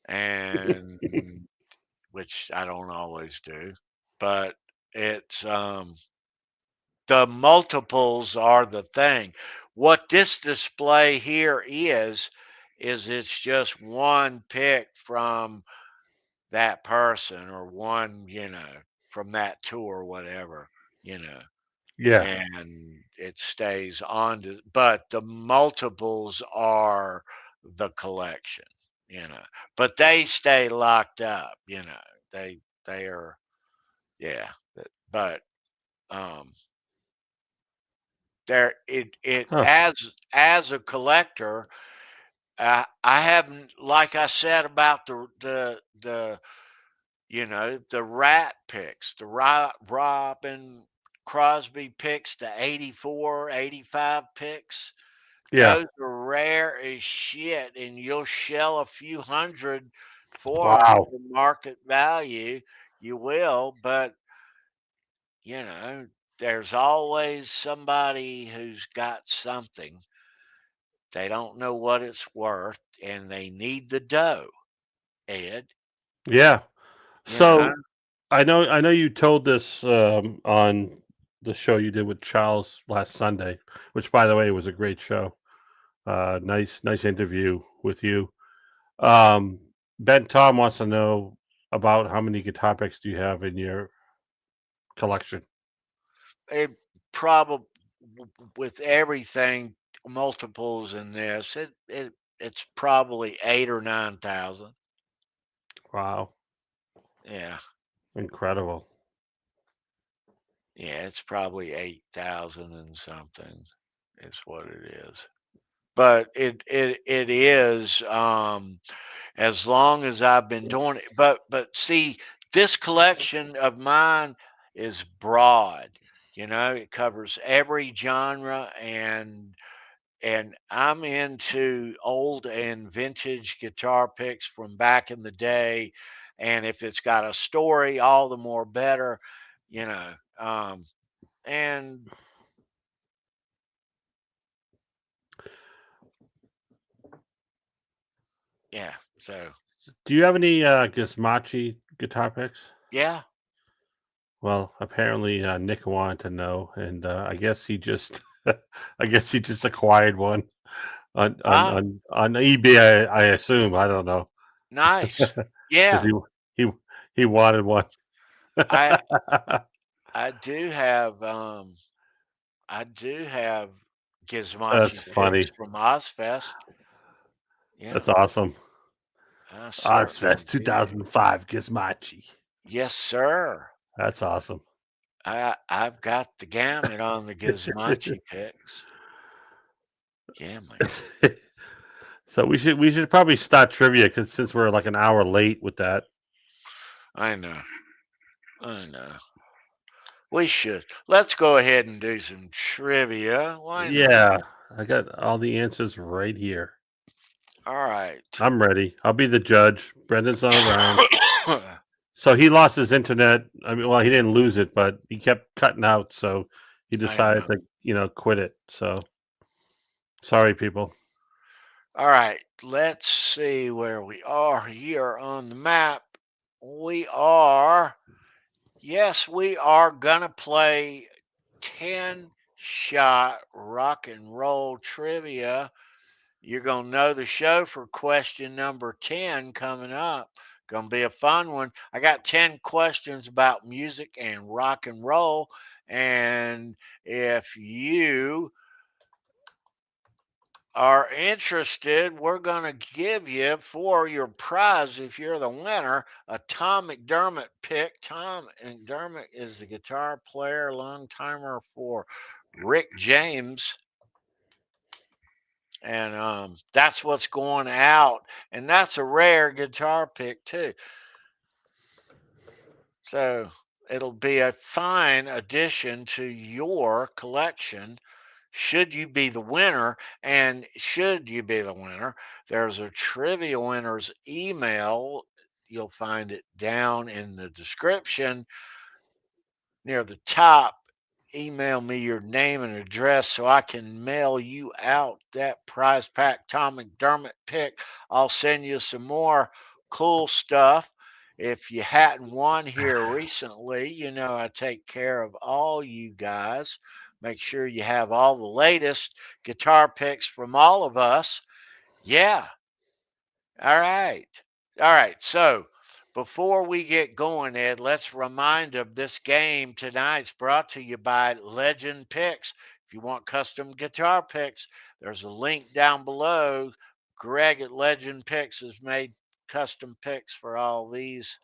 S3: And which I don't always do, but it's the multiples are the thing. What this display here is it's just one pick from that person or one, from that tour or whatever, you know,
S4: Yeah.
S3: and it stays on to, but the multiples are the collection, but they stay locked up, they are, yeah, but um there it
S4: Huh.
S3: as a collector, I haven't, like I said about the Rat picks, the Robin Crosby picks, the 84, 85 picks.
S4: Yeah.
S3: Those are rare as shit, and you'll shell a few hundred for them
S4: Wow.
S3: for market value. You will, but there's always somebody who's got something. They don't know what it's worth, and they need the dough, Ed.
S4: Yeah.
S3: You know,
S4: So I know you told this on the show you did with Charles last Sunday, which by the way was a great show. Nice interview with you. Um, Ben Tom wants to know about how many guitar picks do you have in your collection?
S3: it probably, with everything, multiples in this, it's probably 8 or 9,000.
S4: Wow,
S3: Yeah,
S4: incredible.
S3: yeah, it's probably 8,000 and something is what it is. But it is, as long as I've been doing it. But see, this collection of mine is broad. It covers every genre, and I'm into old and vintage guitar picks from back in the day. And if it's got a story, all the more better, you know. And yeah, so
S4: Do you have any Gizmachi guitar picks?
S3: yeah.
S4: Well, apparently Nick wanted to know, and I guess he just, I guess he just acquired one on
S3: Ah,
S4: eBay. I assume. I don't know
S3: nice.
S4: because
S3: Yeah,
S4: he he wanted one.
S3: I I do have
S4: That's
S3: Gizmachi picks
S4: funny.
S3: from Ozfest. Yeah,
S4: That's awesome.
S3: I certainly
S4: Ozfest
S3: do.
S4: 2005 Gizmachi.
S3: Yes, sir.
S4: That's awesome.
S3: I've got the gamut on the Gizmachi picks. Yeah, man.
S4: So we should probably start trivia because since we're like an hour late with that.
S3: I know. I know. We should. Let's go ahead and do some trivia. Why not?
S4: Yeah, I got all the answers right here.
S3: All right.
S4: I'm ready. I'll be the judge. Brendan's not around. So he lost his internet. I mean, well, he didn't lose it, but he kept cutting out. So he decided to, quit it. So sorry, people.
S3: All right. Let's see where we are here on the map. We are going to play 10-shot rock and roll trivia. You're going to know the show for question number 10 coming up. Going to be a fun one. I got 10 questions about music and rock and roll. And if you are interested, we're going to give you for your prize, if you're the winner, a Tom McDermott pick. Tom McDermott is the guitar player, long timer for Rick James. And that's what's going out. And that's a rare guitar pick, too. So it'll be a fine addition to your collection. Should you be the winner, and should you be the winner, there's a trivia winner's email. You'll find it down in the description near the top. Email me your name and address so I can mail you out that prize pack Tom McDermott pick. I'll send you some more cool stuff. If you hadn't won here recently, I take care of all you guys. Make sure you have all the latest guitar picks from all of us. Yeah. All right. All right. So before we get going, Ed, let's remind of this game tonight's brought to you by Legend Picks. If you want custom guitar picks, there's a link down below. Greg at Legend Picks has made custom picks for all these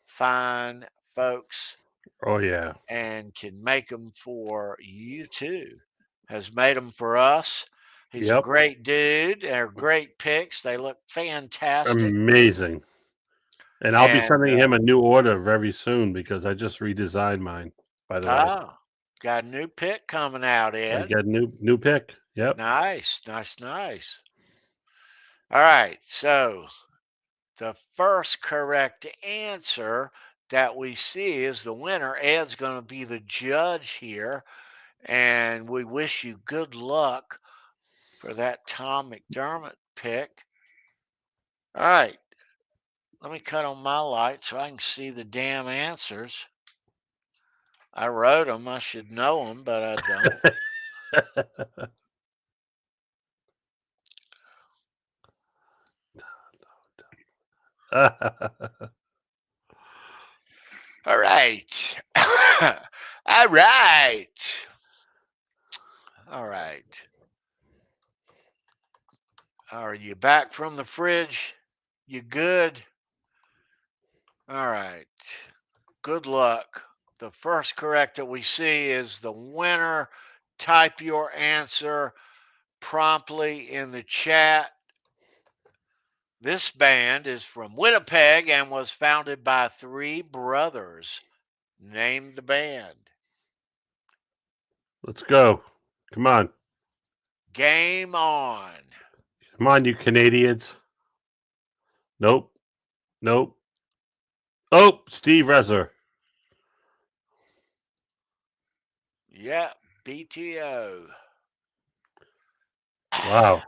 S3: fine folks.
S4: Oh, yeah.
S3: And can make them for you too. Has made them for us. He's a great dude. They're great picks. They look fantastic.
S4: Amazing. And I'll be sending him a new order very soon because I just redesigned mine, by the way.
S3: Oh, got a new pick coming out, Ed.
S4: I got a new pick. Yep.
S3: Nice. All right. So the first correct answer that we see is the winner. Ed's going to be the judge here. And we wish you good luck for that Tom McDermott pick. All right. Let me cut on my light so I can see the damn answers. I wrote them. I should know them, but I don't. All right. All right. All right. Are you back from the fridge? You good? All right. Good luck. The first correct that we see is the winner. Type your answer promptly in the chat. This band is from Winnipeg and was founded by three brothers. Name the band.
S4: Let's go. Come on.
S3: Game on.
S4: Come on, you Canadians. Nope. Oh, Steve Rezer.
S3: Yep, BTO.
S4: Wow.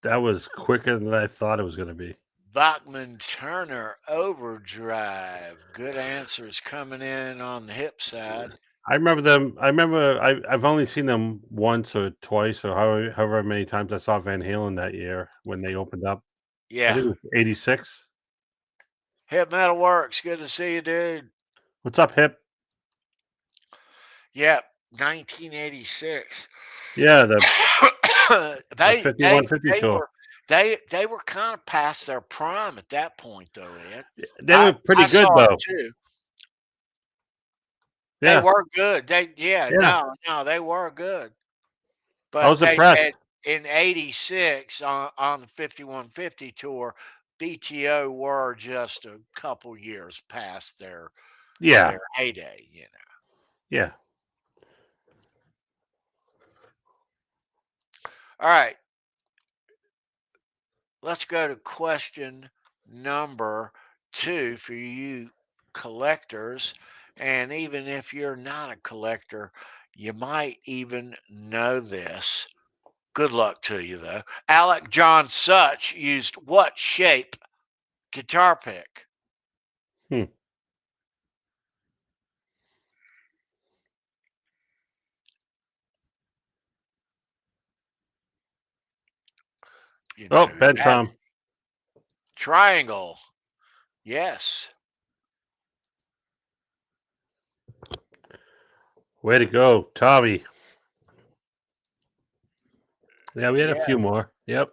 S4: That was quicker than I thought it was going to be.
S3: Bachman Turner Overdrive. Good answers coming in on the hip side.
S4: I remember them. I've only seen them once or twice or however many times I saw Van Halen that year when they opened up.
S3: Yeah.
S4: I think it was 86.
S3: Hip Metal Works. Good to see you, dude.
S4: What's up, Hip?
S3: Yep, 1986.
S4: Yeah, the
S3: 5150 tour. They were kind of past their prime at that point, though, Ed.
S4: They were pretty good, though.
S3: Too.
S4: Yeah.
S3: They were good. No, they were good. But
S4: I was impressed.
S3: In 86 on the 5150 tour, BTO were just a couple years past their heyday,
S4: Yeah.
S3: All right. let's go to question number 2 for you collectors. And even if you're not a collector, you might even know this. Good luck to you, though. Alec John Such used what shape guitar pick?
S4: Hmm.
S3: You
S4: Oh,
S3: know
S4: Ben
S3: that.
S4: Tom.
S3: Triangle. Yes.
S4: Way to go, Tommy. Yeah, we had a
S3: Yeah.
S4: few more. Yep.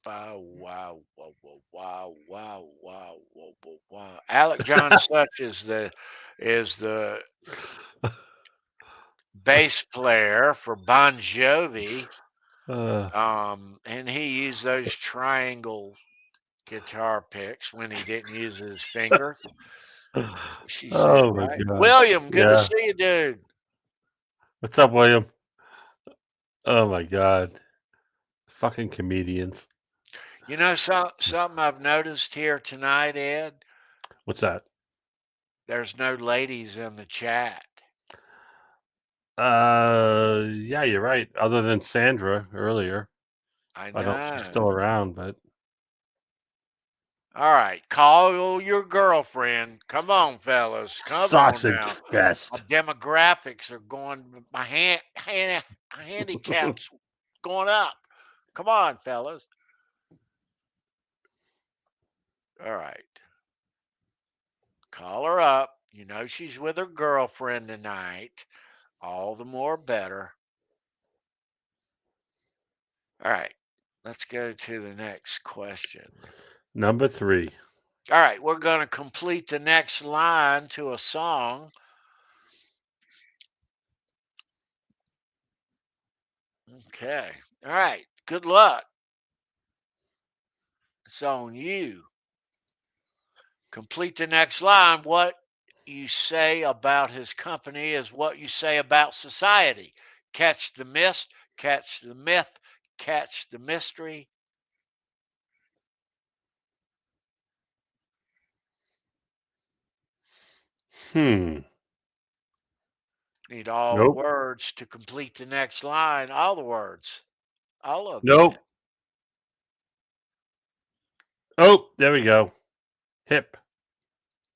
S3: Wow, wow, wow, wow, wow, wow, wow, wow, wow, wow. Alec John Such is the bass player for Bon Jovi. And he used those triangle guitar picks when he didn't use his fingers. She said,
S4: Oh my
S3: right?
S4: God.
S3: William, good to
S4: Yeah.
S3: see you, dude.
S4: What's up, William? Oh my God. Fucking comedians.
S3: You know something I've noticed here tonight, Ed?
S4: What's that?
S3: There's no ladies in the chat.
S4: Yeah, you're right. Other than Sandra earlier.
S3: I
S4: I don't know if she's
S3: know.
S4: still around, but
S3: All right, call your girlfriend. Come on, fellas. Come on
S4: sausage
S3: now. My
S4: fest.
S3: demographics are going. My handicaps going up. Come on, fellas. All right. Call her up. You know she's with her girlfriend tonight. All the more better. All right. Let's go to the next question.
S4: Number 3.
S3: All right. We're going to complete the next line to a song. Okay. All right. Good luck. It's on you. Complete the next line. What you say about his company is what you say about society. Catch the mist, catch the myth, catch the mystery. Need all the
S4: Nope.
S3: words to complete the next line. All the words. All of
S4: Nope.
S3: them.
S4: Oh, there we go. Hip.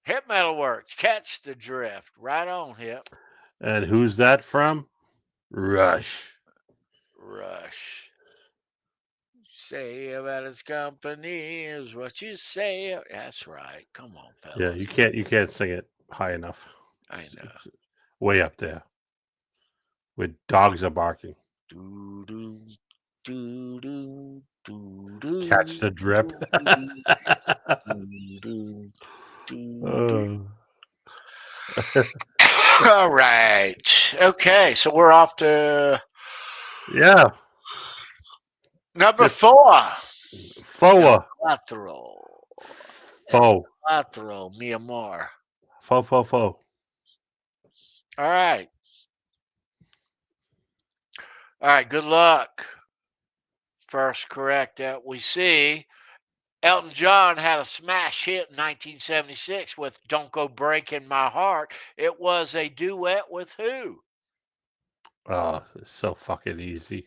S3: Hip Metal Works. Catch the drift. Right on, Hip.
S4: And who's that from? Rush.
S3: Rush. Say about his company is what you say. That's right. Come on, fellas.
S4: Yeah, you can't sing it high enough.
S3: I know.
S4: It's way up there. Where dogs are barking.
S3: Do, do, do, do, do, do,
S4: Catch the drip.
S3: do, do,
S4: Uh,
S3: All right. Okay, so we're off to
S4: yeah.
S3: number
S4: Just
S3: 4.
S4: FOA.
S3: Cuatro.
S4: Faux.
S3: Cuatro, mi amor.
S4: Faux.
S3: All right. All right, good luck. First correct that we see. Elton John had a smash hit in 1976 with Don't Go Breaking My Heart. It was a duet with who?
S4: Oh, it's so fucking easy.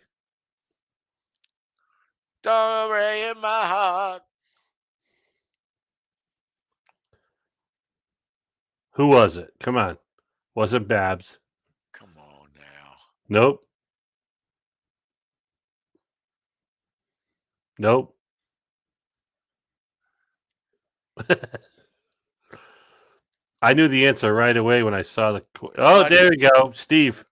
S3: Don't Go Breaking My Heart.
S4: Who was it? Come on. Wasn't Babs.
S3: Come on now.
S4: Nope. Nope. I knew the answer right away when I saw the. Oh, there we go. Steve.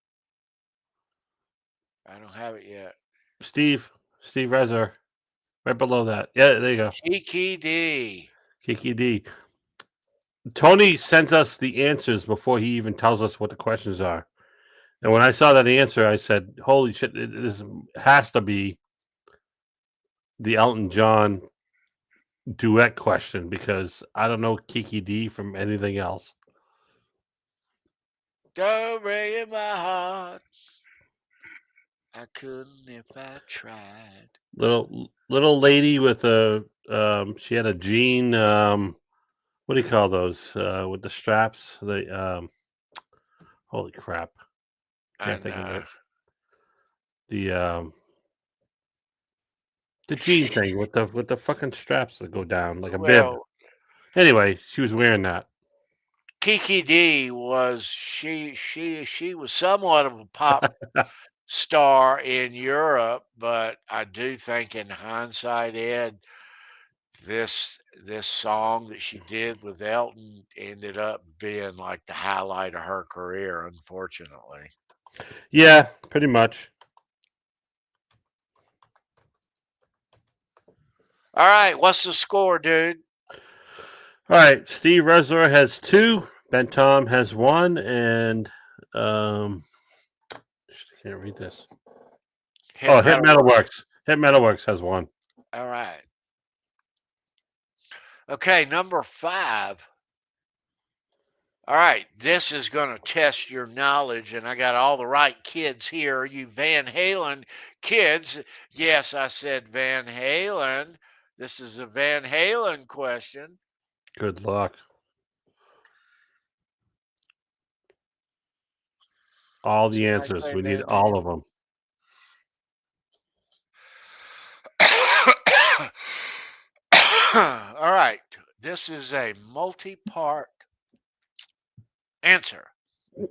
S3: I don't have it yet.
S4: Steve Rezer. Right below that. Yeah, there you go.
S3: Kiki D.
S4: Kiki D. Tony sends us the answers before he even tells us what the questions are. And when I saw that answer, I said, holy shit, this has to be the Elton John duet question because I don't know Kiki D from anything else.
S3: Don't break my heart. I couldn't if I tried.
S4: Little lady with a she had a jean what do you call those with the straps? Holy crap. Can't think of it. The jean thing with the fucking straps that go down like a bib.
S3: Well,
S4: Anyway, she was wearing that.
S3: Kiki D was she was somewhat of a pop star in Europe, but I do think in hindsight, Ed, this song that she did with Elton ended up being like the highlight of her career, unfortunately.
S4: Yeah, pretty much.
S3: All right, what's the score, dude?
S4: All right, Steve Resler has 2, Ben Tom has 1, and I can't read this. Hit Metalworks. Hit Metalworks has 1.
S3: All right. Okay, number 5. All right, this is going to test your knowledge, and I got all the right kids here. You Van Halen kids. Yes, I said Van Halen. This is a Van Halen question.
S4: Good luck. All the answers. We need all of them.
S3: All right. This is a multi-part answer. So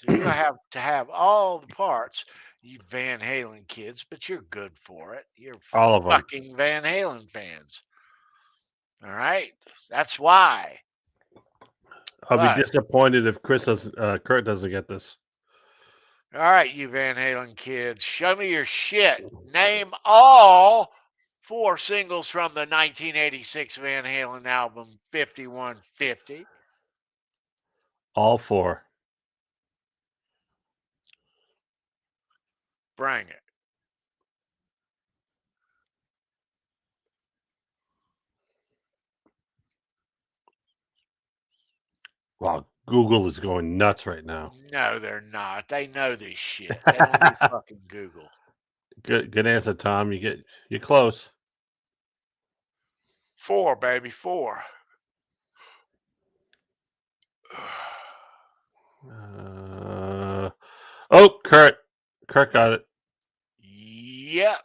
S3: you have to have all the parts, you Van Halen kids, but you're good for it. You're
S4: all of them.
S3: Fucking Van Halen fans. All right. That's why.
S4: I'll be disappointed if Kurt doesn't get this.
S3: All right, you Van Halen kids, show me your shit. Name all 4 singles from the 1986 Van Halen album 5150.
S4: All 4.
S3: Bring it.
S4: Wow, Google is going nuts right now.
S3: No, they're not. They know this shit. They don't do fucking Google.
S4: Good answer, Tom. You're close.
S3: 4, baby, 4.
S4: Kurt got it.
S3: Yep.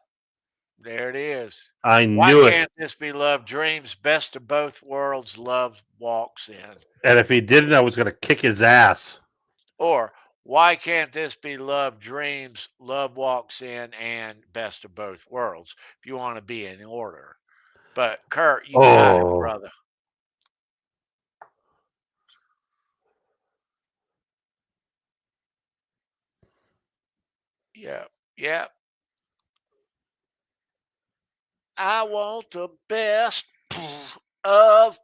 S3: There it is.
S4: I knew
S3: Why
S4: it.
S3: can't this be Love Dreams? Best of both worlds, Love walks in.
S4: And if he didn't, I was going to kick his ass.
S3: Or why can't this be Love Dreams, Love walks in, and Best of both worlds? If you want to be in order. But Kurt, you got it, brother. Yep. Yep. I want the best of.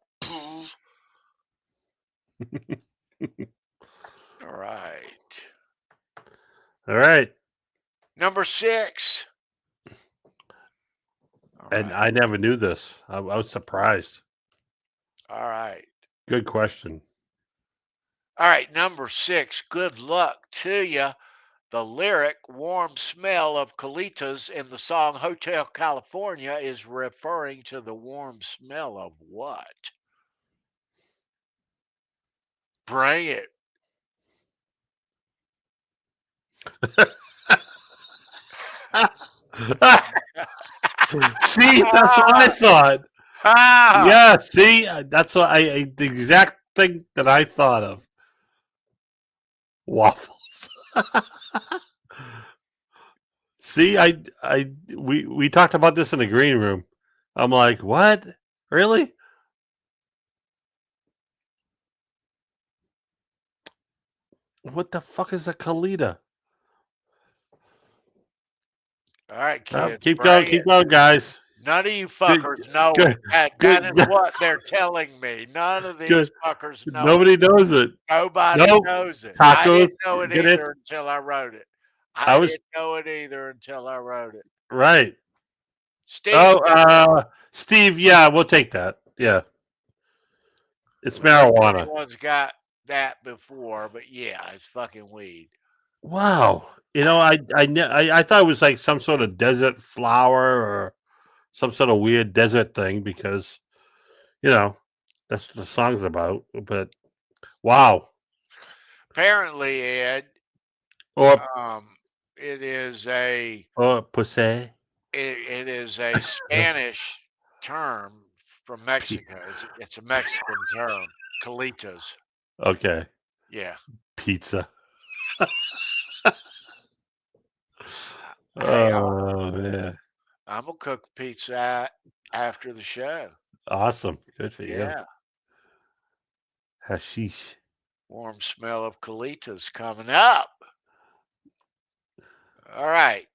S3: All right.
S4: All right.
S3: Number 6.
S4: And I never knew this. I was surprised.
S3: All right.
S4: Good question.
S3: All right. Number 6. Good luck to you. The lyric, warm smell of colitas in the song Hotel California is referring to the warm smell of what? Bring it.
S4: See, that's what I thought. Yeah, see, that's what the exact thing that I thought of. Waffles. See, we talked about this in the green room. I'm like, what? Really? What the fuck is a colita?
S3: All right, kids.
S4: Keep going, guys.
S3: None of you fuckers know it. That is what they're telling me. None of these fuckers know
S4: Nobody knows it.
S3: Nobody knows it.
S4: Tacos.
S3: I didn't know it either until I wrote it. I didn't know it either until I wrote it.
S4: Right.
S3: Steve.
S4: Steve, yeah, we'll take that. Yeah. It's marijuana.
S3: Anyone's got that before, but yeah, it's fucking weed.
S4: Wow. You know, I thought it was like some sort of desert flower or some sort of weird desert thing because, you know, that's what the song's about. But wow.
S3: Apparently, Ed,
S4: Or
S3: it is a
S4: pussy.
S3: it is a Spanish term from Mexico. It's a Mexican term, colitas.
S4: Okay.
S3: Yeah.
S4: Pizza.
S3: Hey,
S4: Oh man.
S3: I'm gonna cook pizza after the show.
S4: Awesome. Good for you.
S3: Yeah.
S4: Hashish.
S3: Warm smell of colitas coming up. All right.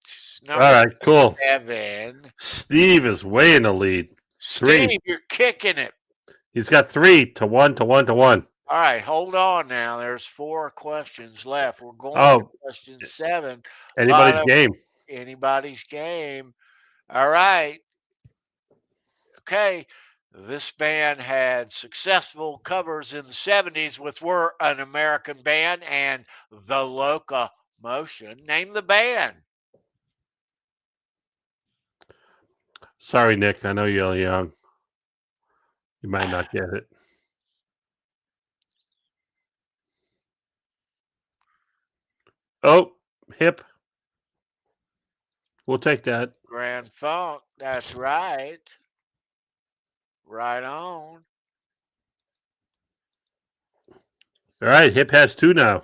S4: All
S3: Number
S4: right, cool.
S3: 7.
S4: Steve is way in the lead.
S3: Steve,
S4: 3.
S3: you're kicking it.
S4: He's got 3 to 1 to 1 to 1.
S3: All right, hold on now. There's 4 questions left. We're going to
S4: Oh,
S3: question 7.
S4: anybody's game.
S3: Anybody's game. All right. Okay. This band had successful covers in the 70s with We're an American Band and The Locomotion. Name the band.
S4: Sorry, Nick. I know you're young. You might not get it. Oh, hip. We'll take that.
S3: Grand Funk. That's right. Right on.
S4: All right, hip has 2 now.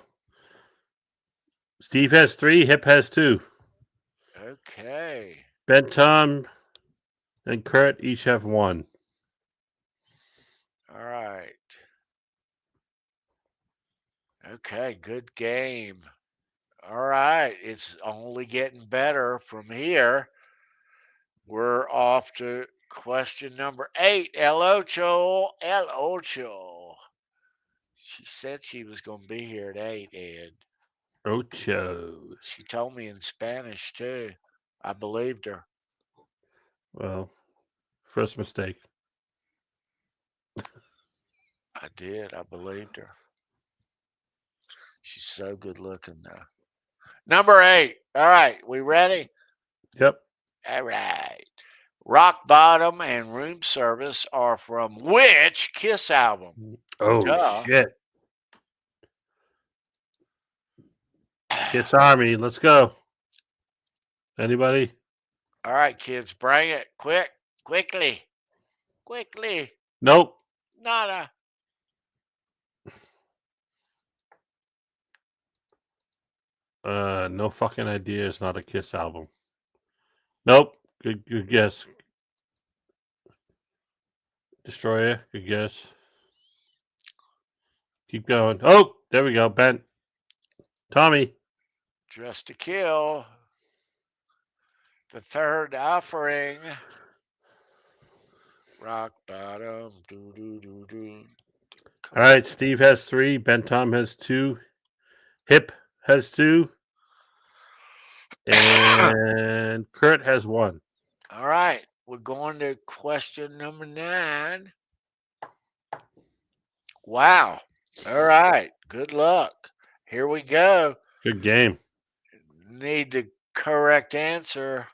S4: Steve has 3. Hip has 2.
S3: Okay.
S4: Ben, Tom, and Kurt each have 1.
S3: All right. Okay, good game. All right, it's only getting better from here. We're off to question number 8. El Ocho. El Ocho. She said she was going to be here at 8, Ed.
S4: Ocho.
S3: She told me in Spanish, too. I believed her.
S4: Well, first mistake.
S3: I did. I believed her. She's so good looking, though. Number 8. All right, we ready?
S4: Yep.
S3: All right. Rock Bottom and Room Service are from which Kiss album?
S4: Oh,
S3: Duh.
S4: shit. Kiss Army. Let's go. Anybody?
S3: All right, kids, bring it. Quickly.
S4: Nope.
S3: Nada.
S4: No fucking idea. It's not a Kiss album. Nope. Good guess. Destroyer. Good guess. Keep going. Oh, there we go. Ben. Tommy.
S3: Dressed to Kill. The Third Offering. Rock Bottom. Do.
S4: All right. Steve has 3. Ben Tom has 2. Hip has 2. And Kurt has 1.
S3: All right. We're going to question number 9. Wow. All right. Good luck. Here we go.
S4: Good game.
S3: Need the correct answer.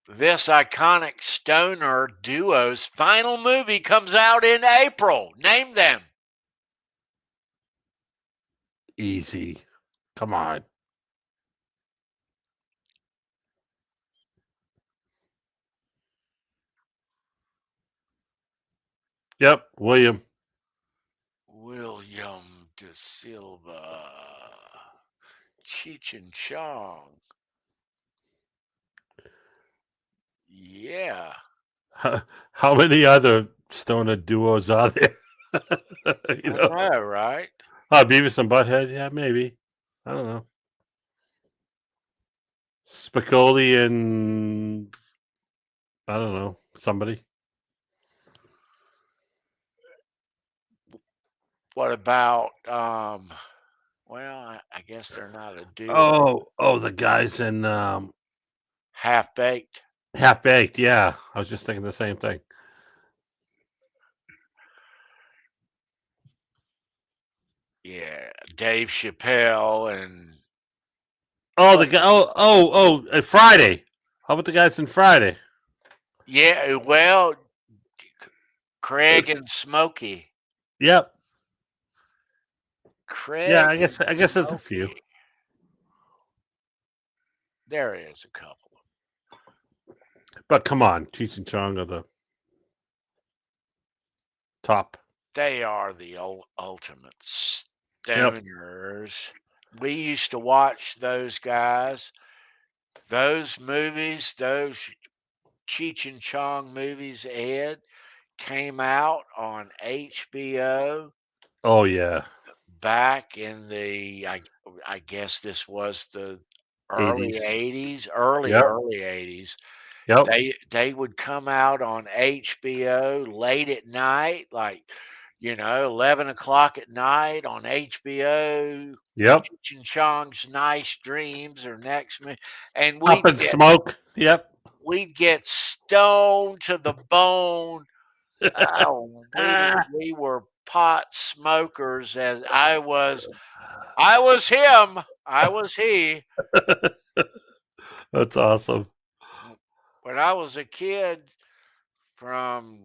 S3: This iconic stoner duo's final movie comes out in April. Name them.
S4: Easy. Come on. Yep. William
S3: De Silva. Cheech and Chong. Yeah.
S4: How many other stoner duos are there?
S3: I know, right?
S4: Beavis and Butthead. Yeah, maybe. I don't know. Spicoli and I don't know, somebody.
S3: What about well, I guess they're not a duo.
S4: Oh, the guys in
S3: Half Baked.
S4: Half Baked. Yeah, I was just thinking the same thing.
S3: Yeah, Dave Chappelle and
S4: Oh, the guy. Friday. How about the guys in Friday?
S3: Yeah, well, Craig and Smokey.
S4: Yep.
S3: Craig
S4: Yeah,
S3: and
S4: I guess there's a few.
S3: Smokey. There is a couple.
S4: But come on, Cheech and Chong are the top.
S3: They are the ultimate stoners. We used to watch those guys, those movies, those Cheech and Chong movies, Ed, came out on HBO
S4: Oh yeah,
S3: back in the, I guess this was the early
S4: 80s.
S3: 80s,
S4: Yep.
S3: early 80s.
S4: Yep.
S3: They would come out on HBO late at night, like 11 o'clock at night on HBO.
S4: Yep.
S3: Cheech and Chong's Nice Dreams or next me, and
S4: Up in smoke. Yep.
S3: we'd get stoned to the bone. Oh, we were pot smokers. As I was him. I was he.
S4: That's awesome.
S3: When I was a kid, from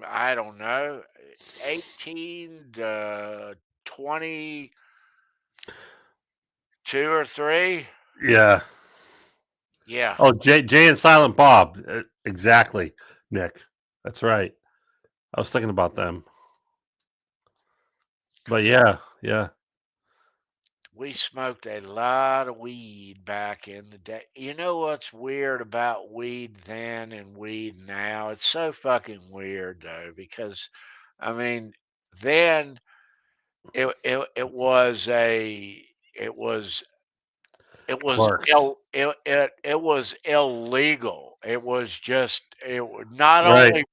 S3: I don't know, 18 to 22 or 3.
S4: Yeah.
S3: Yeah.
S4: Oh, Jay and Silent Bob. Exactly, Nick. That's right. I was thinking about them. But yeah.
S3: We smoked a lot of weed back in the day. You know what's weird about weed then and weed now? It's so fucking weird though, because I mean, then it was it was
S4: Clerks.
S3: it was illegal. It was just it would not
S4: Right.
S3: only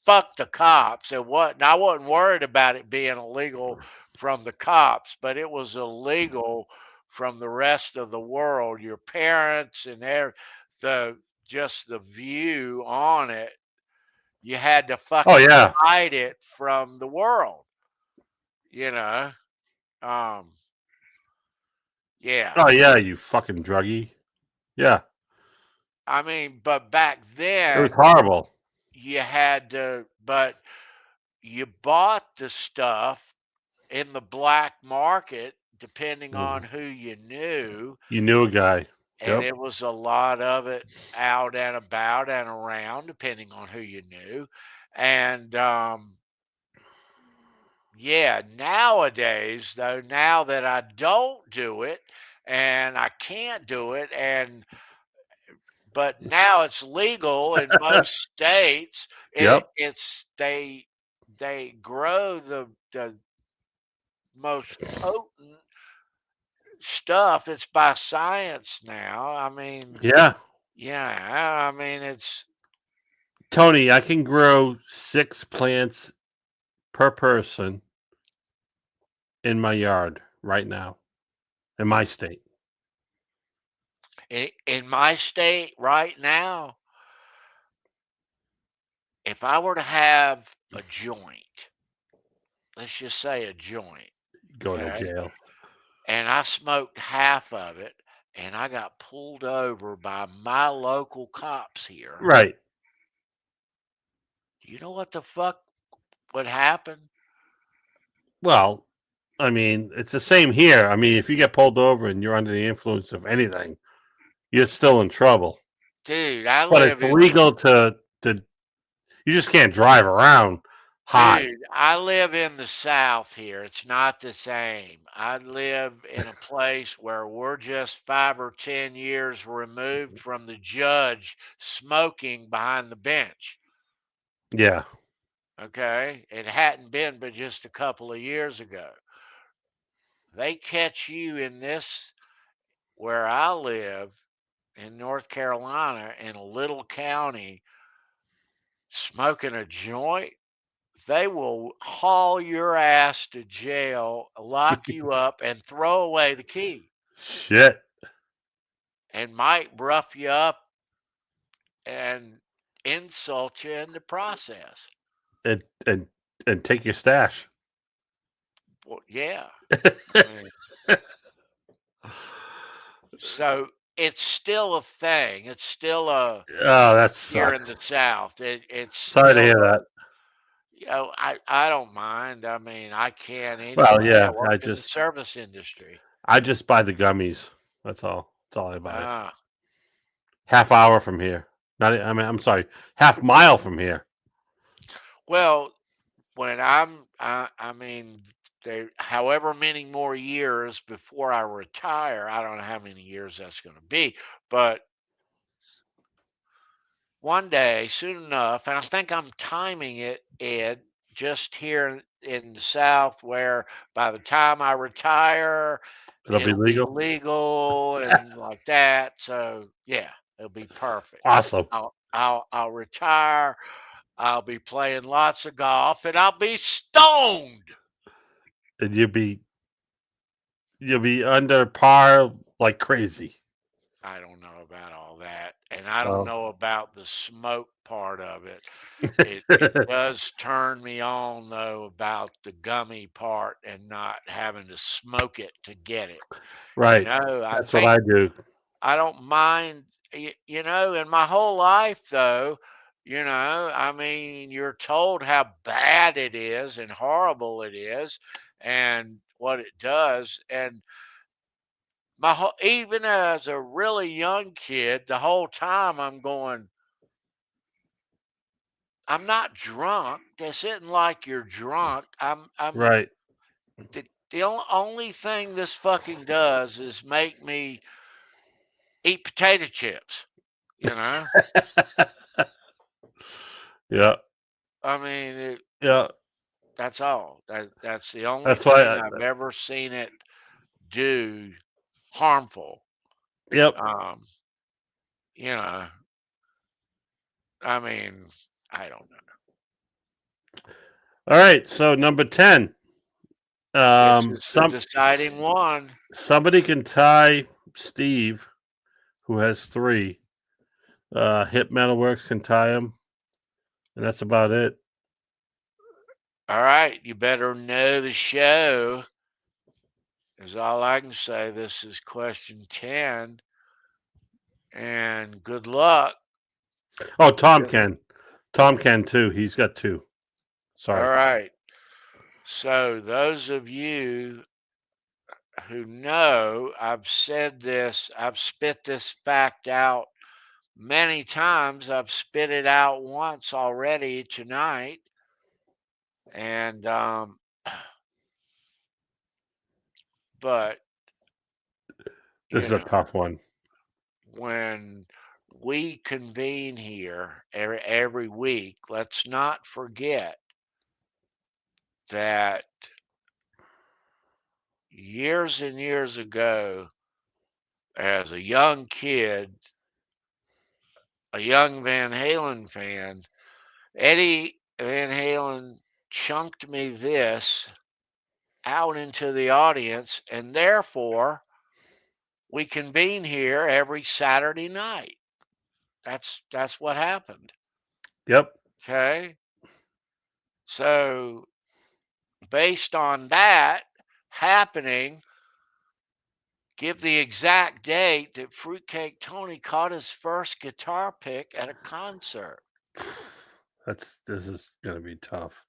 S3: fuck the cops. It wasn't. I wasn't worried about it being illegal from the cops, but it was illegal from the rest of the world. Your parents and the just the view on it. You had to
S4: Oh
S3: fucking
S4: yeah.
S3: hide it from the world. You know. Um. Yeah.
S4: Oh yeah, you fucking druggie. Yeah.
S3: I mean, but back
S4: It was
S3: then
S4: horrible.
S3: you had to, but you bought the stuff in the black market, depending on who you knew,
S4: You knew a guy.
S3: and
S4: Yep.
S3: it was a lot of it out and about and around, depending on who you knew. And yeah, nowadays, though, now that I don't do it and I can't do it, but now it's legal in most states.
S4: Yep.
S3: It's they grow the most potent stuff. It's by science now. I mean,
S4: Yeah.
S3: yeah. I mean, it's
S4: Tony, I can grow 6 plants per person in my yard right now. In my state.
S3: in my state right now. If I were to have a joint, let's just say a joint,
S4: Go to
S3: okay,
S4: jail.
S3: and I smoked half of it, and I got pulled over by my local cops here.
S4: Right.
S3: You know what the fuck would happen?
S4: Well, I mean, it's the same here. I mean, if you get pulled over and you're under the influence of anything, you're still in trouble.
S3: Dude, I
S4: But
S3: live
S4: it's
S3: in
S4: legal to you just can't drive around high.
S3: Dude, I live in the South here. It's not the same. I live in a place where we're just 5 or 10 years removed from the judge smoking behind the bench.
S4: Yeah.
S3: Okay? It hadn't been but just a couple of years ago. They catch you in this, where I live in North Carolina, in a little county, smoking a joint. They will haul your ass to jail, lock you up, and throw away the key,
S4: Shit.
S3: and might rough you up and insult you in the process.
S4: And and take your stash.
S3: Well, yeah. I mean, So it's still a thing. It's still a
S4: Oh, that
S3: here in
S4: sucks.
S3: the South. It's
S4: Sorry to
S3: still
S4: hear that.
S3: I don't mind. I mean, I can
S4: Well,
S3: anyway. I
S4: yeah,
S3: work in the service industry.
S4: I just buy the gummies. That's all. That's all I buy.
S3: Ah,
S4: Half hour from here. I'm sorry, half mile from here.
S3: well, when I mean, there, however many more years before I retire, I don't know how many years that's going to be, but one day, soon enough, and I think I'm timing it, Ed, just here in the South, where by the time I retire,
S4: It'll be
S3: it'll be
S4: legal.
S3: legal and like that. So yeah, it'll be perfect.
S4: Awesome.
S3: I'll retire. I'll be playing lots of golf, and I'll be stoned.
S4: And you'll be under par like crazy.
S3: I don't know about all that, and I don't
S4: Oh.
S3: know about the smoke part of it. It does turn me on though about the gummy part and not having to smoke it to get it. You
S4: Right.
S3: know, I
S4: That's what
S3: think
S4: I do.
S3: I don't mind. You know, in my whole life though, you know, I mean, you're told how bad it is and horrible it is, and what it does, and my whole, even as a really young kid, the whole time I'm going, I'm not drunk. This isn't like you're drunk. I'm
S4: Right.
S3: the only thing this fucking does is make me eat potato chips. You know,
S4: Yeah.
S3: I mean,
S4: Yeah.
S3: that's all. That's the only
S4: That's why.
S3: thing I've ever seen it do harmful.
S4: Yep.
S3: Um, you know, I mean, I don't know.
S4: All right. So number 10.
S3: This is the deciding one.
S4: Somebody can tie Steve, who has 3. Hip Metalworks can tie him, and that's about it.
S3: All right, you better know the show. Is all I can say. This is question 10. And good luck.
S4: Oh, Tom can. Tom can too. He's got 2. Sorry.
S3: All right. So, those of you who know, I've said this, I've spit this fact out many times. I've spit it out once already tonight. And, but,
S4: This is a tough one.
S3: When we convene here every week, let's not forget that years and years ago, as a young kid, a young Van Halen fan, Eddie Van Halen chunked me this out into the audience, and therefore we convene here every Saturday night. That's what happened.
S4: Yep.
S3: Okay. So based on that happening, give the exact date that Fruitcake Tony caught his first guitar pick at a concert.
S4: This is gonna be tough.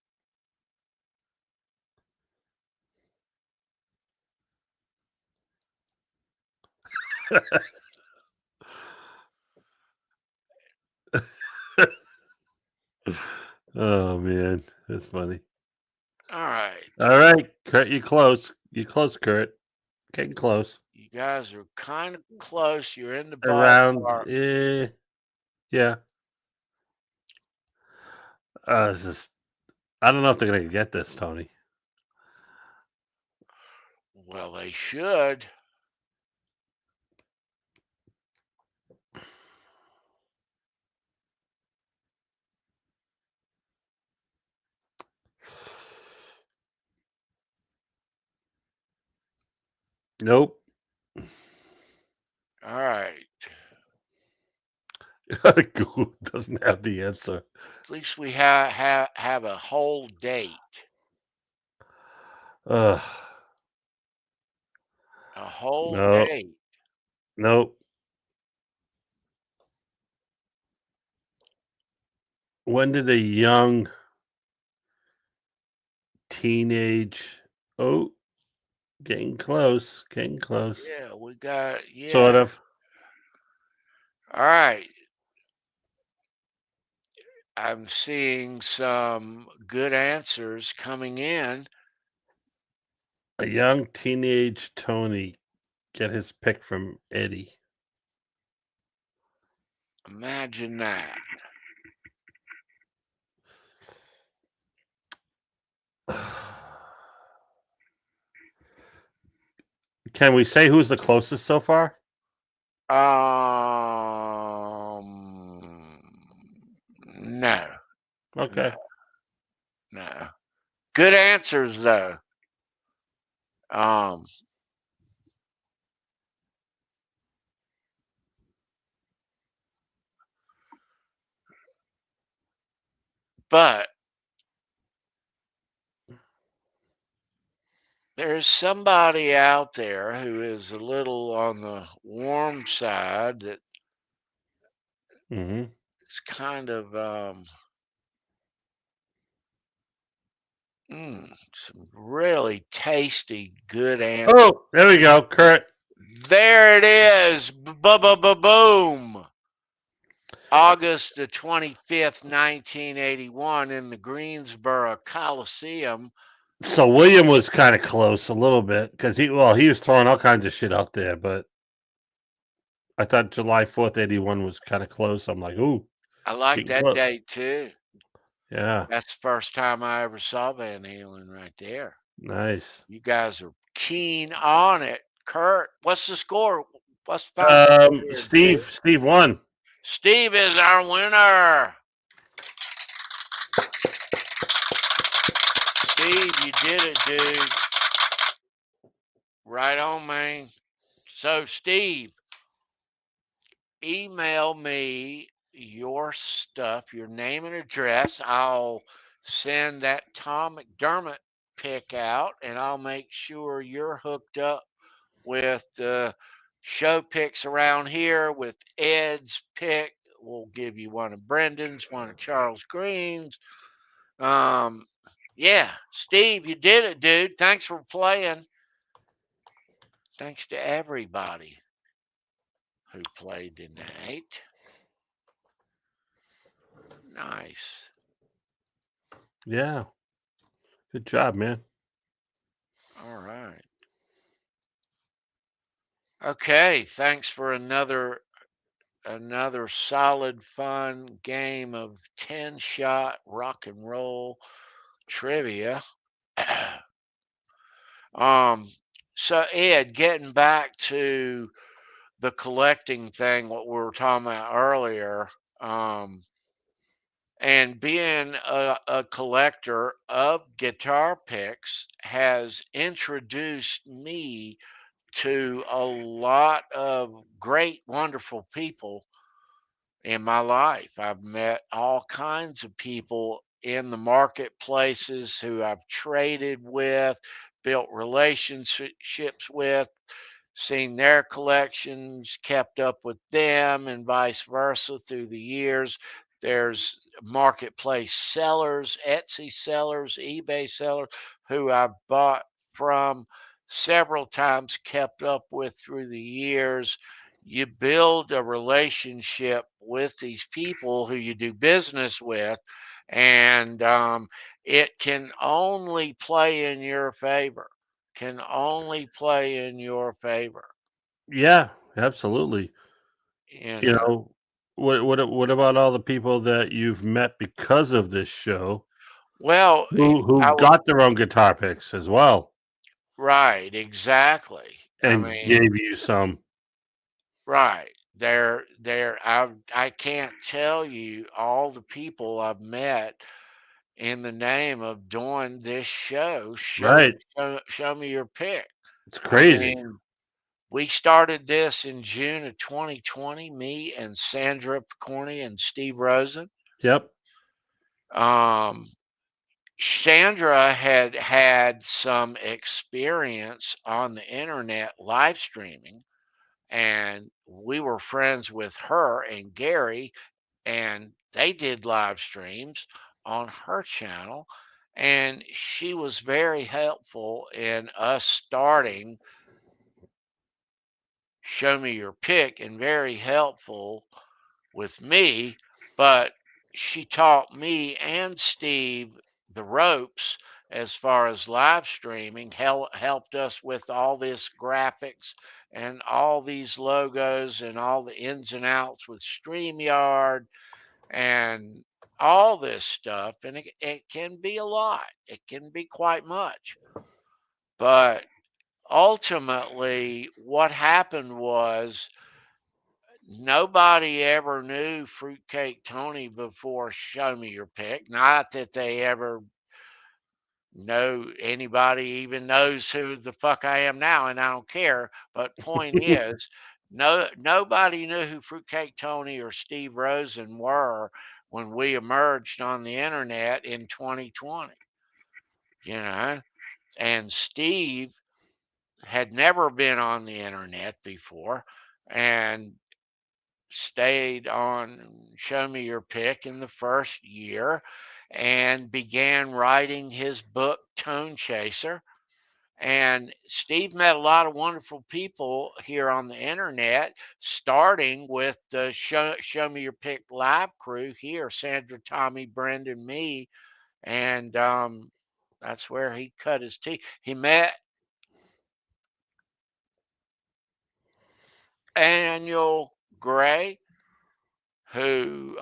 S4: Oh man, that's funny.
S3: All right.
S4: All right, Kurt, you close. You close, Kurt. Getting close.
S3: You guys are kind of close. You're in the
S4: Around,
S3: ballpark.
S4: yeah. This is. I don't know if they're gonna get this, Tony.
S3: Well, they should.
S4: Nope.
S3: All right.
S4: Google doesn't have the answer.
S3: At least we have a whole date.
S4: Uh,
S3: A whole
S4: no.
S3: date.
S4: Nope. When did a young teenage? Oh, getting close. Getting close.
S3: Yeah, we got
S4: Sort of.
S3: All right. I'm seeing some good answers coming in.
S4: A young teenage Tony get his pick from Eddie.
S3: Imagine that.
S4: Can we say who's the closest so far?
S3: No.
S4: Okay.
S3: No. Good answers though. But there's somebody out there who is a little on the warm side that
S4: Mm-hmm.
S3: is kind of some really tasty, good answers.
S4: Oh, there we go, Kurt.
S3: There it is. Boom. August the 25th, 1981, in the Greensboro Coliseum.
S4: So William was kind of close a little bit because he was throwing all kinds of shit out there, but I thought July 4th, 81 was kind of close. I'm like, ooh.
S3: I like
S4: getting
S3: that
S4: close.
S3: date too.
S4: Yeah.
S3: That's the first time I ever saw Van Halen right there.
S4: Nice.
S3: You guys are keen on it. Kurt, what's the score? What's the final score here, dude?
S4: Steve won.
S3: Steve is our winner. Steve, you did it, dude. Right on, man. So, Steve, email me your stuff, your name and address. I'll send that Tom McDermott pick out, and I'll make sure you're hooked up with the show picks around here with Ed's pick. We'll give you one of Brendan's, one of Charles Green's. Yeah, Steve, you did it, dude. Thanks for playing. Thanks to everybody who played tonight. Nice.
S4: Yeah. Good job, man.
S3: All right. Okay, thanks for another solid fun game of 10-shot rock and roll trivia. So Ed, getting back to the collecting thing, what we were talking about earlier, and being a collector of guitar picks has introduced me to a lot of great, wonderful people in my life. I've met all kinds of people in the marketplaces who I've traded with, built relationships with, seen their collections, kept up with them, and vice versa through the years. There's marketplace sellers, Etsy sellers, eBay sellers who I've bought from several times, kept up with through the years. You build a relationship with these people who you do business with, and it can only play in your favor. Can only play in your favor.
S4: Yeah, absolutely.
S3: You
S4: You
S3: know,
S4: know, what about all the people that you've met because of this show
S3: well,
S4: who
S3: I would,
S4: got their own guitar picks as well
S3: right, exactly. I
S4: and
S3: mean,
S4: gave you some?
S3: right. I can't tell you all the people I've met in the name of doing this show.
S4: Right.
S3: Show me your pick.
S4: It's
S3: I
S4: crazy.
S3: mean, we started this in June of 2020, me and Sandra Pokorney and Steve Rosen.
S4: Yep.
S3: Sandra had some experience on the internet live streaming, and we were friends with her and Gary, and they did live streams on her channel, and she was very helpful in us starting Show Me Your Pick, and very helpful with me, but she taught me and Steve the ropes as far as live streaming, helped us with all this graphics and all these logos and all the ins and outs with StreamYard and all this stuff. And it can be a lot, it can be quite much. But ultimately, what happened was nobody ever knew Fruitcake Tony before Show Me Your Pick. Not that they ever know anybody even knows who the fuck I am now, and I don't care. But point is, nobody knew who Fruitcake Tony or Steve Rosen were when we emerged on the internet in 2020. You know, and Steve had never been on the internet before, and stayed on Show Me Your Pick in the first year and began writing his book, Tone Chaser. And Steve met a lot of wonderful people here on the internet, starting with the Show Me Your Pick live crew here, Sandra, Tommy, Brendan, me. And that's where he cut his teeth. He met Daniel Gray, who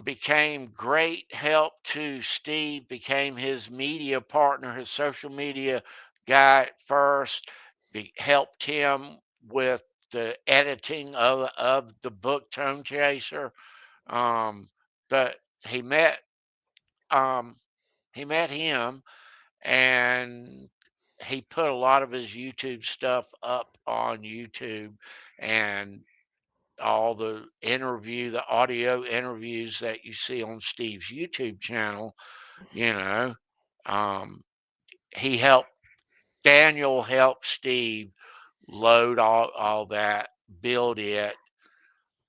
S3: became great help to Steve, became his media partner, his social media guy at first, helped him with the editing of the book Tone Chaser. But he met him, and he put a lot of his YouTube stuff up on YouTube, and all the audio interviews that you see on Steve's YouTube channel, you know, um, Daniel helped Steve load all that, build it.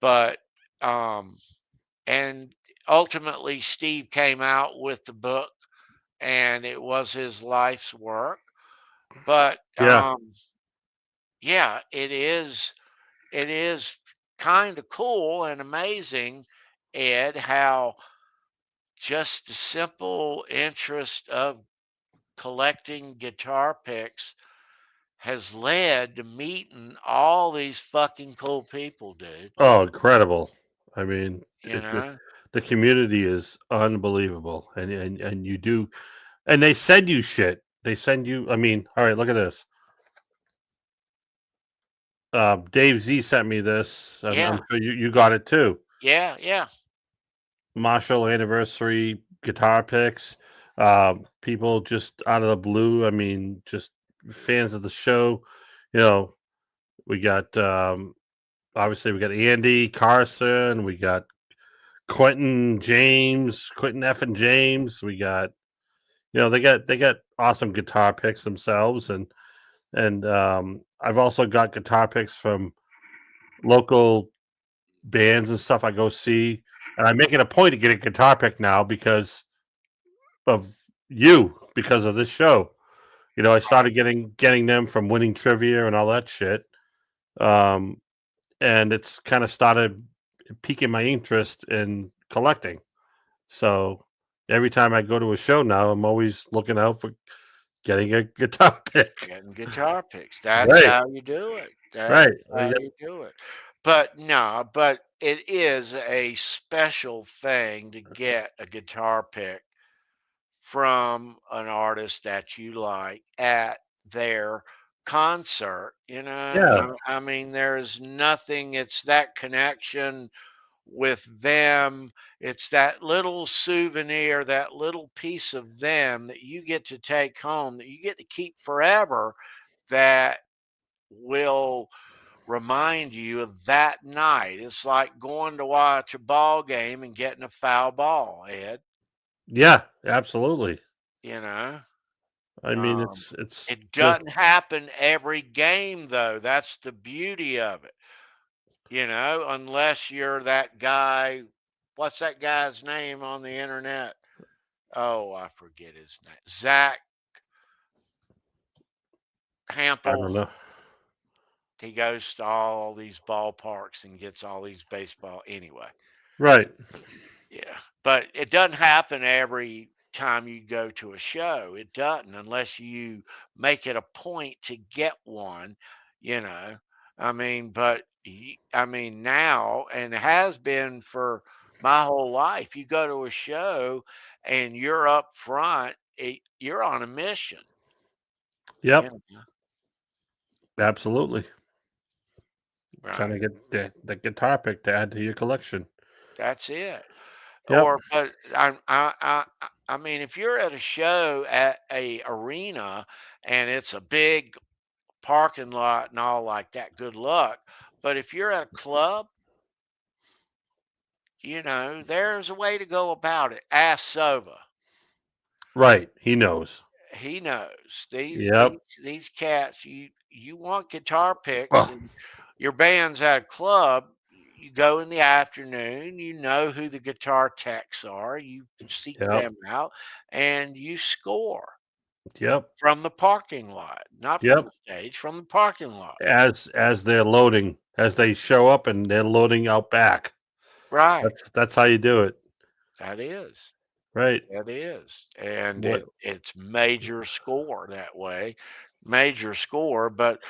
S3: But, and ultimately, Steve came out with the book, and it was his life's work. But,
S4: Yeah.
S3: yeah, it is kind of cool and amazing, Ed, how just the simple interest of collecting guitar picks has led to meeting all these fucking cool people, dude.
S4: Oh, incredible! I mean,
S3: You know?
S4: the community is unbelievable, and you do, and they send you shit. They send you. I mean, all right, look at this. Dave Z sent me this. I'm
S3: Yeah.
S4: sure you got it too.
S3: Yeah. Yeah.
S4: Marshall anniversary guitar picks. People just out of the blue. I mean, just fans of the show. You know, we got obviously we got Andy Carson. We got Quentin F and James. We got, they got awesome guitar picks themselves, and I've also got guitar picks from local bands and stuff I go see, and I make it a point to get a guitar pick now because of because of this show. I started getting them from winning trivia and all that shit, and it's kind of started piquing my interest in collecting. So every time I go to a show now, I'm always looking out for getting a guitar pick.
S3: Getting guitar picks. That's
S4: Right.
S3: how you do it.
S4: Right.
S3: That's how you do it. But no, but it is a special thing to get a guitar pick from an artist that you like at their concert.
S4: Yeah.
S3: I mean, there's nothing, it's that connection with them. It's that little souvenir, that little piece of them that you get to take home, that you get to keep forever, that will remind you of that night. It's like going to watch a ball game and getting a foul ball, Ed.
S4: Yeah, absolutely.
S3: You know?
S4: I mean,
S3: Um,
S4: it's
S3: it
S4: just
S3: doesn't happen every game, though. That's the beauty of it. Unless you're that guy. What's that guy's name on the internet? Oh, I forget his name. Zach
S4: I
S3: Hampel.
S4: don't know.
S3: He goes to all these ballparks and gets all these baseball. Anyway,
S4: Right.
S3: yeah. But it doesn't happen every time you go to a show. It doesn't unless you make it a point to get one, you know. But now, and it has been for my whole life, you go to a show and you're up front, you're on a mission.
S4: Yep.
S3: You know?
S4: Absolutely. Trying to
S3: Right.
S4: get the guitar pick to add to your collection.
S3: That's it.
S4: Yep.
S3: But I mean, if you're at a show at a arena and it's a big parking lot and all like that, good luck. But if you're at a club, there's a way to go about it. Ask Sova.
S4: Right. He knows.
S3: He knows these
S4: Yep.
S3: these these cats. You want guitar picks
S4: Well,
S3: and your band's at a club. You go in the afternoon. You know who the guitar techs are. You seek
S4: yep.
S3: them out and you score
S4: Yep.
S3: from the parking lot, not from
S4: Yep.
S3: the stage, from the parking lot.
S4: As they're loading, as they show up and they're loading out back.
S3: Right.
S4: That's how you do it.
S3: That is.
S4: Right.
S3: That is. And
S4: What?
S3: it's major score that way. Major score. But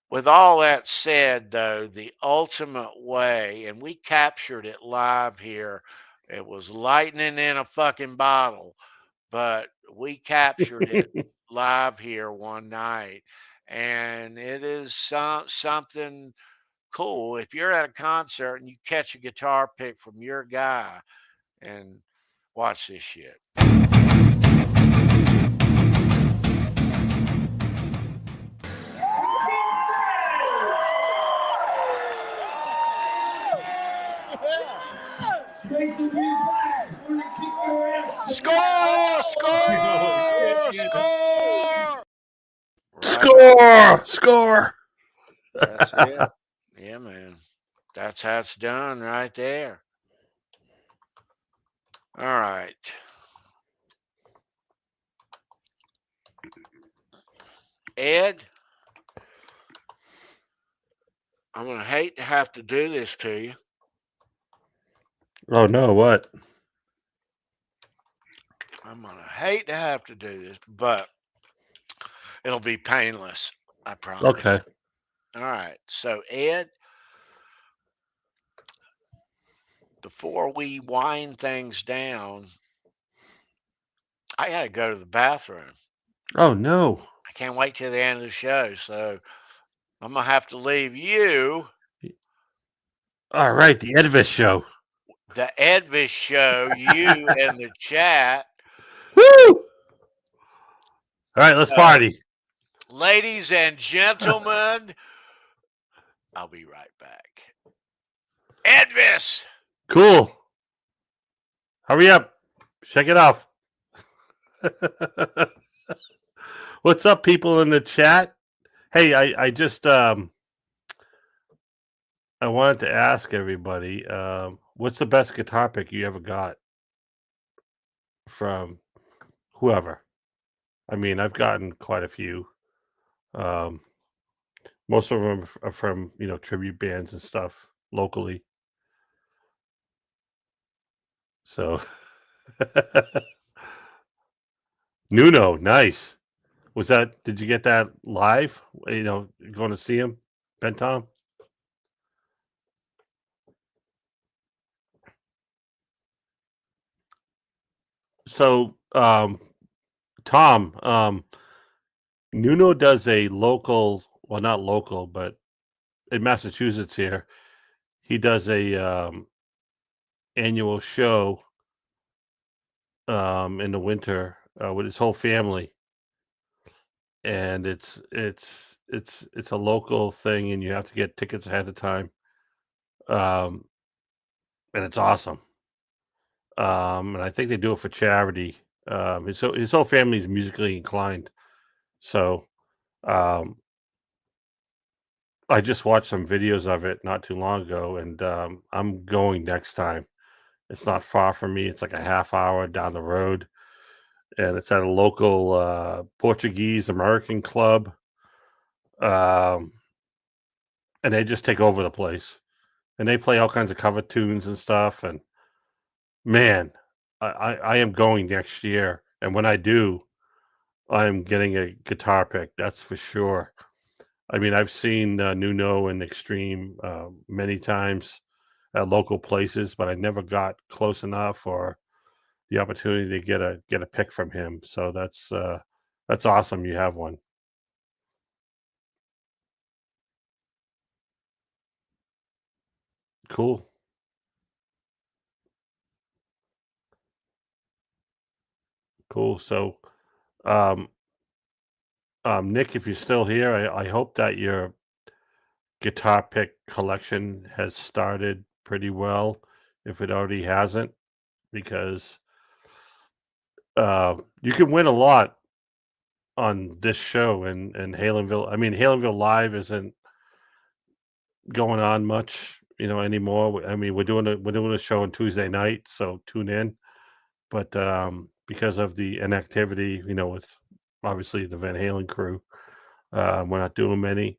S3: with all that said, though, the ultimate way, and we captured it live here, it was lightning in a fucking bottle, but we captured it live here one night. And it is something cool. If you're at a concert and you catch a guitar pick from your guy, and watch this shit. Score! Score! Score!
S4: Score! Score!
S3: That's it. Yeah, man. That's how it's done right there. All right. Ed, I'm going to hate to have to do this to you.
S4: Oh no! What?
S3: I'm going to hate to have to do this, but it'll be painless. I promise.
S4: Okay.
S3: All right. So, Ed, before we wind things down, I got to go to the bathroom.
S4: Oh no!
S3: I can't wait till the end of the show. So, I'm going to have to leave you.
S4: All right, the Edvis show.
S3: The Edvis show, you in the chat.
S4: Woo! All right, let's party.
S3: Ladies and gentlemen, I'll be right back. Edvis!
S4: Cool. Hurry up. Check it off. What's up, people in the chat? Hey, I just I wanted to ask everybody, what's the best guitar pick you ever got from whoever? I mean, I've gotten quite a few. Most of them are from, tribute bands and stuff locally. So, Nuno, nice. Did you get that live? Going to see him, Ben Tom? So, Tom, Nuno does a local, well, not local, but in Massachusetts here, he does a annual show in the winter with his whole family, and it's a local thing, and you have to get tickets ahead of time, and it's awesome. And I think they do it for charity. His whole family is musically inclined, So I just watched some videos of it not too long ago, and I'm going next time. It's not far from me. It's like a half hour down the road, and it's at a local Portuguese American club. And they just take over the place, and they play all kinds of cover tunes and stuff. And man, I am going next year, and when I do, I am getting a guitar pick. That's for sure. I mean, I've seen Nuno and Extreme many times at local places, but I never got close enough or the opportunity to get a pick from him. So that's awesome. You have one. Cool. Cool. So, um, Nick, if you're still here, I hope that your guitar pick collection has started pretty well, if it already hasn't, because you can win a lot on this show and Halenville. I mean, Halenville Live isn't going on much, anymore. I mean, we're doing a show on Tuesday night, so tune in. But because of the inactivity, with obviously the Van Halen crew, we're not doing many.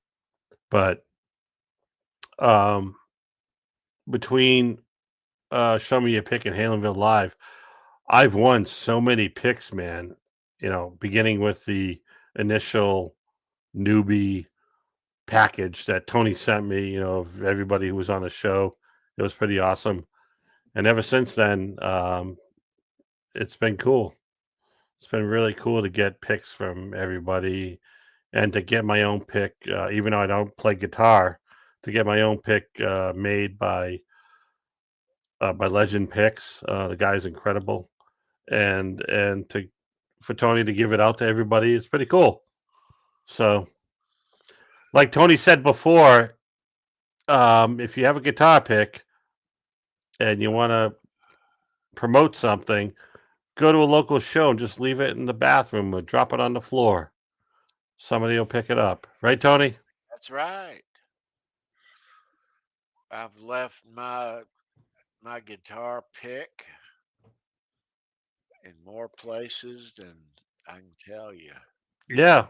S4: But between Show Me Your Pick and Halenville Live, I've won so many picks, man. Beginning with the initial newbie package that Tony sent me, of everybody who was on the show. It was pretty awesome. And ever since then, it's been cool. It's been really cool to get picks from everybody and to get my own pick, even though I don't play guitar, to get my own pick made by Legend Picks. The guy's incredible. And for Tony to give it out to everybody, it's pretty cool. So, like Tony said before, if you have a guitar pick and you want to promote something, go to a local show and just leave it in the bathroom or drop it on the floor. Somebody will pick it up. Right, Tony?
S3: That's right. I've left my guitar pick in more places than I can tell you.
S4: Yeah.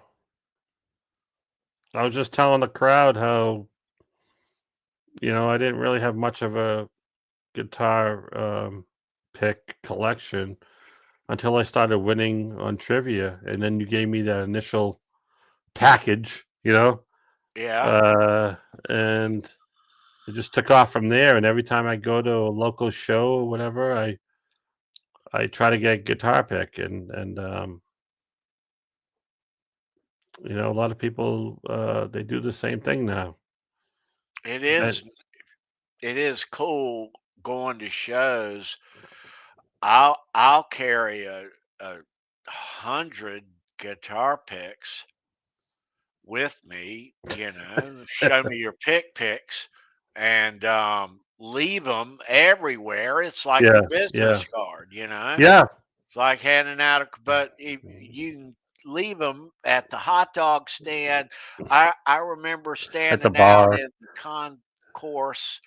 S4: I was just telling the crowd how, I didn't really have much of a guitar pick collection until I started winning on trivia. And then you gave me that initial package,
S3: Yeah.
S4: And it just took off from there. And every time I go to a local show or whatever, I try to get a guitar pick, and a lot of people they do the same thing now.
S3: It is cool going to shows. I'll carry a 100 guitar picks with me, show me your picks, and leave them everywhere. It's like a business card,
S4: Yeah.
S3: It's like handing out but you can leave them at the hot dog stand. I remember standing out in the concourse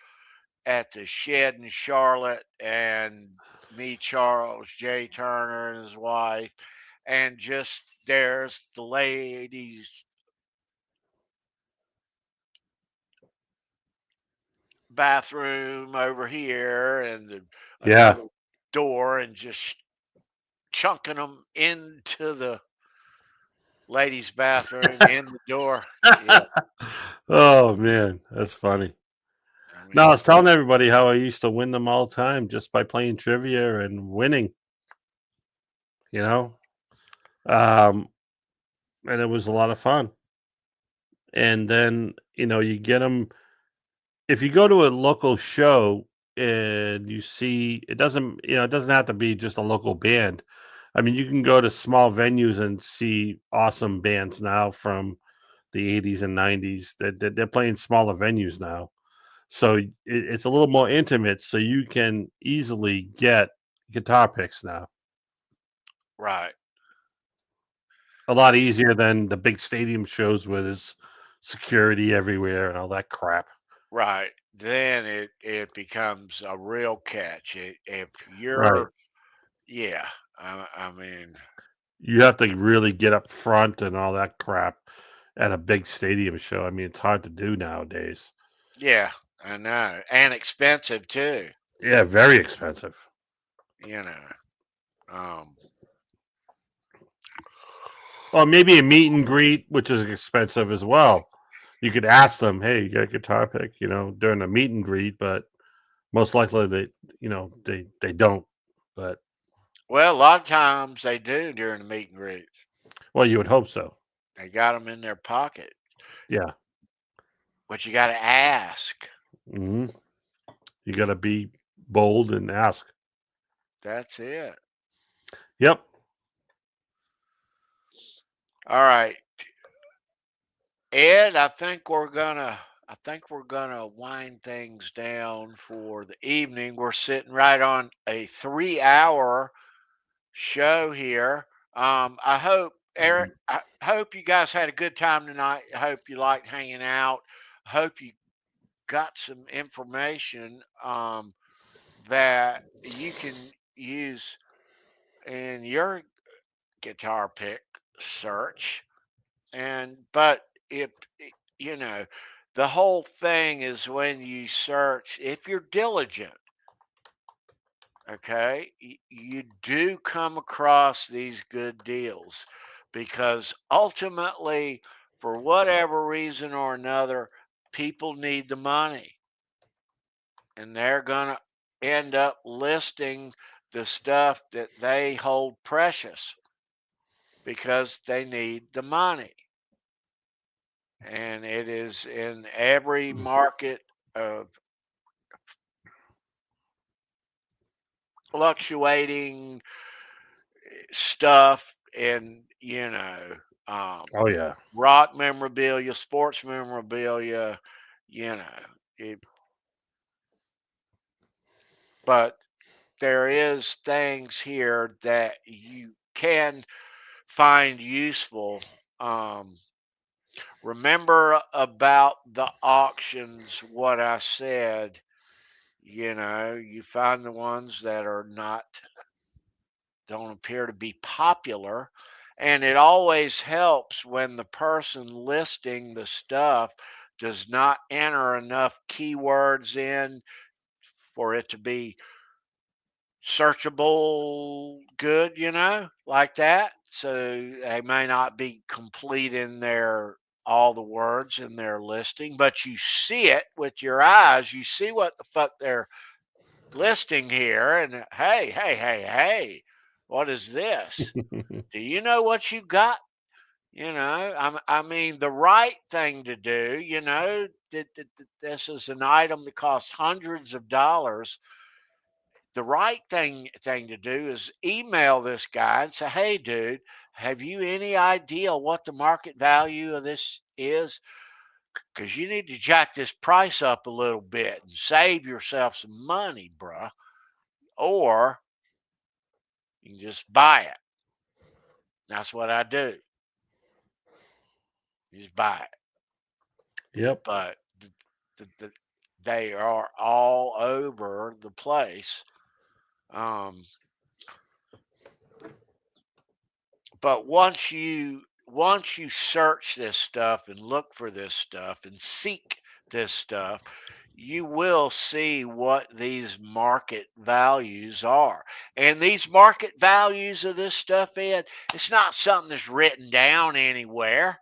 S3: at the Shed in Charlotte, and me, Charles J. Turner, and his wife, and just there's the ladies' bathroom over here, and another door, and just chunking them into the ladies' bathroom in the door. Yeah.
S4: Oh man, that's funny. I was telling everybody how I used to win them all the time just by playing trivia and winning. And it was a lot of fun. And then you get them if you go to a local show and you see it doesn't have to be just a local band. I mean, you can go to small venues and see awesome bands now from the 80s and 90s that they're playing smaller venues now. So it's a little more intimate, so you can easily get guitar picks now.
S3: Right.
S4: A lot easier than the big stadium shows with his security everywhere and all that crap.
S3: Right. Then it becomes a real catch. If
S4: Right.
S3: you're, yeah, I mean,
S4: You have to really get up front and all that crap at a big stadium show. I mean, it's hard to do nowadays.
S3: yeah, I know, and expensive too.
S4: Yeah, very expensive.
S3: You know, um,
S4: Well, maybe a meet and greet, which is expensive as well. You could ask them, "Hey, you got a guitar pick?" During a meet and greet, but most likely they don't. But
S3: well, a lot of times they do during the meet and greets.
S4: well, you would hope so.
S3: They got them in their pocket,
S4: Yeah.
S3: but you got to ask.
S4: hmm You got to be bold and ask.
S3: That's it.
S4: Yep.
S3: All right, Ed. I think we're gonna wind things down for the evening. We're sitting right on a 3 hour show here. I hope Eric. I hope you guys had a good time tonight. I hope you liked hanging out. I hope you got some information that you can use in your guitar pick search. But if you know, the whole thing is when you search, if you're diligent, okay, you do come across these good deals because ultimately, for whatever reason or another, people need the money and they're going to end up listing the stuff that they hold precious because they need the money. And it is in every market of fluctuating stuff and,
S4: Oh yeah.
S3: rock memorabilia, sports memorabilia, you know, it, but there is things here that you can find useful. Um, Remember about the auctions, what I said, you find the ones that are not, don't appear to be popular. And it always helps when the person listing the stuff does not enter enough keywords in for it to be searchable good, like that. So they may not be complete in their all the words in their listing, but you see it with your eyes. You see what the fuck they're listing here, and hey, hey, hey, hey, what is this? Do you know what you got? I mean, the right thing to do, this is an item that costs hundreds of dollars. The right thing to do is email this guy and say, "Hey, dude, have you any idea what the market value of this is? Because you need to jack this price up a little bit and save yourself some money, bruh. Or you can just buy it." That's what I do. You just buy it.
S4: Yep.
S3: But they are all over the place. Um, but once you search this stuff and look for this stuff and seek this stuff, you will see what these market values are. And these market values of this stuff, Ed, it's not something that's written down anywhere.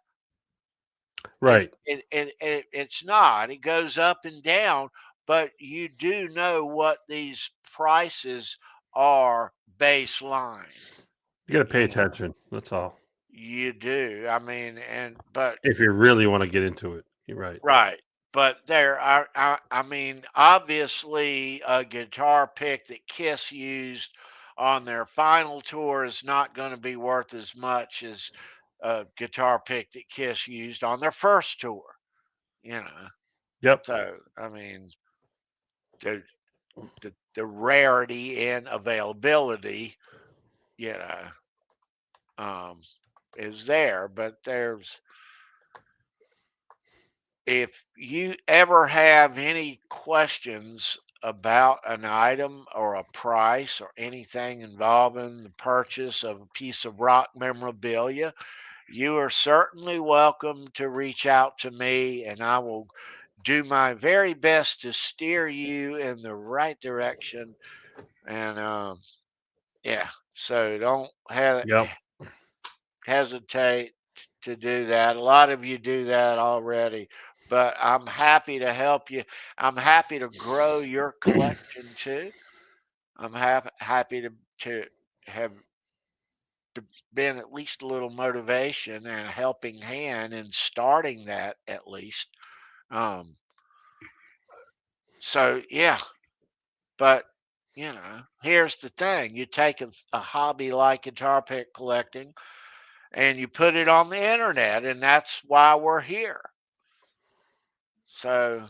S4: Right.
S3: It's not. It goes up and down, but you do know what these prices are baseline.
S4: You got to pay
S3: You know,
S4: attention. That's all.
S3: you do. I mean, but
S4: If you really want to get into it, you're right.
S3: right. But there are, I mean, obviously, a guitar pick that Kiss used on their final tour is not going to be worth as much as a guitar pick that Kiss used on their first tour. You know,
S4: Yep.
S3: so I mean, the the rarity and availability, you know, um, is there, but if you ever have any questions about an item or a price or anything involving the purchase of a piece of rock memorabilia, you are certainly welcome to reach out to me, and I will do my very best to steer you in the right direction. And yeah, so don't
S4: Yep.
S3: hesitate to do that. A lot of you do that already, but I'm happy to help you. I'm happy to grow your collection too. I'm happy to have been at least a little motivation and a helping hand in starting that at least. Um, so yeah, but here's the thing: you take a hobby like guitar pick collecting, and you put it on the internet, and that's why we're here. So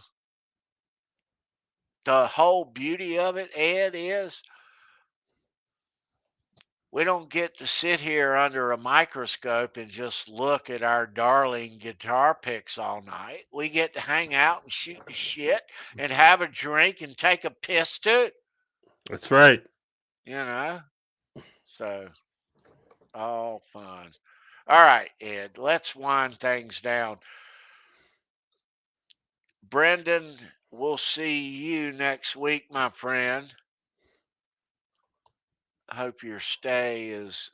S3: the whole beauty of it, Ed, is we don't get to sit here under a microscope and just look at our darling guitar picks all night. We get to hang out and shoot the shit and have a drink and take a piss too.
S4: That's right.
S3: So all fun. All right, Ed, let's wind things down. Brendan, we'll see you next week, my friend. Hope your stay is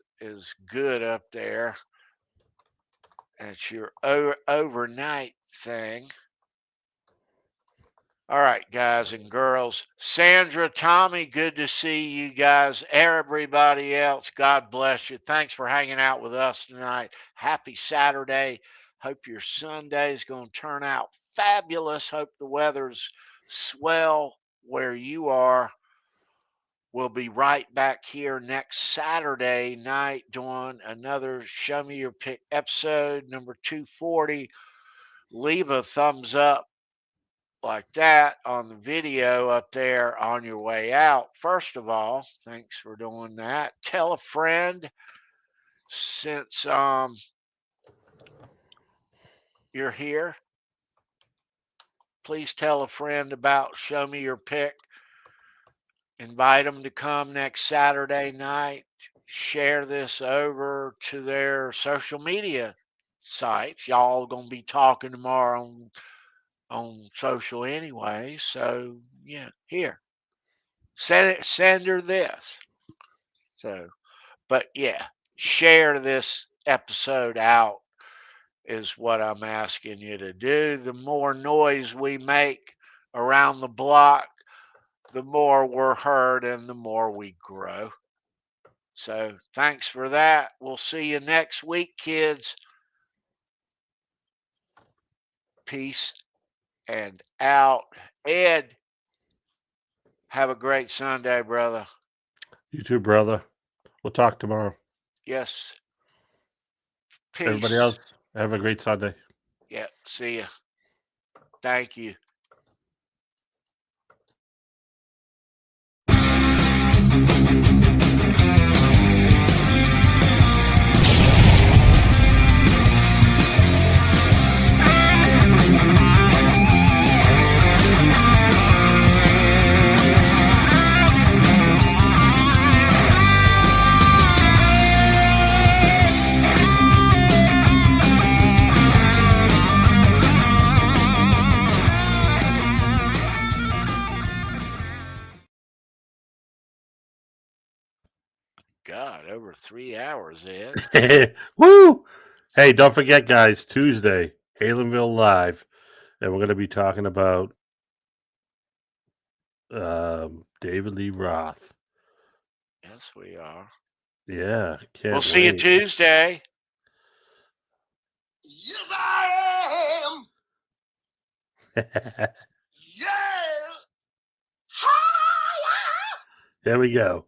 S3: good up there at your overnight thing. All right, guys and girls. Sandra, Tommy, good to see you guys. Everybody else, God bless you. Thanks for hanging out with us tonight. Happy Saturday. Hope your Sunday is going to turn out fabulous. Hope the weather's swell where you are. We'll be right back here next Saturday night doing another Show Me Your Pick episode, number 240. Leave a thumbs up like that on the video up there on your way out. First of all, thanks for doing that. Tell a friend, since you're here. Please tell a friend about Show Me Your Pick. Invite them to come next Saturday night. Share this over to their social media sites. Y'all gonna be talking tomorrow on social anyway. So yeah, here. Send her this. So, but yeah, share this episode out is what I'm asking you to do. The more noise we make around the block, the more we're heard and the more we grow. So thanks for that. We'll see you next week, kids. Peace and out. Ed, have a great Sunday, brother.
S4: You too, brother. We'll talk tomorrow.
S3: Yes. Peace.
S4: Everybody else, have a great Sunday.
S3: Yeah, see ya. Thank you. God, over 3 hours, Ed.
S4: Woo! Hey, don't forget, guys, Tuesday, Halenville Live. And we're going to be talking about David Lee Roth.
S3: Yes, we are.
S4: Yeah.
S3: We'll see you Tuesday.
S5: Yes, I am. Yeah.
S4: There we go.